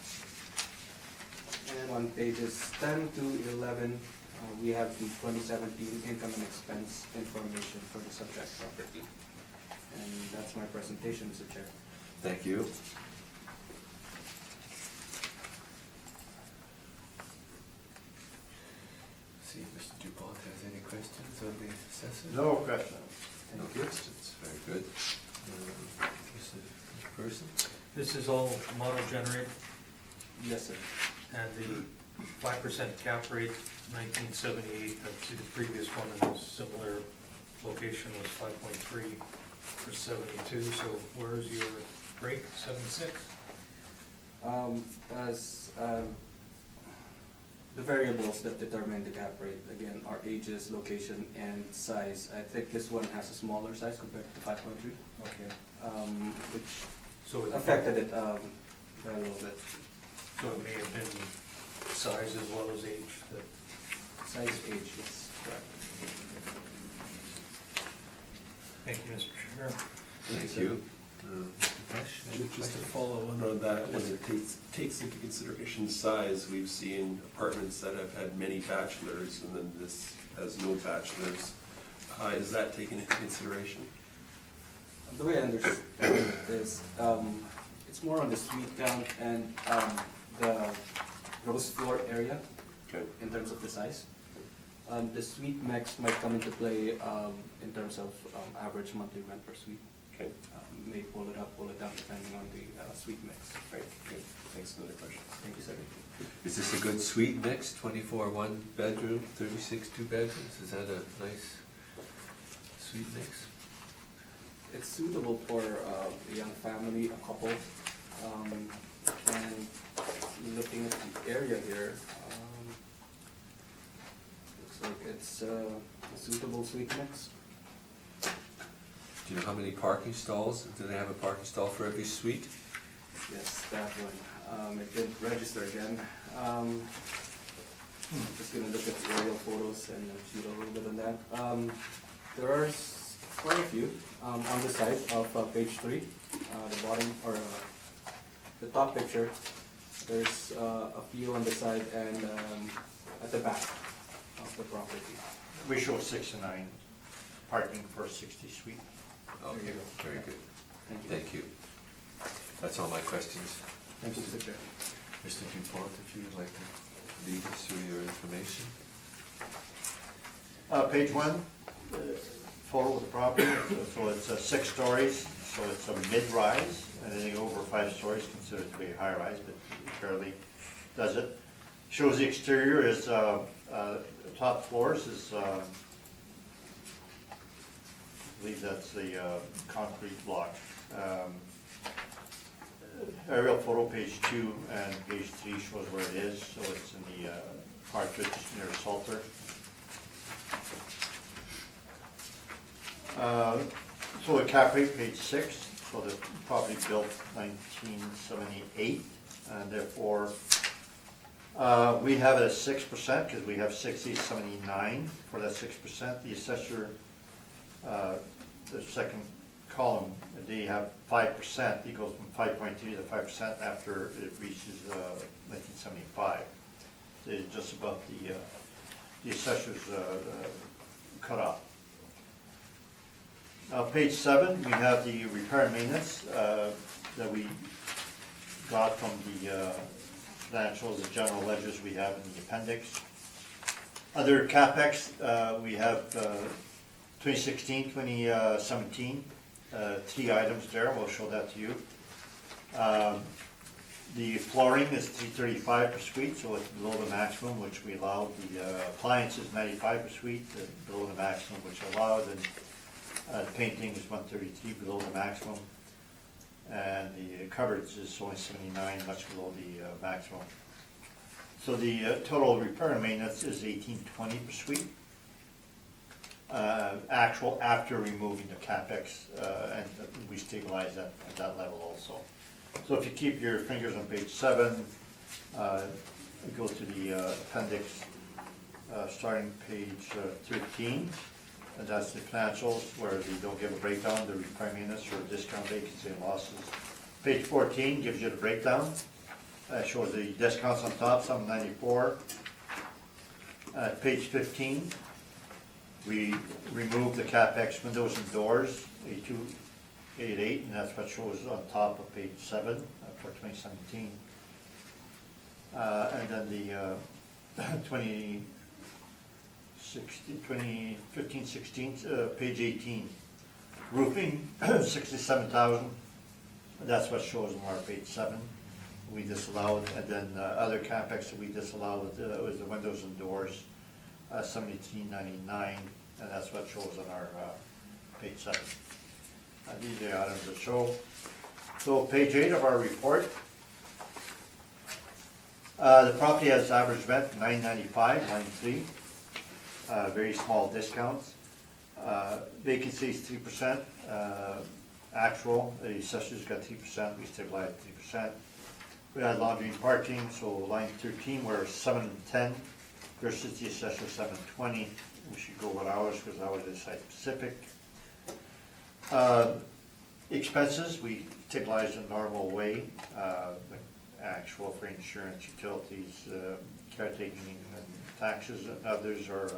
S2: And on pages 10 to 11, we have the 2017 income and expense information for the subject property. And that's my presentation, Mr. Chair.
S1: Thank you. See if Mr. Dupont has any questions on the assessor?
S5: No question.
S1: No questions, very good. Mr. McPherson?
S8: This is all model generated,
S2: Yes, sir.
S8: and the 5% cap rate, 1978, I see the previous one in a similar location was 5.3 for 72, so where's your rate, 76?
S2: As the variables that determine the cap rate, again, are ages, location, and size. I think this one has a smaller size compared to 5.3,
S8: Okay.
S2: which
S8: So it
S2: affected it by a little bit.
S8: So it may have been size as well as age that.
S2: Size, age, yes, correct.
S8: Thank you, Mr. Chair.
S1: Thank you.
S7: Just to follow on that, when it takes into consideration size, we've seen apartments that have had many bachelors, and then this has no bachelors. Is that taken into consideration?
S2: The way I understand it is, it's more on the suite count and the gross floor area
S7: Okay.
S2: in terms of the size. The suite mix might come into play in terms of average monthly rent per suite.
S7: Okay.
S2: May pull it up, pull it down, depending on the suite mix.
S7: Right, good. Thanks, another question.
S2: Thank you, sir.
S1: Is this a good suite mix, 24 one bedroom, 36 two bedrooms? Is that a nice suite mix?
S2: It's suitable for a young family, a couple, and looking at the area here, looks like it's a suitable suite mix.
S1: Do you know how many parking stalls? Do they have a parking stall for every suite?
S2: Yes, that one. It did register again. Just gonna look at the aerial photos and shoot a little bit on that. There are quite a few on the side of page 3, the bottom or the top picture. There's a few on the side and at the back of the property.
S5: We show 69 parking for 60 suite.
S1: Okay,
S2: There you go.
S1: very good.
S2: Thank you.
S1: Thank you. That's all my questions.
S2: Thank you, Mr. Chair.
S1: Mr. Dupont, if you would like to lead us through your information.
S5: Page 1, photo of the property. So it's 6 stories, so it's a mid-rise. Anything over 5 stories considered to be a high-rise, but it barely does it. Shows the exterior is, top floors is, I believe that's the concrete block. Aerial photo, page 2 and page 3 shows where it is, so it's in the part just near Salter. So the cap rate, page 6, so the property built 1978, and therefore we have it at 6% because we have 6079 for that 6%. The assessor, the second column, they have 5%. It goes from 5.3 to 5% after it reaches 1975. It's just above the assessor's cutoff. Page 7, we have the repair and maintenance that we got from the financials, the general ledgers we have in the appendix. Other CapEx, we have 2016, 2017, 3 items there. We'll show that to you. The flooring is $335 per suite, so it's below the maximum, which we allowed. The appliance is $95 per suite, below the maximum, which allowed. And painting is $133, below the maximum. And the cupboards is only $79, much below the maximum. So the total repair and maintenance is $1820 per suite. Actual after removing the CapEx, and we stabilize that at that level also. So if you keep your fingers on page 7, go to the appendix, starting page 13, and that's the financials where they don't give a breakdown, the repair maintenance or discount, vacancy, and losses. Page 14 gives you the breakdown. Shows the discounts on top, some 94. Page 15, we remove the CapEx windows and doors, 8288, and that's what shows on top of page 7 for 2017. And then the 2015-16, page 18. Roofing, 67,000. That's what shows on our page 7. We disallowed, and then other CapEx that we disallowed was the windows and doors, 7399, and that's what shows on our page 7. These are the items that show. So page 8 of our report. The property has average rent $995, 93. Very small discounts. Vacancy is 3%. Actual, the assessor's got 3%, we stabilized 3%. We had laundry and parking, so line 13, we're 710 versus the assessor 720. We should go with ours because ours is site specific. Expenses, we typicalize in a normal way, the actual for insurance, utilities, caretaking and taxes, and others are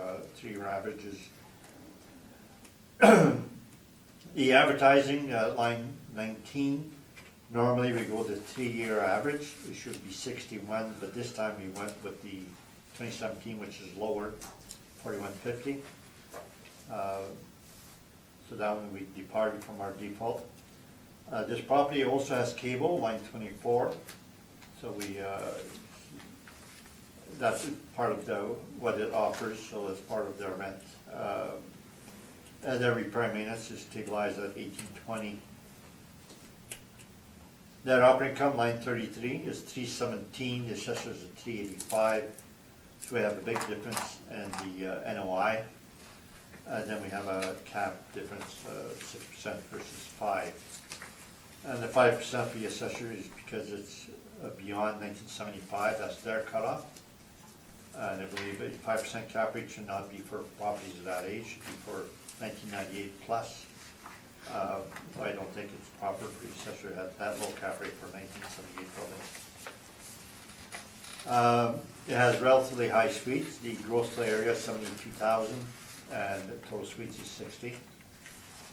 S5: 3-year averages. The advertising, line 19, normally we go to 3-year average, it should be 61, but this time we went with the 2017, which is lower, 4150. So that one we departed from our default. This property also has cable, line 24, so we, that's part of what it offers, so it's part of their rent. And their repair maintenance is stabilized at 1820. Net operating income, line 33, is 317, the assessors at 385. So we have a big difference in the NOI. And then we have a cap difference, 6% versus 5%. And the 5% for the assessor is because it's beyond 1975, that's their cutoff. And I believe a 5% cap rate should not be for properties of that age, it should be for 1998 plus. I don't think it's proper for the assessor to have that low cap rate for 1978 buildings. It has relatively high suites, the gross floor area is 72,000 and the total suites is 60.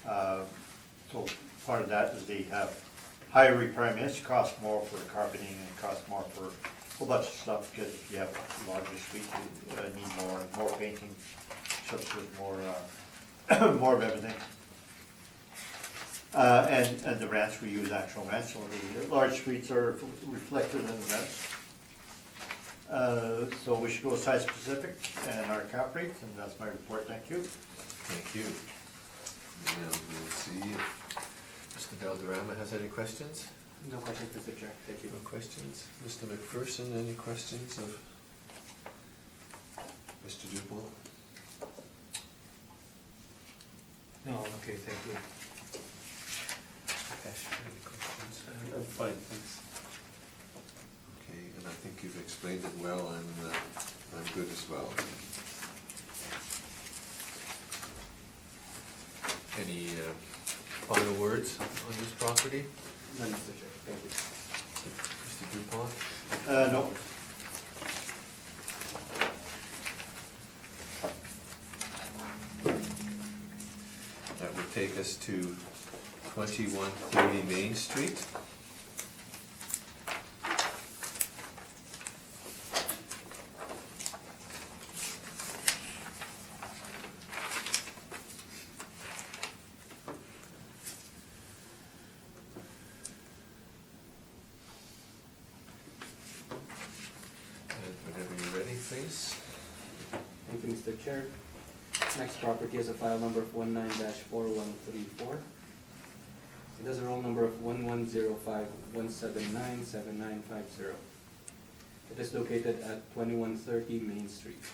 S5: So part of that is they have higher repair maintenance, cost more for carpeting and cost more for a whole bunch of stuff, because if you have a larger suite, you need more painting, such as more more of everything. And the rents, we use actual rents, so the large suites are reflected in the rents. So we should go site specific and our cap rate, and that's my report, thank you.
S1: Thank you. And we'll see if Mr. Valderrama has any questions?
S2: No questions, Mr. Chair. Thank you.
S1: No questions? Mr. McPherson, any questions of Mr. Dubois?
S8: No, okay, thank you.
S1: Cash, any questions?
S7: I'm fine, thanks.
S1: Okay, and I think you've explained it well, and I'm good as well. Any final words on this property?
S2: No, Mr. Chair. Thank you.
S1: Mr. Dupont?
S5: No.
S1: That would take us to 2130 Main Street. And whenever you're ready, please.
S2: Thank you, Mr. Chair. Next property has a file number of 19-4134. It has a roll number of 1105-179-7950. It is located at 2130 Main Street.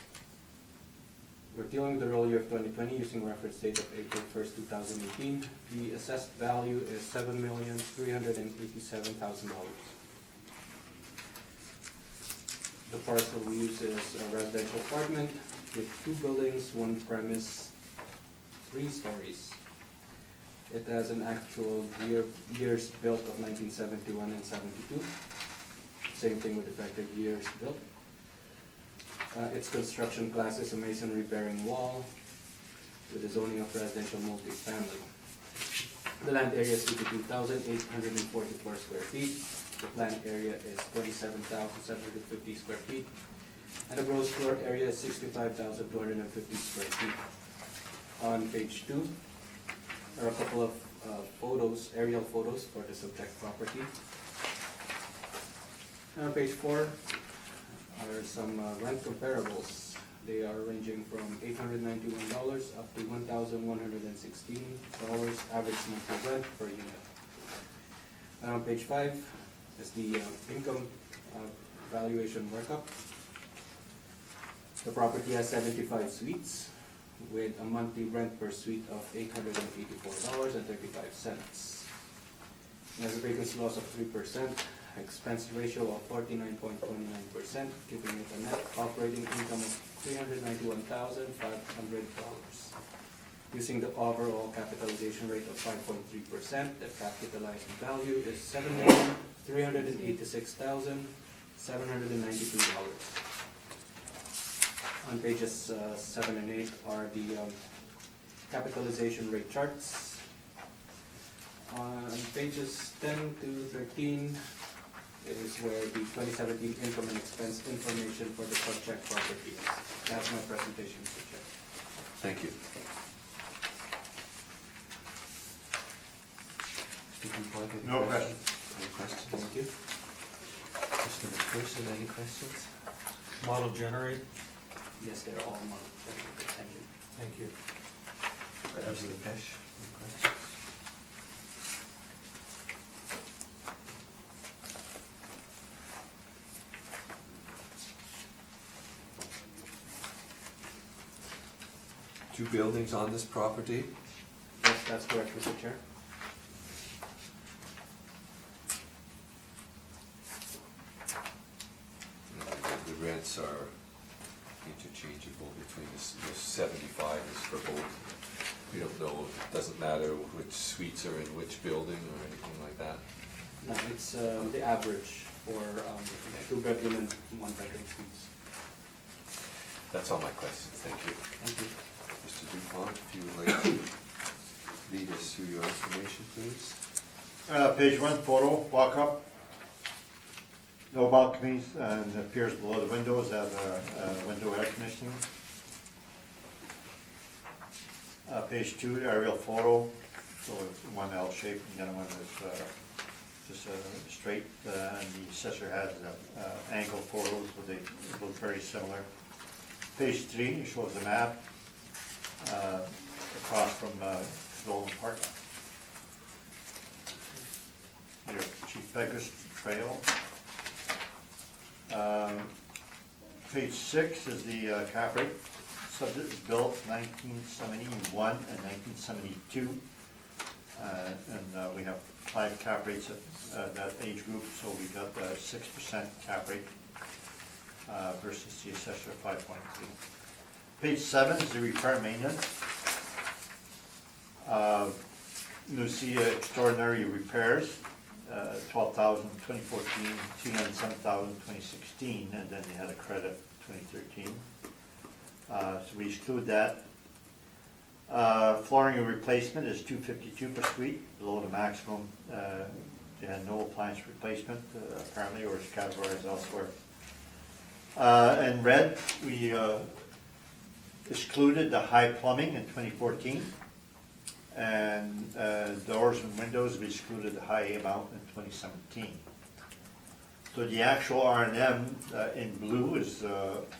S2: We're dealing with the roll year of 2020 using reference date of April 1st, 2018. The assessed value is $7,387,000. The parcel we use is a residential apartment with 2 buildings, 1 premise, 3 stories. It has an actual years built of 1971 and 72. Same thing with effective years built. Its construction class is a masonry bearing wall with a zoning of residential multi-family. The land area is 82,844 square feet. The planned area is 27,750 square feet. And the gross floor area is 65,250 square feet. On page 2 are a couple of photos, aerial photos for the subject property. And on page 4 are some rent comparables. They are ranging from $891 up to $1,116 average monthly rent per unit. And on page 5 is the income valuation workup. The property has 75 suites with a monthly rent per suite of $884.35. It has a vacancy loss of 3%, expense ratio of 49.29%, giving it a net operating income of $391,500. using the overall capitalization rate of 5.3%. The capitalized value is $7,386,792. On pages 7 and 8 are the capitalization rate charts. On pages 10 to 13 is where the 2017 income and expense information for the subject property is. That's my presentation, Mr. Chair.
S1: Thank you. Mr. Dupont, any
S5: No
S1: questions? Any questions?
S2: Thank you.
S1: Mr. McPherson, any questions?
S8: Model generate,
S2: Yes, they're all marked. Thank you.
S8: thank you.
S1: Mr. Pesh, any questions? Two buildings on this property.
S2: Yes, that's correct, Mr. Chair.
S1: The rents are interchangeable between the 75 is for both. We don't know, it doesn't matter which suites are in which building or anything like that.
S2: No, it's the average for 2-bedroom and 1-bedroom suites.
S1: That's all my questions, thank you.
S2: Thank you.
S1: Mr. Dupont, if you would like to lead us through your information, please.
S5: Page 1, photo, walk-up. No balconies, and it appears below the windows as a window air conditioning. Page 2, aerial photo, so it's one L shape, and the other one is just straight, and the assessor has angle photos, but they look very similar. Page 3 shows the map across from Nolan Park. Your Chief Pegasus Trail. Page 6 is the cap rate. Subject was built 1971 and 1972. And we have 5 cap rates at that age group, so we got the 6% cap rate versus the assessor 5.3. Page 7 is the repair maintenance. You'll see extraordinary repairs, 12,000 2014, 307,000 2016, and then they had a credit 2013. So we exclude that. Flooring replacement is $252 per suite, below the maximum. They had no appliance replacement, apparently, or it's categorized elsewhere. In red, we excluded the high plumbing in 2014, and doors and windows, we excluded the high amount in 2017. So the actual R&M in blue is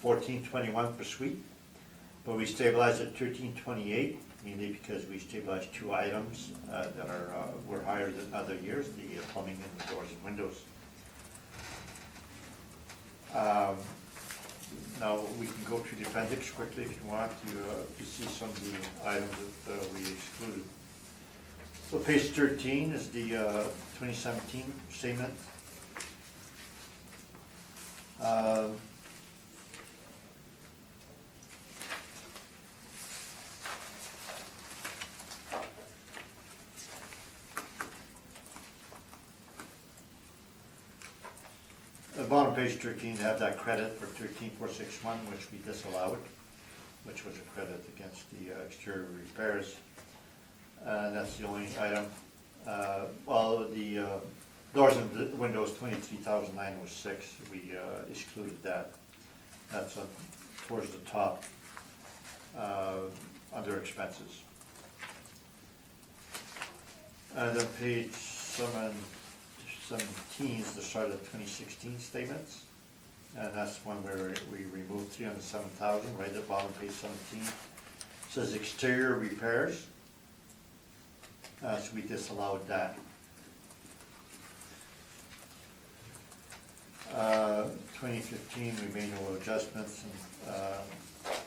S5: $14.21 per suite, but we stabilized at $13.28, mainly because we stabilized 2 items that were higher than other years, the plumbing and the doors and windows. Now, we can go through the appendix quickly if you want to see some of the items that we excluded. So page 13 is the 2017 statement. The bottom page 13, they have that credit for 13461, which we disallowed, which was a credit against the exterior repairs. That's the only item. Well, the doors and windows, 23,906, we excluded that. That's towards the top under expenses. And then page 17 is the start of the 2016 statements. And that's one where we removed 307,000, right at the bottom, page 17. It says exterior repairs. So we disallowed that. 2015, we made no adjustments. And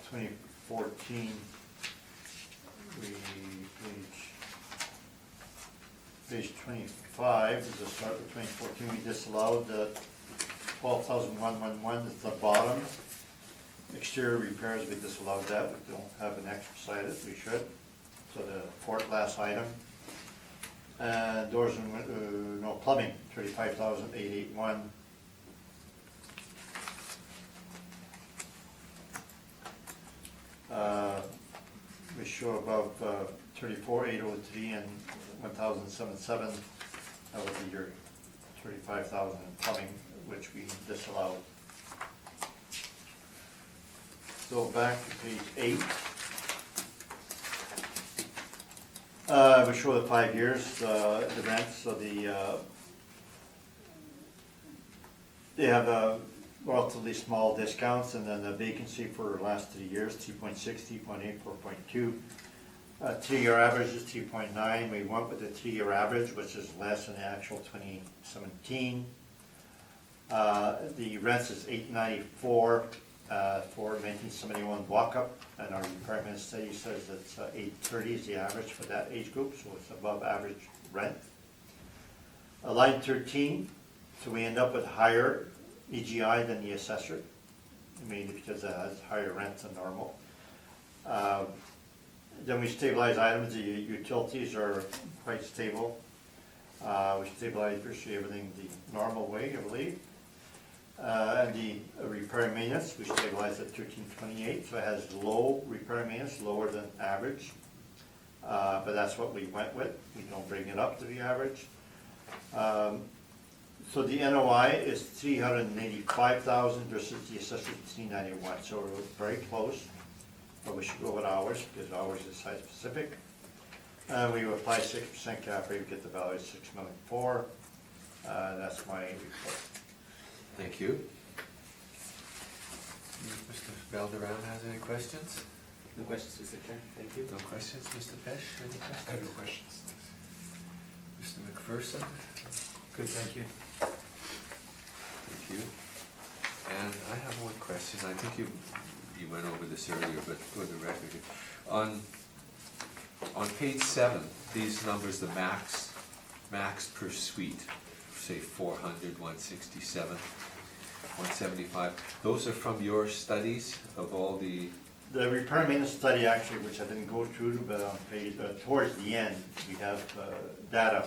S5: 2014, page 25 is the start of 2014. We disallowed the 12,111 at the bottom. Exterior repairs, we disallowed that. We don't have an X beside it. We should. fourth last item. Doors and, plumbing, 35,881. We show above 34,803 and 1,077. That would be your 35,000 in plumbing, which we disallowed. So back to page 8. We show the 5 years, the rent, so they have relatively small discounts, and then the vacancy for the last 3 years, 3.6, 3.8, 4.2. 3-year average is 3.9. We went with the 3-year average, which is less than the actual 2017. The rents is $894 for 1971 walk-up, and our requirement study says it's $830 is the average for that age group, so it's above average rent. Line 13, so we end up with higher EGI than the assessor, mainly because it has higher rent than normal. Then we stabilize items. The utilities are quite stable. We stabilize virtually everything the normal way, I believe. And the repair and maintenance, we stabilize at 1328, so it has low repair and maintenance, lower than average. But that's what we went with. We don't bring it up to the average. So the NOI is 385,000 versus the assessor 391, so we're very close. But we should go with ours, because ours is site specific. We apply 6% cap rate, we get the value of $6,004,000. That's my report.
S1: Thank you. Mr. Valderrama has any questions?
S4: No questions, Mr. Chair. Thank you.
S1: No questions, Mr. Pesh? Any questions?
S6: I have no questions.
S1: Mr. McPherson?
S8: Good, thank you.
S1: Thank you. And I have one question. I think you went over this earlier, but for the record, on page 7, these numbers, the max per suite, say 400, 167, 175, those are from your studies of all the...
S5: The repair and maintenance study, actually, which I didn't go through, but on page, towards the end, we have data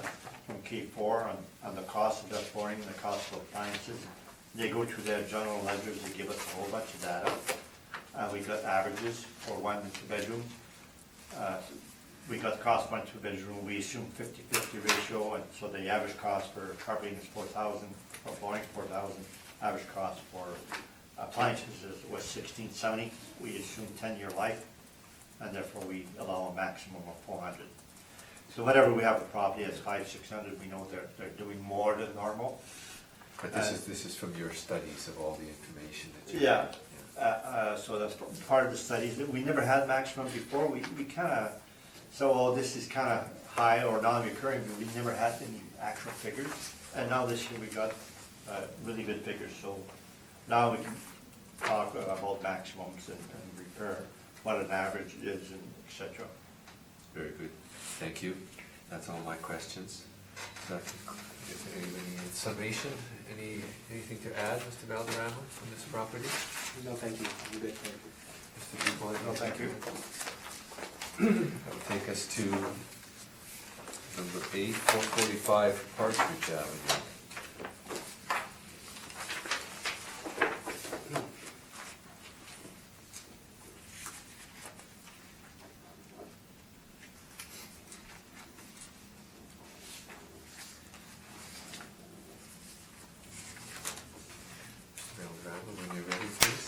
S5: from K4 on the cost of the flooring and the cost of appliances. They go through their general ledgers, they give us a whole bunch of data. We got averages for 1 and 2 bedroom. We got cost 1 and 2 bedroom. We assume 50-50 ratio, and so the average cost for carpeting is 4,000, for flooring 4,000. Average cost for appliances was 1,670. We assume 10-year life, and therefore we allow a maximum of 400. So whenever we have a property that's 500-600, we know they're doing more than normal.
S1: But this is from your studies of all the information that you...
S5: Yeah. So that's part of the studies. We never had maximum before. We kind of, so this is kind of high or non-recurring, but we never had any actual figures. And now this year we got really good figures. So now we can talk about maximums and repair, what an average is, and et cetera.
S1: Very good. Thank you. That's all my questions. Any summation? Anything to add, Mr. Valderrama, from this property?
S4: No, thank you. I'm good, thank you.
S1: Mr. DuBois?
S5: No, thank you.
S1: That would take us to number 8, 445 Partridge Avenue. When you're ready, please.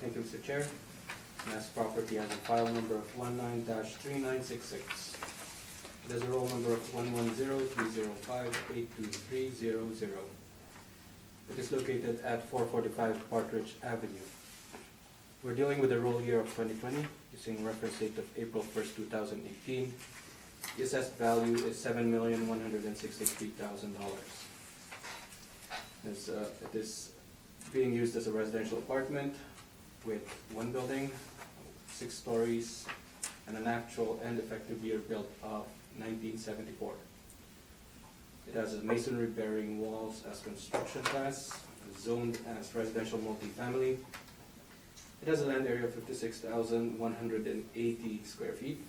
S4: Thank you, Mr. Chair. Mass property has a file number of 19-3966. It has a roll number of 110-305-82300. It is located at 445 Partridge Avenue. We're dealing with the roll year of 2020, using reference date of April 1st, 2018. The assessed value is $7,163,000. It is being used as a residential apartment with 1 building, 6 stories, and an actual and effective year built of 1974. It has a masonry bearing walls as construction class, zoned as residential multifamily. It has a land area of 56,180 square feet,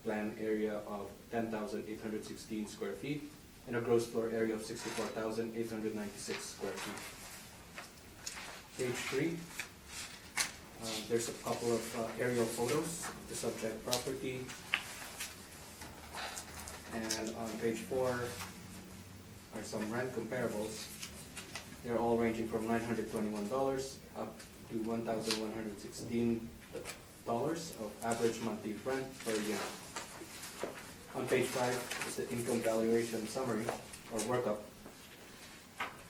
S2: plan area of 10,816 square feet and a gross floor area of 64,896 square feet. Page 3, there's a couple of aerial photos of the subject property. And on page 4 are some rent comparables. They're all ranging from $921 up to $1,116 of average monthly rent per unit. On page 5 is the income valuation summary or workup.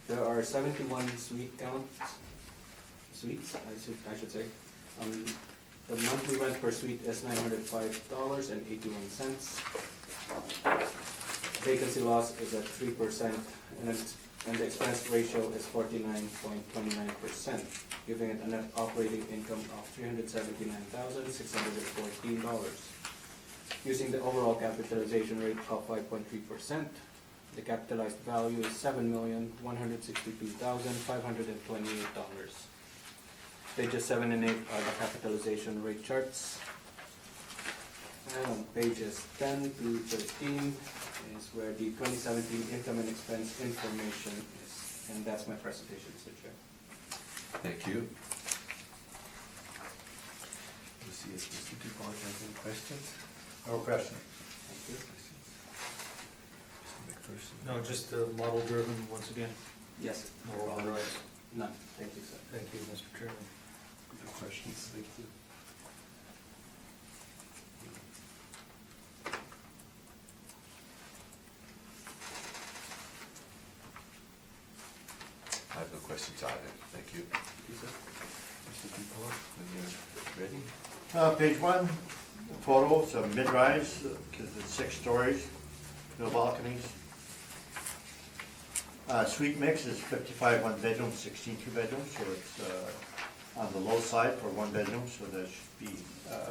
S2: There are 71 suites, I should say. The monthly rent per suite is $905.81. Vacancy loss is at 3%, and the expense ratio is 49.29%, giving it a net operating income of $379,614. Using the overall capitalization rate of 5.3%, the capitalized value is $7,162,528. Pages 7 and 8 are the capitalization rate charts. And on pages 10 to 13 is where the 2017 income and expense information is. And that's my presentation, Mr. Chair.
S1: Thank you. We'll see if Mr. Dupont has any questions.
S5: No question.
S2: Thank you.
S1: Mr. McPherson?
S8: No, just model driven once again.
S2: Yes.
S8: No overrides.
S2: None. Thank you, sir.
S8: Thank you, Mr. Chairman.
S7: No questions, thank you.
S1: I have no questions either. Thank you. Mr. Dupont, when you're ready?
S5: Page 1, photo, it's a mid-rise, because it's 6 stories, no balconies. Suite mix is 55 one-bedroom, 16 two-bedrooms, so it's on the low side for one bedroom, so that should be,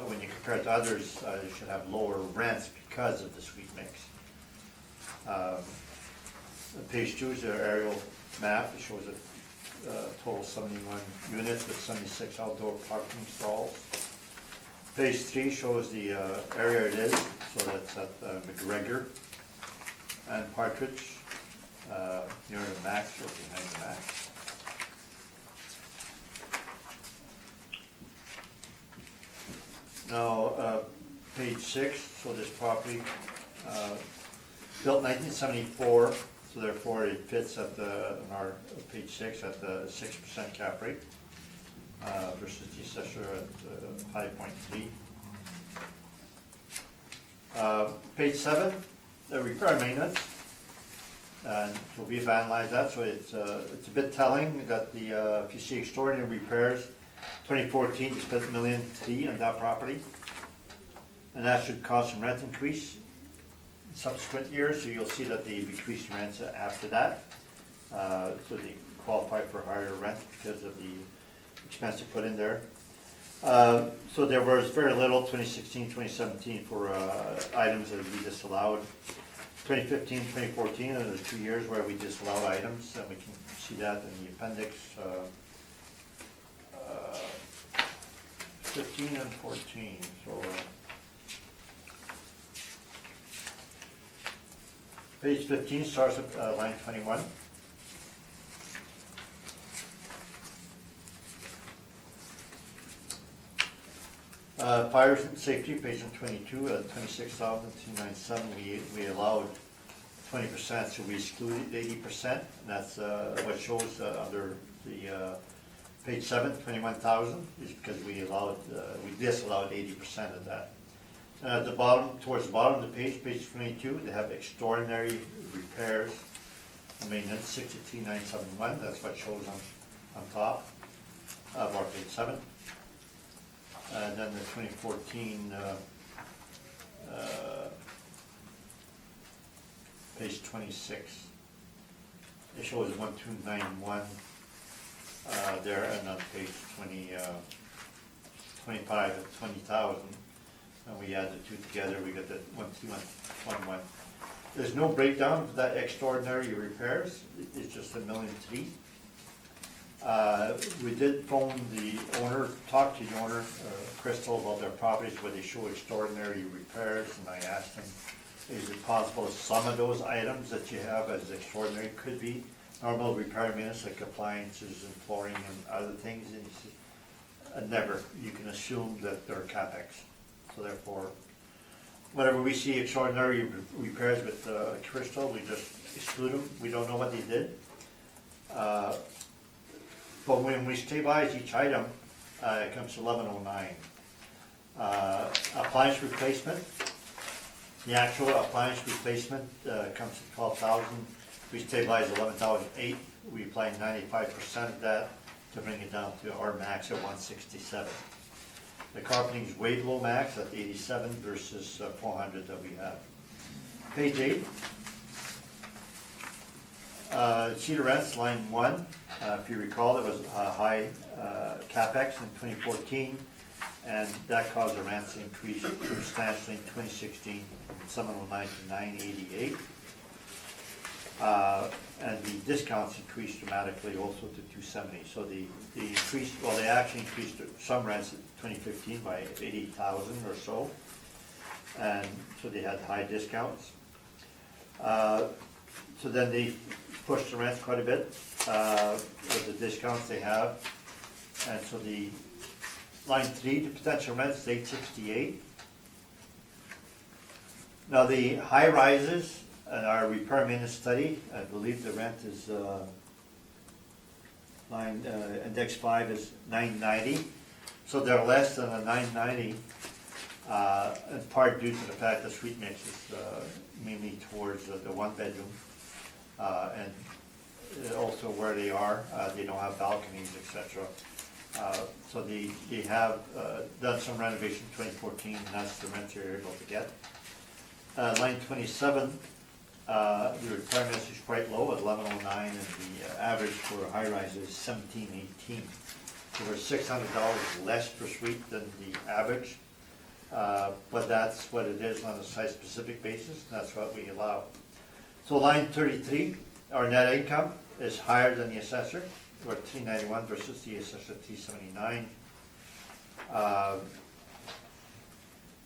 S5: when you compare it to others, you should have lower rents because of the suite mix. Page 2 is our aerial map. It shows a total 71 units with 76 outdoor parking stalls. Page 3 shows the area it is, so that's at McGregor and Partridge, near the max or behind the max. Now, page 6, so this property, built 1974, so therefore it fits at the, on our page 6, at the 6% cap rate, versus the assessor at 5.3. Page 7, the repair and maintenance, and so we've analyzed that, so it's a bit telling that the, if you see extraordinary repairs, 2014, you spent $1.3 million on that property, and that should cause some rent increase in subsequent years, so you'll see that they decreased rents after that, so they qualify for higher rent because of the expense they put in there. So there was very little 2016, 2017 for items that we disallowed. 2015, 2014, and there's 2 years where we disallowed items, and we can see that in the appendix 15 and 14. So page 15 starts at line 21. Fires and safety, page 22, at 26,297, we allowed 20%, so we excluded 80%, and that's what shows under the page 7, 21,000, is because we allowed, we disallowed 80% of that. And at the bottom, towards the bottom of the page, page 22, they have extraordinary repairs, maintenance, 63,971, that's what shows on top of our page 7. And then the 2014, page 26, it shows 1291 there, and on page 25 at 20,000, and we add the two together, we get the 1211. There's no breakdown for that extraordinary repairs, it's just $1.3 million. We did phone the owner, talk to the owner, Crystal, about their properties where they show extraordinary repairs, and I asked him, is it possible that some of those items that you have as extraordinary could be normal repair maintenance, like appliances and flooring and other things? And he said, never, you can assume that they're CapEx. So therefore, whenever we see extraordinary repairs with Crystal, we just exclude them. We don't know what they did. But when we stabilize each item, it comes to 1109. Appliance replacement, the actual appliance replacement comes to 12,000. We stabilize 11,008. We apply 95% of that to bring it down to our max at 167. The carpeting is way below max at 87 versus 400 that we have. Page 8. Cedar rents, line 1. If you recall, there was a high CapEx in 2014, and that caused the rents to increase substantially in 2016, from 709 to 988. And the discounts increased dramatically also to 270. So the increase, well, they actually increased some rents in 2015 by 80,000 or so, and so they had high discounts. So then they pushed the rents quite a bit with the discounts they have, and so the line 3, the potential rents is 868. Now the high rises in our repair maintenance study, I believe the rent is index 5 is 990, so they're less than a 990, in part due to the fact that suite mix is mainly towards the 1 bedroom, and also where they are, they don't have balconies, etc. So they have done some renovation in 2014, and that's the rent you're able to get. Line 27, the requirements is quite low at 1109, and the average for a high rise is 1718. So we're $600 less per suite than the average, but that's what it is on a site-specific basis, and that's what we allow. So line 33, our net income is higher than the assessor. We're at 391 versus the assessor 379.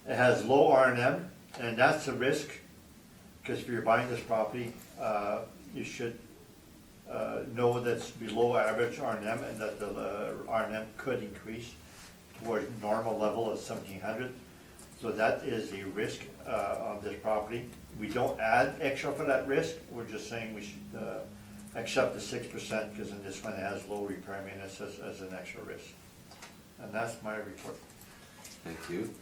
S5: It has low R&M, and that's a risk, because if you're buying this property, you should know that it's below average R&M, and that the R&M could increase towards normal level of 1,700. So that is a risk on this property. We don't add extra for that risk. We're just saying we should accept the 6%, because in this one it has low repair maintenance as an extra risk. And that's my report.
S1: Thank you.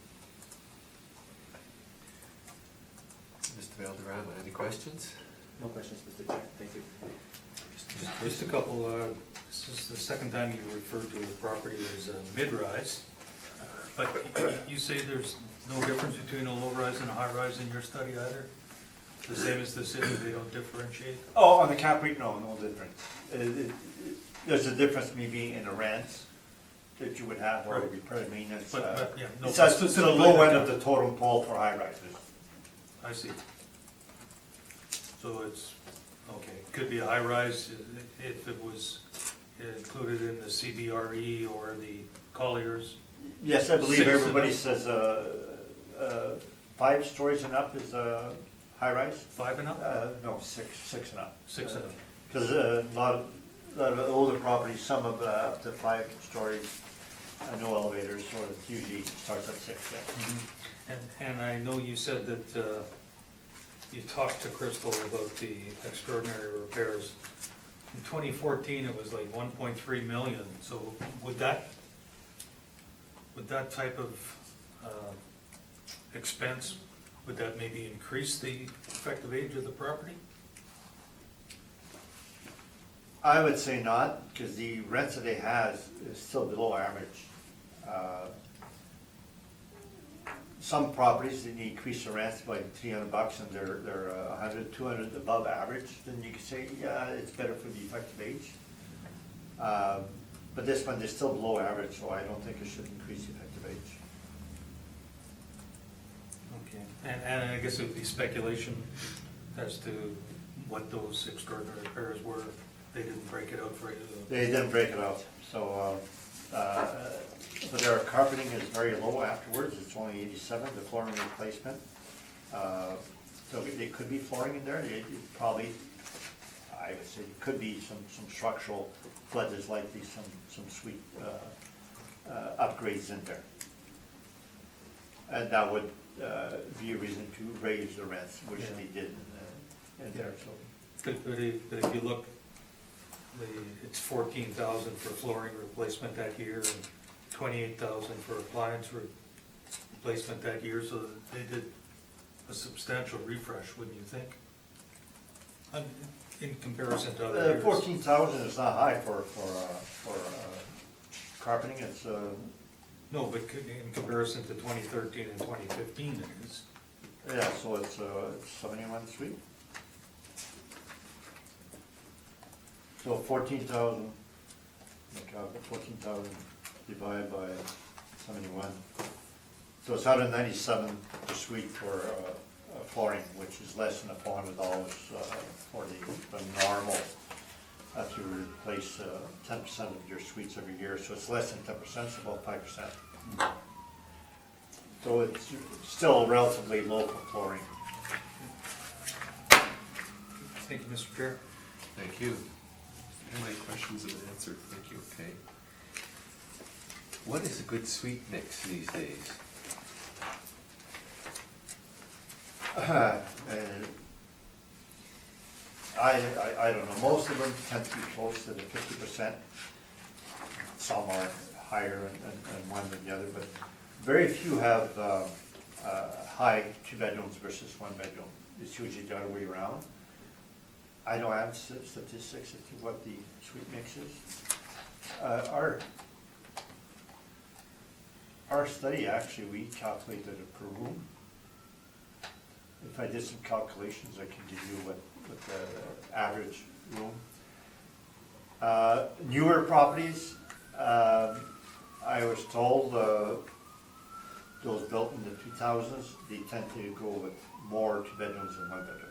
S1: Mr. Valderrama, any questions?
S2: No questions, Mr. Chair. Thank you.
S8: Just a couple, this is the second time you referred to the property as a mid-rise, but you say there's no difference between a low-rise and a high-rise in your study either? The same as the city, they don't differentiate?
S5: Oh, on the cap rate, no difference. There's a difference maybe in the rents that you would have, or
S8: Right.
S5: repair maintenance.
S8: But, yeah, no.
S5: It's the low end of the totem pole for high rises.
S8: I see. So it's, okay, could be a high-rise if it was included in the CBRE or the Colliers.
S5: Yes, I believe
S8: 6 and
S5: everybody
S8: up.
S5: says 5 stories and up is high rise.
S8: 5 and up?
S5: No, six and up.
S8: 6 and up.
S5: Because a lot of older properties, some of up to 5 stories, no elevators, so it usually starts at 6. Yeah.
S8: And I know you said that you talked to Crystal about the extraordinary repairs. In 2014, it was like 1.3 million, so would that type of expense, would that maybe increase the effective age of the property?
S5: I would say not, because the rents that they has is still below average. Some properties, they increase the rents by $300 and they're 100, 200 above average, then you could say, yeah, it's better for the effective age. But this one, they're still below average, so I don't think it should increase the effective age.
S8: Okay. And I guess it would be speculation as to what those extraordinary repairs were they didn't break it out for you?
S5: They didn't break it out, so, so their carpeting is very low afterwards, it's only 87, the flooring replacement. So there could be flooring in there, it probably, I would say, could be some structural, but there's likely some sweet upgrades in there. And that would be a reason to raise the rents, which they did in there, so.
S8: But if you look, it's 14,000 for flooring replacement that year and 28,000 for appliance replacement that year, so they did a substantial refresh, wouldn't you think? In comparison to other years.
S5: 14,000 is not high for carpeting, it's,
S8: No, but in comparison to 2013 and 2015 it is.
S5: yeah, so it's 71 suite. So 14,000, look out, 14,000 divided by 71. So it's 197 per suite for flooring, which is less than $400 for the normal. If you replace 10% of your suites every year, so it's less than 10%, it's about 5%. So it's still relatively low for flooring.
S8: Thank you, Mr. Chair.
S1: Thank you.
S7: My questions have been answered, thank you.
S1: Okay. What is a good suite mix these days?
S5: I don't know, most of them tend to be close to the 50%. Some are higher in one than the other, but very few have high 2 bedrooms versus 1 bedroom. It's usually the other way around. I don't have statistics as to what the suite mix is. Our study, actually, we calculated it per room. If I did some calculations, I can give you what the average room. Newer properties, I was told, those built in the 2000s, they tend to go with more 2 bedrooms than 1 bedroom.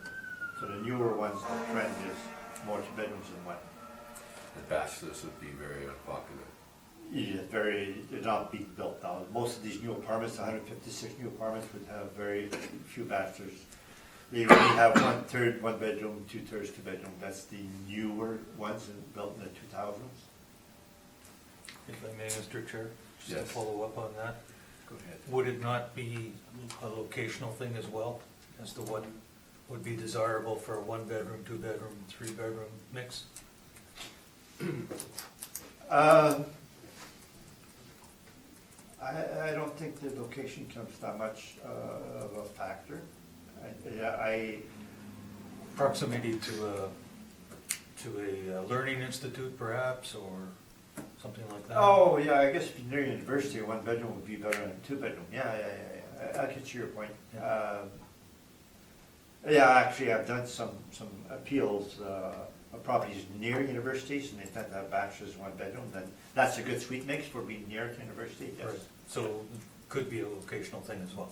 S5: So the newer ones, the trend is more 2 bedrooms than 1.
S1: The bachelors would be very unpopular.
S5: Yeah, they're not being built now. Most of these new apartments, 156 new apartments, would have very few bachelors. They really have 1/3 1 bedroom, 2/3 2 bedroom. That's the newer ones built in the 2000s.
S8: If I may, Mr. Chair, just to
S1: Yes.
S8: follow up on that.
S1: Go ahead.
S8: Would it not be a locational thing as well, as to what would be desirable for a 1 bedroom, 2 bedroom, 3 bedroom mix?
S5: I don't think the location comes that much of a factor.
S8: Proximity to a learning institute perhaps, or something like that?
S5: Oh, yeah, I guess if you're near university, a 1 bedroom would be better than a 2 bedroom. Yeah. I get to your point. Yeah, actually, I've done some appeals of properties near universities, and they tend to have bachelors in 1 bedroom. Then that's a good suite mix for being near to university. Yes.
S8: Right. So could be a locational thing as well.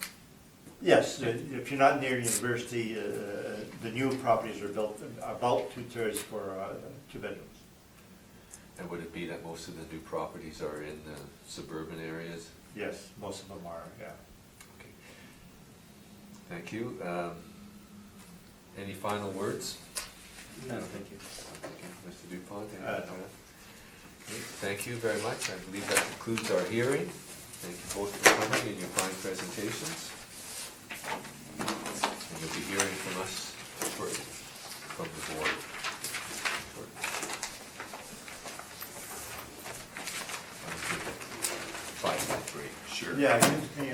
S5: Yes, if you're not near university, the new properties are built about 2/3 for 2 bedrooms.
S1: And would it be that most of the new properties are in the suburban areas?
S5: Yes, most of them are, yeah.
S1: Okay. Thank you. Any final words?
S4: No, thank you.
S1: Thank you, Mr. Dupont. Any
S5: No.
S1: final? Okay, thank you very much. I believe that concludes our hearing. Thank you both for coming and your fine presentations. And you'll be hearing from us shortly, from the board. Shortly. I'll take a 5-minute break.
S7: Sure.
S5: Yeah, it gives me